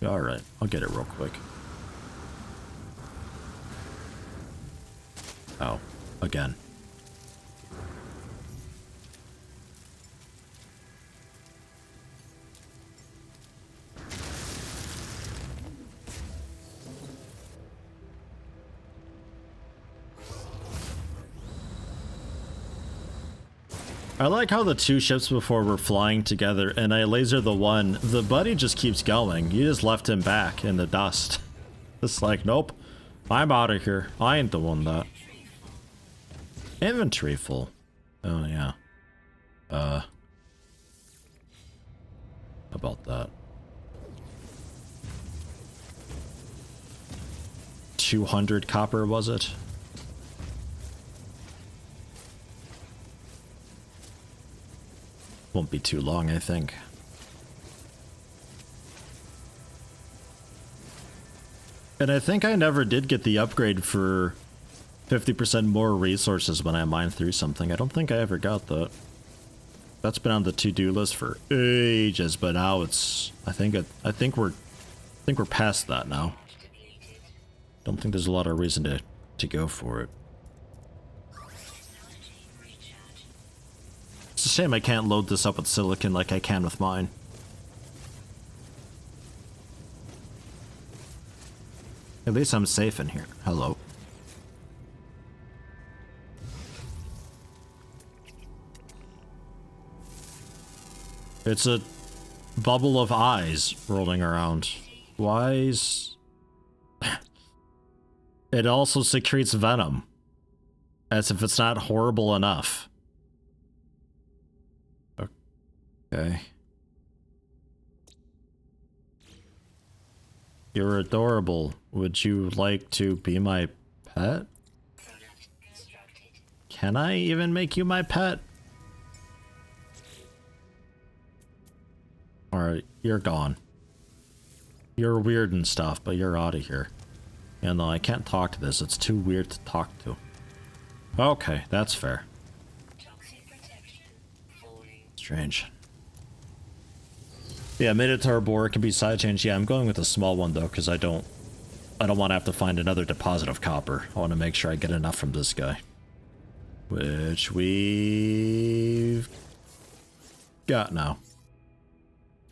Alright, I'll get it real quick. Oh, again. I like how the two ships before were flying together and I laser the one. The buddy just keeps going. You just left him back in the dust. It's like, nope, I'm out of here. I ain't the one that. Inventory full. Oh, yeah. About that. 200 copper, was it? Won't be too long, I think. And I think I never did get the upgrade for 50% more resources when I mine through something. I don't think I ever got that. That's been on the to-do list for ages, but now it's I think we're past that now. Don't think there's a lot of reason to go for it. It's a shame I can't load this up with silicon like I can with mine. At least I'm safe in here. Hello. It's a bubble of eyes rolling around. Why is... It also secretes venom. As if it's not horrible enough. Okay. You're adorable. Would you like to be my pet? Can I even make you my pet? Alright, you're gone. You're weird and stuff, but you're out of here. Yeah, no, I can't talk to this. It's too weird to talk to. Okay, that's fair. Strange. Yeah, Minotaur boar can be side changed. Yeah, I'm going with a small one though, because I don't want to have to find another deposit of copper. I want to make sure I get enough from this guy. Which we've got now.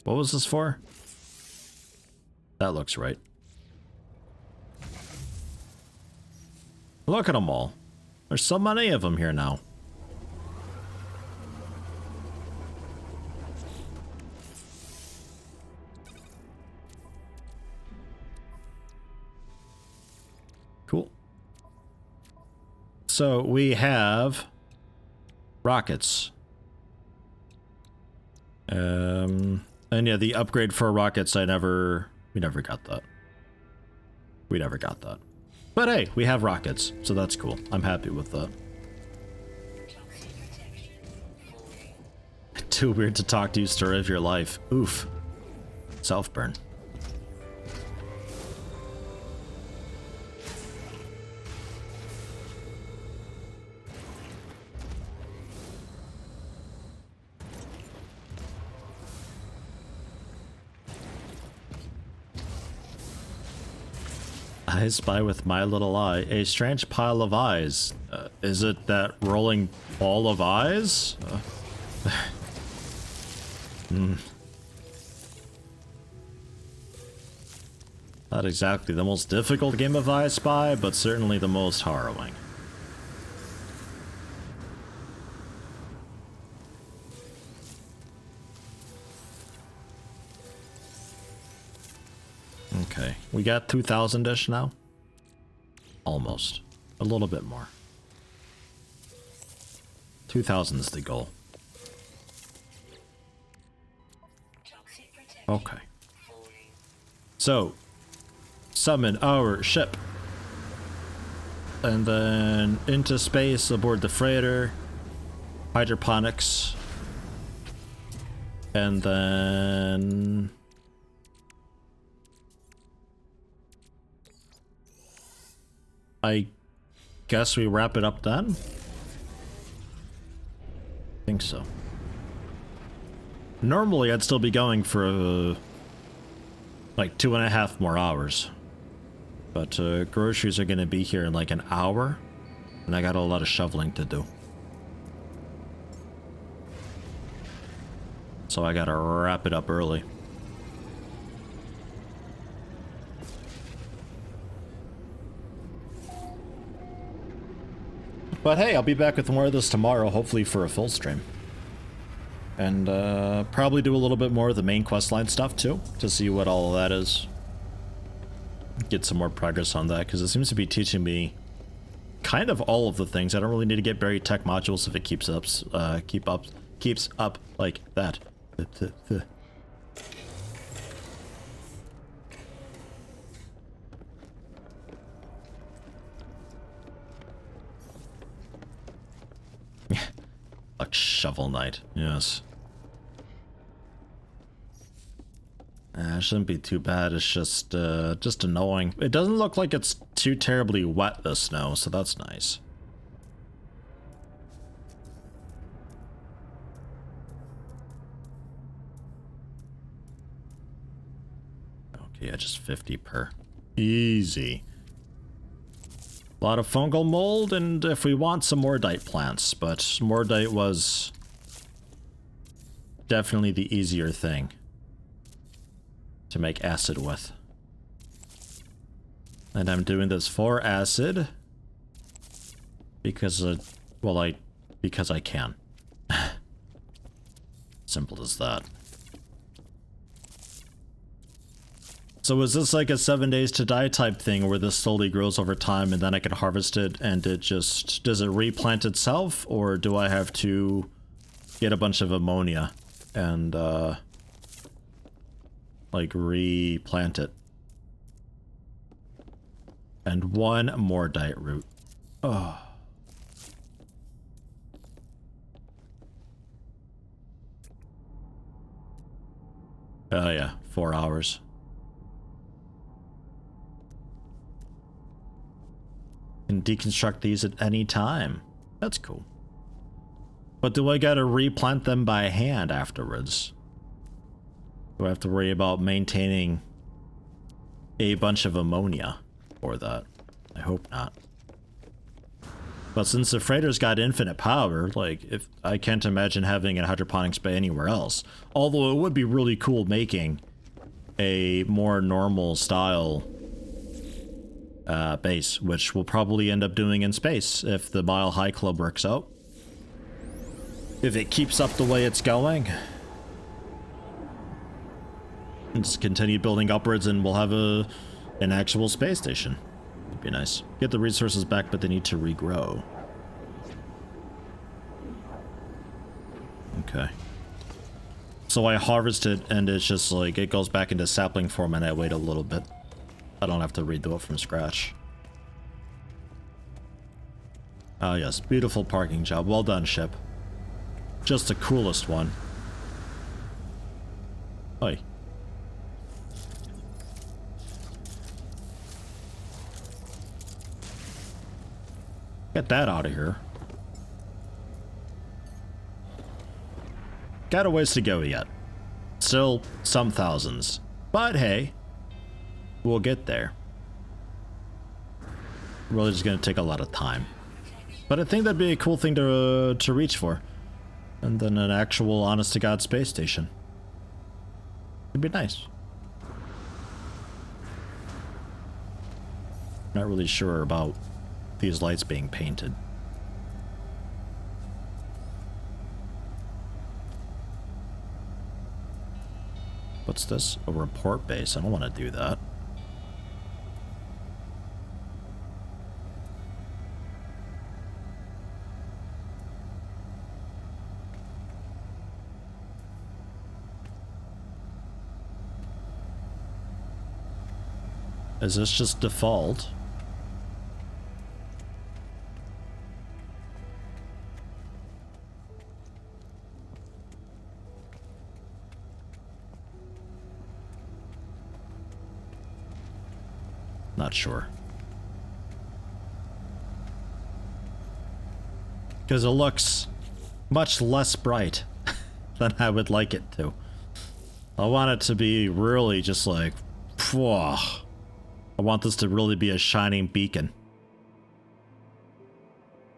What was this for? That looks right. Look at them all. There's so many of them here now. Cool. So we have rockets. And yeah, the upgrade for rockets, we never got that. We never got that. But hey, we have rockets, so that's cool. I'm happy with that. Too weird to talk to you, story of your life. Oof. Self-burn. I spy with my little eye a strange pile of eyes. Is it that rolling ball of eyes? Not exactly the most difficult game of I Spy, but certainly the most harrowing. Okay, we got 2,000-ish now? Almost. A little bit more. 2,000 is the goal. Okay. So, summon our ship. And then into space aboard the freighter. Hydroponics. And then... I guess we wrap it up then? I think so. Normally I'd still be going for like 2.5 more hours. But groceries are gonna be here in like an hour. And I got a lot of shoveling to do. So I gotta wrap it up early. But hey, I'll be back with more of this tomorrow, hopefully for a full stream. And probably do a little bit more of the main questline stuff too, to see what all of that is. Get some more progress on that, because it seems to be teaching me kind of all of the things. I don't really need to get buried tech modules if it keeps up like that. Like Shovel Knight, yes. It shouldn't be too bad, it's just annoying. It doesn't look like it's too terribly wet, the snow, so that's nice. Okay, yeah, just 50 per. Easy. A lot of fungal mold, and if we want some mordite plants, but mordite was definitely the easier thing to make acid with. And I'm doing this for acid because because I can. Simple as that. So is this like a 7 days to die type thing where this slowly grows over time and then I can harvest it and it just... Does it replant itself, or do I have to get a bunch of ammonia and like replant it? And one more diet root. Oh. Oh yeah, 4 hours. Can deconstruct these at any time. That's cool. But do I gotta replant them by hand afterwards? Do I have to worry about maintaining a bunch of ammonia for that? I hope not. But since the freighter's got infinite power, like, if I can't imagine having a hydroponics bay anywhere else. Although it would be really cool making a more normal style base, which we'll probably end up doing in space if the Mile High Club works out. If it keeps up the way it's going. And just continue building upwards and we'll have an actual space station. It'd be nice. Get the resources back, but they need to regrow. Okay. So I harvest it and it's just like, it goes back into sapling form and I wait a little bit. I don't have to redo it from scratch. Ah yes, beautiful parking job. Well done, ship. Just the coolest one. Oi. Get that out of here. Got a ways to go yet. Still some thousands. But hey, we'll get there. Really just gonna take a lot of time. But I think that'd be a cool thing to reach for. And then an actual honest-to-God space station. It'd be nice. Not really sure about these lights being painted. What's this? A report base. I don't want to do that. Is this just default? Not sure. Because it looks much less bright than I would like it to. I want it to be really just like, phew. I want this to really be a shining beacon.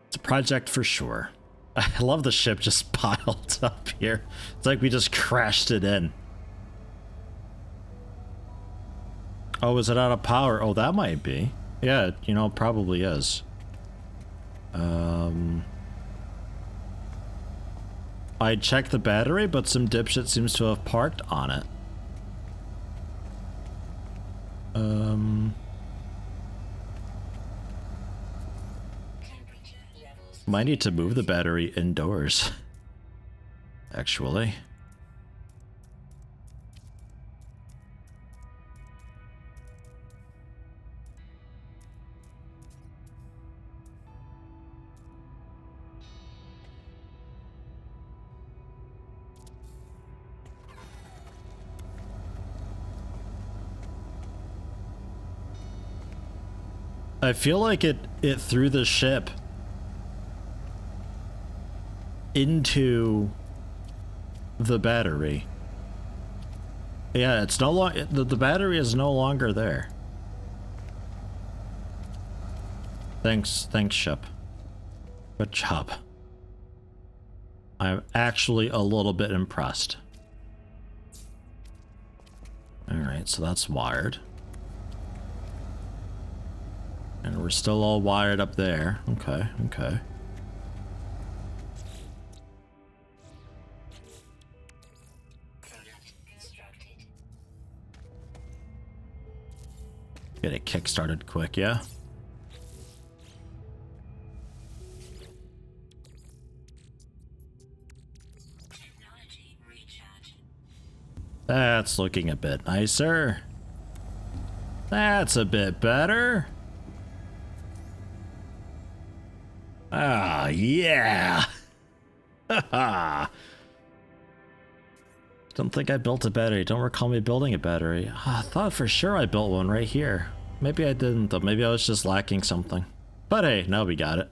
It's a project for sure. I love the ship just piled up here. It's like we just crashed it in. Oh, is it out of power? Oh, that might be. Yeah, you know, it probably is. I checked the battery, but some dipshit seems to have parked on it. Might need to move the battery indoors. Actually. I feel like it threw the ship into the battery. Yeah, it's no longer, the battery is no longer there. Thanks ship. Good job. I'm actually a little bit impressed. Alright, so that's wired. And we're still all wired up there. Okay, okay. Get it kick-started quick, yeah? That's looking a bit nicer. That's a bit better. Ah, yeah. Haha. Don't think I built a battery. Don't recall me building a battery. I thought for sure I built one right here. Maybe I didn't though. Maybe I was just lacking something. But hey, now we got it.